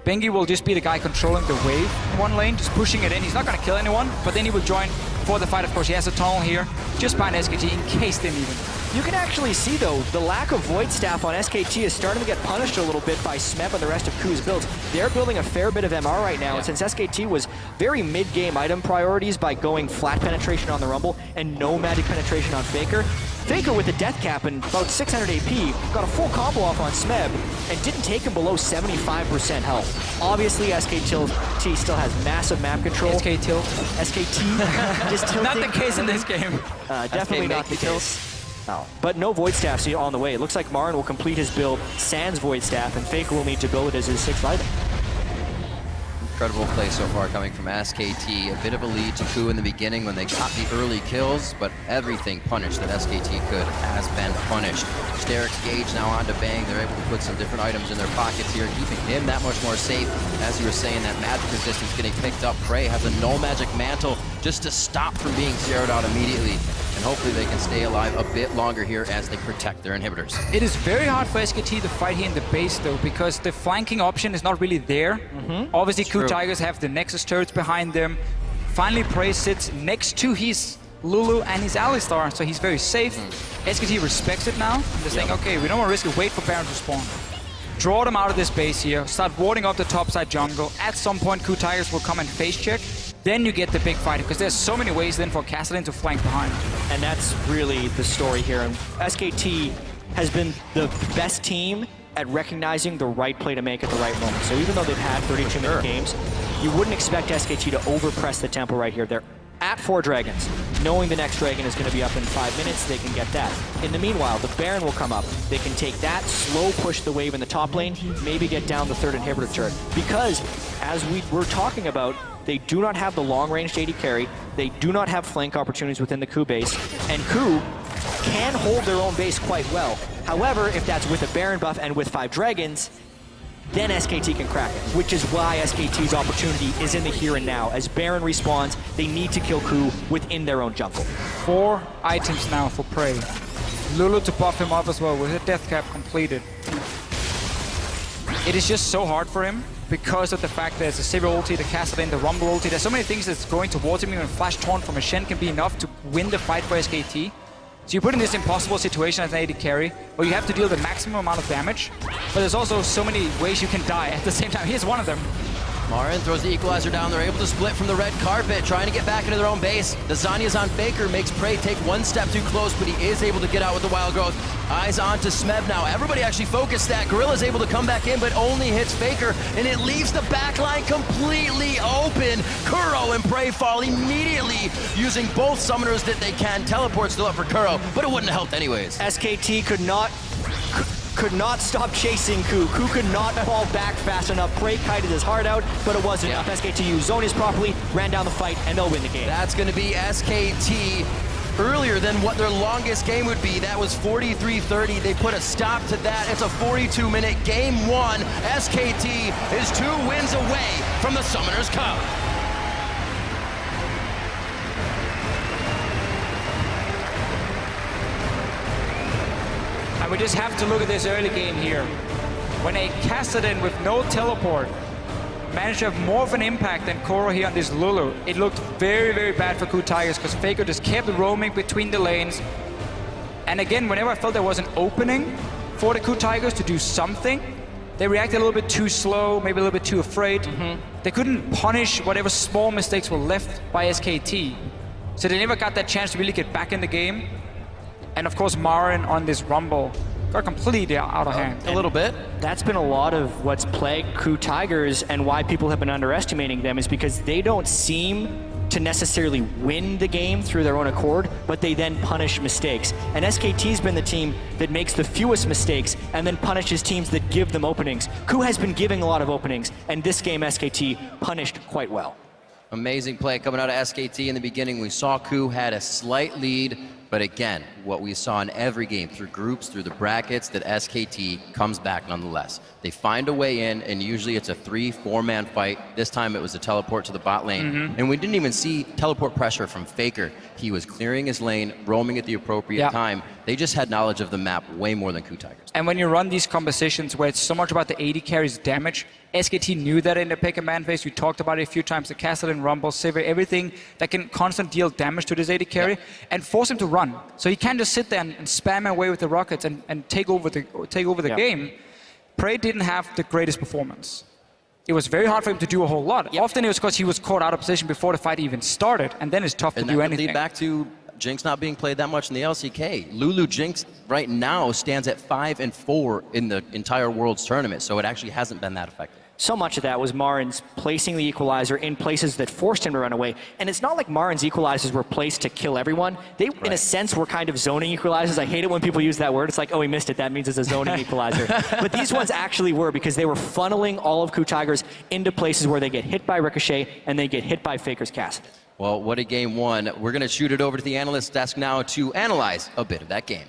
Bengi will just be the guy controlling the wave in one lane, just pushing it in. He's not going to kill anyone, but then he will join for the fight. Of course, he has a tunnel here, just behind SKT in case they need him. You can actually see, though, the lack of Void Staff on SKT is starting to get punished a little bit by Smeb and the rest of KOO's builds. They're building a fair bit of MR right now, and since SKT was very mid-game item priorities by going flat penetration on the Rumble and no magic penetration on Faker, Faker with a death cap and about 600 AP got a full combo off on Smeb and didn't take him below 75% health. Obviously, SKT still has massive map control. SK tilt. SKT just tilting. Not the case in this game. Definitely not the case. Oh. But no Void Staffs on the way. It looks like Marin will complete his build sans Void Staff, and Faker will need to build it as his 6th item. Incredible play so far coming from SKT. A bit of a lead to KOO in the beginning when they got the early kills, but everything punished that SKT could has been punished. Sterik's Gauge now onto Bang. They're able to put some different items in their pockets here, keeping him that much more safe. As you were saying, that magic resistance getting picked up. Prey has a no magic mantle just to stop from being zeroed out immediately. And hopefully they can stay alive a bit longer here as they protect their inhibitors. It is very hard for SKT to fight here in the base, though, because the flanking option is not really there. Obviously, KOO Tigers have the Nexus turrets behind them. Finally, Prey sits next to his Lulu and his Alistar, so he's very safe. SKT respects it now. They're saying, okay, we don't want to risk it. Wait for Baron to spawn. Draw them out of this base here. Start warding up the topside jungle. At some point, KOO Tigers will come and face check. Then you get the big fight, because there's so many ways then for Kassadin to flank behind. And that's really the story here. And SKT has been the best team at recognizing the right play to make at the right moment. So even though they've had 32-minute games, you wouldn't expect SKT to overpress the tempo right here. They're at 4 dragons. Knowing the next dragon is going to be up in 5 minutes, they can get that. In the meanwhile, the Baron will come up. They can take that, slow push the wave in the top lane, maybe get down the 3rd inhibitor turret. Because, as we were talking about, they do not have the long-range AD carry, they do not have flank opportunities within the KOO base, and KOO can hold their own base quite well. However, if that's with a Baron buff and with 5 dragons, then SKT can crack it, which is why SKT's opportunity is in the here and now. As Baron respawns, they need to kill KOO within their own jungle. 4 items now for Prey. Lulu to buff him up as well with a death cap completed. It is just so hard for him because of the fact there's a Sivir ulti, the Kassadin, the Rumble ulti. There's so many things that's going towards him. Even Flash Taunt from a Shen can be enough to win the fight for SKT. So you put in this impossible situation as an AD carry, where you have to deal the maximum amount of damage, but there's also so many ways you can die at the same time. Here's one of them. Marin throws the equalizer down. They're able to split from the red carpet, trying to get back into their own base. The Zanya's on Faker, makes Prey take one step too close, but he is able to get out with the Wild Growth. Eyes on to Smeb now. Everybody actually focused that. Gorilla's able to come back in, but only hits Faker, and it leaves the backline completely open. Kuro and Prey fall immediately, using both summoners that they can. Teleport still up for Kuro, but it wouldn't have helped anyways. SKT could not stop chasing KOO. KOO could not fall back fast enough. Prey kited his heart out, but it wasn't enough. SKT used Zonius properly, ran down the fight, and they'll win the game. That's going to be SKT earlier than what their longest game would be. That was 43-30. They put a stop to that. It's a 42-minute game 1. SKT is 2 wins away from the Summoners Cup. And we just have to look at this early game here. When a Kassadin with no teleport managed to have more of an impact than Koro here on this Lulu, it looked very, very bad for KOO Tigers because Faker just kept roaming between the lanes. And again, whenever I felt there was an opening for the KOO Tigers to do something, they reacted a little bit too slow, maybe a little bit too afraid. They couldn't punish whatever small mistakes were left by SKT. So they never got that chance to really get back in the game. And of course, Marin on this Rumble got completely out of hand. A little bit. That's been a lot of what's plagued KOO Tigers, and why people have been underestimating them is because they don't seem to necessarily win the game through their own accord, but they then punish mistakes. And SKT's been the team that makes the fewest mistakes and then punishes teams that give them openings. KOO has been giving a lot of openings, and this game SKT punished quite well. Amazing play coming out of SKT in the beginning. We saw KOO had a slight lead, But again, what we saw in every game, through groups, through the brackets, that SKT comes back nonetheless. They find a way in, and usually it's a 3-4-man fight. This time it was a teleport to the bot lane. And we didn't even see teleport pressure from Faker. He was clearing his lane, roaming at the appropriate time. They just had knowledge of the map way more than KOO Tigers. And when you run these compositions where it's so much about the AD carries damage, SKT knew that in the pick and ban phase. We talked about it a few times, the Kassadin, Rumble, Sivir, everything that can constantly deal damage to this AD carry and force him to run. So he can't just sit there and spam away with the rockets and take over the game. Prey didn't have the greatest performance. It was very hard for him to do a whole lot. Often it was because he was caught out of position before the fight even started, and then it's tough to do anything. Lead back to Jinx not being played that much in the LCK. Lulu Jinx right now stands at 5-4 in the entire Worlds tournament, so it actually hasn't been that effective. So much of that was Marin's placing the equalizer in places that forced him to run away. And it's not like Marin's equalizers were placed to kill everyone. They, in a sense, were kind of zoning equalizers. I hate it when people use that word. It's like, oh, he missed it. That means it's a zoning equalizer. But these ones actually were, because they were funneling all of KOO Tigers into places where they get hit by Ricochet and they get hit by Faker's Kassadin. Well, what a game one. We're going to shoot it over to the analyst desk now to analyze a bit of that game.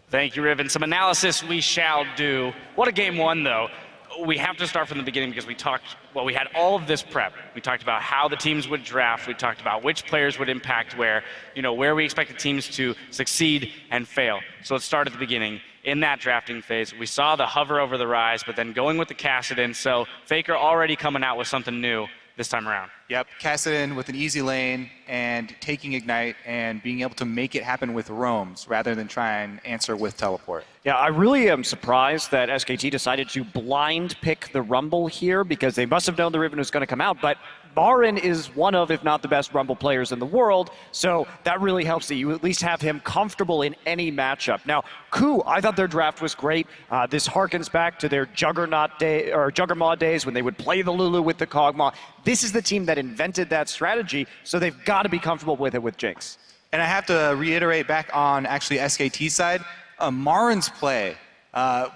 Thank you, Riven. Some analysis we shall do. What a game one, though. We have to start from the beginning because we had all of this prep. We talked about how the teams would draft. We talked about which players would impact where we expected teams to succeed and fail. So let's start at the beginning. In that drafting phase, we saw the hover over the Rise, but then going with the Kassadin. So Faker already coming out with something new this time around. Yep, Kassadin with an easy lane and taking Ignite and being able to make it happen with roams rather than try and answer with teleport. Yeah, I really am surprised that SKT decided to blind pick the Rumble here, because they must have known the Riven was going to come out, but Marin is one of, if not the best Rumble players in the world, so that really helps that you at least have him comfortable in any matchup. Now, KOO, I thought their draft was great. This harkens back to their Juggernaut day, or Juggermaw days, when they would play the Lulu with the Kog'Maw. This is the team that invented that strategy, so they've got to be comfortable with it with Jinx. And I have to reiterate back on actually SKT side, Marin's play.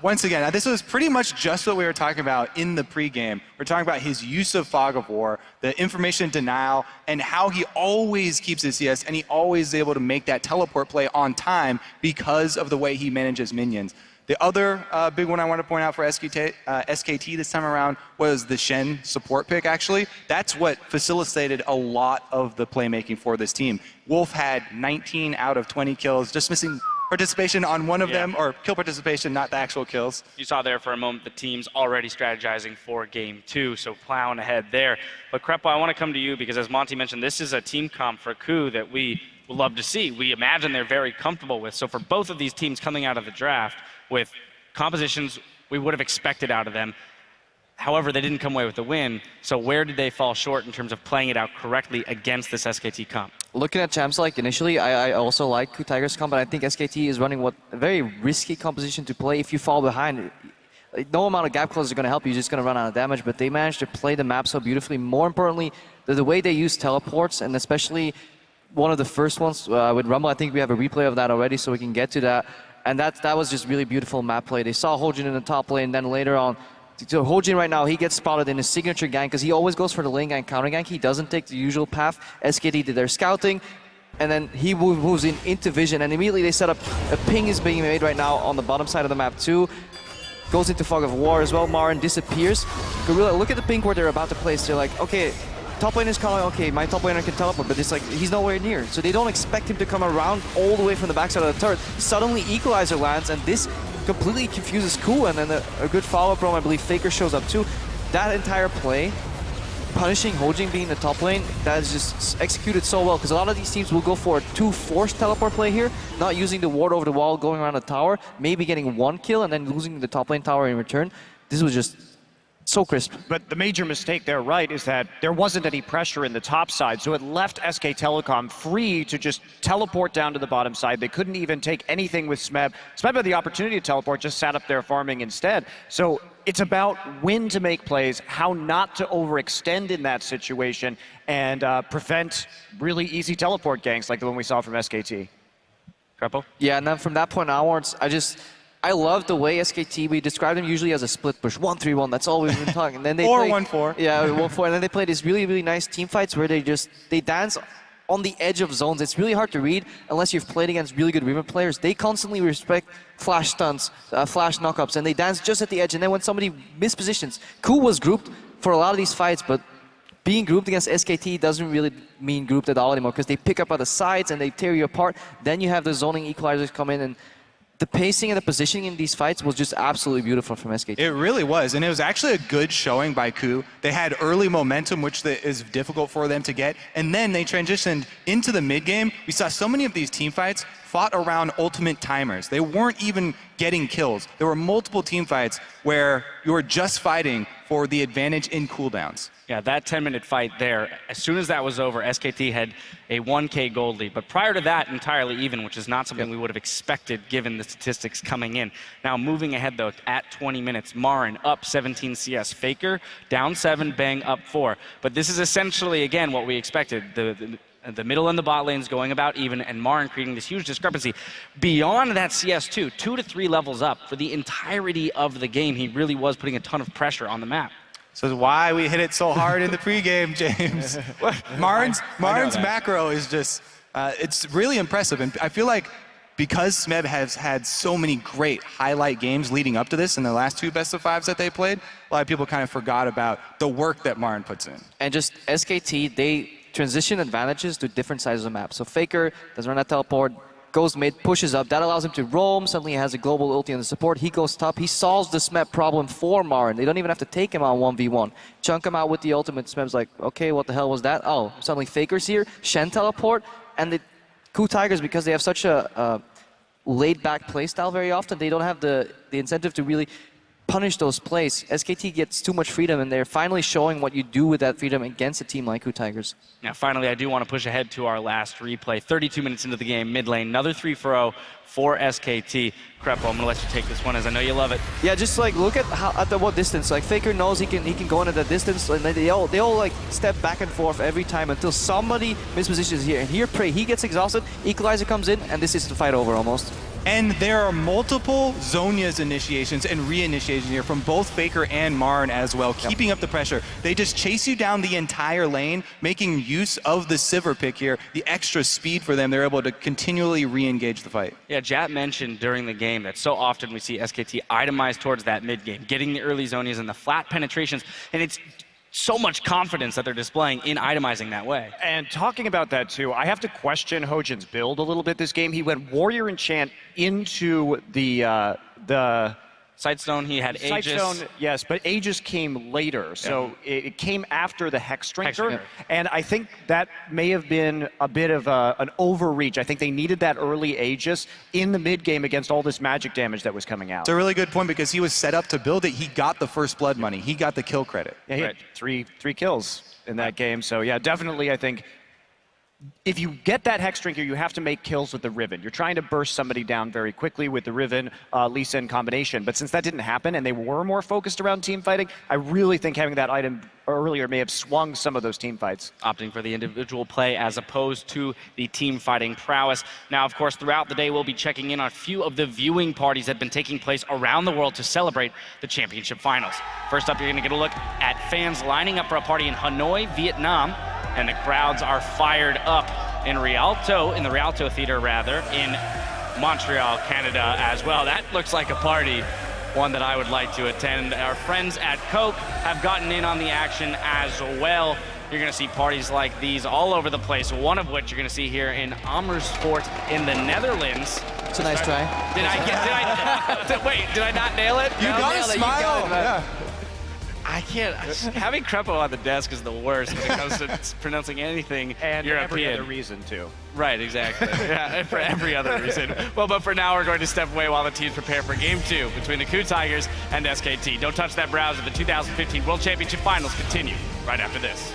Once again, this was pretty much just what we were talking about in the pregame. We're talking about his use of Fog of War, the information denial, and how he always keeps his CS, and he always is able to make that teleport play on time because of the way he manages minions. The other big one I want to point out for SKT this time around was the Shen support pick, actually. That's what facilitated a lot of the playmaking for this team. Wolf had 19 out of 20 kills, just missing participation on one of them, or kill participation, not the actual kills. You saw there for a moment the team's already strategizing for game two, so plowing ahead there. But Krepo, I want to come to you because, as Monty mentioned, this is a team comp for KOO that we would love to see. We imagine they're very comfortable with. So for both of these teams coming out of the draft with compositions we would have expected out of them, however, they didn't come away with the win. So where did they fall short in terms of playing it out correctly against this SKT comp? Looking at champs, like initially, I also like KOO Tigers comp, but I think SKT is running a very risky composition to play. If you fall behind, no amount of gap closes are going to help you. You're just going to run out of damage. But they managed to play the map so beautifully. More importantly, the way they use teleports, and especially one of the first ones with Rumble. I think we have a replay of that already, so we can get to that. And that was just really beautiful map play. They saw Hojin in the top lane, then later on. So Hojin right now, he gets spotted in his signature gank because he always goes for the lane gank, counter gank. He doesn't take the usual path. SKT did their scouting, and then he moves into vision, and immediately they set up a ping is being made right now on the bottom side of the map too. Goes into Fog of War as well. Marin disappears. Gorilla, look at the ping where they're about to place. They're like, okay, top lane is calling, okay, my top laner can teleport, but it's like, he's nowhere near. So they don't expect him to come around all the way from the backside of the turret. Suddenly Equalizer lands, and this completely confuses KOO, and then a good follow-up roam, I believe Faker shows up too. That entire play, punishing Hojin being the top lane, that is just executed so well, because a lot of these teams will go for a 2 forced teleport play here, not using the ward over the wall, going around the tower, maybe getting 1 kill and then losing the top lane tower in return. This was just so crisp. But the major mistake there, right, is that there wasn't any pressure in the top side, so it left SK Telecom free to just teleport down to the bottom side. They couldn't even take anything with Smeb. Smeb had the opportunity to teleport, just sat up there farming instead. So it's about when to make plays, how not to overextend in that situation, and prevent really easy teleport ganks like the one we saw from SKT. Krepo? Yeah, and then from that point onwards, I love the way SKT, we describe them usually as a split push, 1-3-1, that's all we've been talking. And then they 1-4. Yeah, 1-4, and then they play these really, really nice team fights where they dance on the edge of zones. It's really hard to read unless you've played against really good Riven players. They constantly respect flash stunts, flash knockups, and they dance just at the edge. And then when somebody mispositions, KOO was grouped for a lot of these fights, but being grouped against SKT doesn't really mean grouped at all anymore because they pick up at the sides and they tear you apart. Then you have the zoning equalizers come in, and the pacing and the positioning in these fights was just absolutely beautiful from SKT. It really was, and it was actually a good showing by KOO. They had early momentum, which is difficult for them to get, and then they transitioned into the mid game. We saw so many of these team fights fought around ultimate timers. They weren't even getting kills. There were multiple team fights where you were just fighting for the advantage in cooldowns. Yeah, that 10-minute fight there, as soon as that was over, SKT had a 1K gold lead. But prior to that, entirely even, which is not something we would have expected given the statistics coming in. Now, moving ahead, though, at 20 minutes, Marin up 17 CS. Faker down 7, Bang up 4. But this is essentially, again, what we expected. The middle and the bot lanes going about even, and Marin creating this huge discrepancy. Beyond that CS2, 2 to 3 levels up for the entirety of the game, he really was putting a ton of pressure on the map. So that's why we hit it so hard in the pregame, James. Marin's macro is just, it's really impressive. And I feel like because Smeb has had so many great highlight games leading up to this in the last 2 best-of-5s that they played, a lot of people kind of forgot about the work that Marin puts in. And just SKT, they transition advantages to different sides of the map. So Faker does run a teleport, goes mid, pushes up. That allows him to roam. Suddenly he has a global ulti on the support. He goes top. He solves the Smeb problem for Marin. They don't even have to take him on 1v1. Chunk him out with the ultimate. Smeb's like, okay, what the hell was that? Oh, suddenly Faker's here. Shen teleport. And the KOO Tigers, because they have such a laid-back playstyle very often, they don't have the incentive to really punish those plays. SKT gets too much freedom, and they're finally showing what you do with that freedom against a team like KOO Tigers. Now, finally, I do want to push ahead to our last replay. 32 minutes into the game, mid lane, another 3-0 for SKT. Krepo, I'm going to let you take this one, as I know you love it. Yeah, just like look at what distance. Like Faker knows he can go into that distance, and they all like step back and forth every time until somebody mispositions here. And here, Prey, he gets exhausted. Equalizer comes in, and this is the fight over almost. And there are multiple Zhonya's initiations and re-initiations here from both Faker and Marin as well, keeping up the pressure. They just chase you down the entire lane, making use of the Sivir pick here, the extra speed for them. They're able to continually re-engage the fight. Yeah, Jat mentioned during the game that so often we see SKT itemize towards that mid game, getting the early Zhonya's and the flat penetrations, and it's so much confidence that they're displaying in itemizing that way. And talking about that too, I have to question Hojin's build a little bit this game. He went Warrior Enchant into the Sightstone, he had Aegis. Sightstone, yes, but Aegis came later, so it came after the Hexdrinker, and I think that may have been a bit of an overreach. I think they needed that early Aegis in the mid game against all this magic damage that was coming out. It's a really good point because he was set up to build it. He got the first blood money. He got the kill credit. Yeah, he had three kills in that game, so yeah, definitely I think if you get that Hexdrinker, you have to make kills with the Riven. You're trying to burst somebody down very quickly with the Riven, Lee Sin combination. But since that didn't happen and they were more focused around team fighting, I really think having that item earlier may have swung some of those team fights. Opting for the individual play as opposed to the team fighting prowess. Now, of course, throughout the day, we'll be checking in on a few of the viewing parties that have been taking place around the world to celebrate the championship finals. First up, you're going to get a look at fans lining up for a party in Hanoi, Vietnam. And the crowds are fired up in the Rialto Theater rather, in Montreal, Canada as well. That looks like a party, one that I would like to attend. Our friends at KOO have gotten in on the action as well. You're gonna see parties like these all over the place, one of which you're gonna see here in Amersfoort in the Netherlands. It's a nice try. Did I not nail it? You got a smile. Yeah. I can't. Having Krepo on the desk is the worst when it comes to pronouncing anything and European. Every other reason, too. Right, exactly. Yeah, for every other reason. Well, but for now, we're going to step away while the teams prepare for Game 2 between the KOO Tigers and SKT. Don't touch that browser. The 2015 World Championship Finals continue right after this.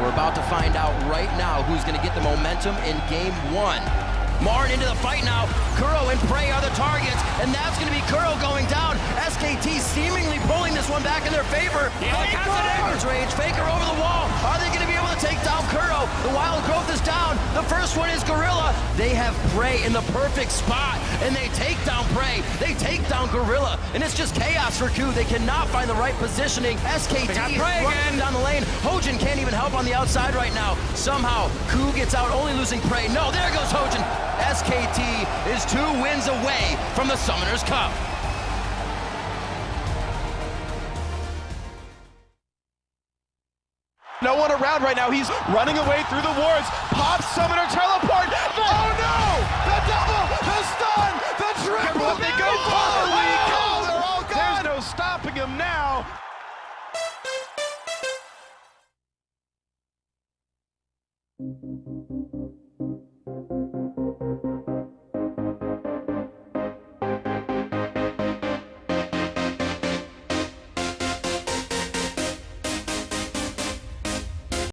We're about to find out right now who's going to get the momentum in Game 1. Marin into the fight now. KOO and Prey are the targets, and that's going to be KOO going down. SKT seemingly pulling this one back in their favor. Faker! Rage, Faker over the wall. Are they going to be able to take down KOO? The wild growth is down. The first one is Gorilla. They have Prey in the perfect spot, and they take down Prey. They take down Gorilla, and it's just chaos for KOO. They cannot find the right positioning. SKT They got is Prey running again. down the lane. Hojin can't even help on the outside right now. Somehow, KOO gets out, only losing Prey. No, there goes Hojin. SKT is 2 wins away from the Summoners Cup. No one around right now. He's running away through the wards. Pop, summoner, teleport. Oh no! The double, the stun, the triple. They go. Holy cow! They're all gone. There's no stopping him now.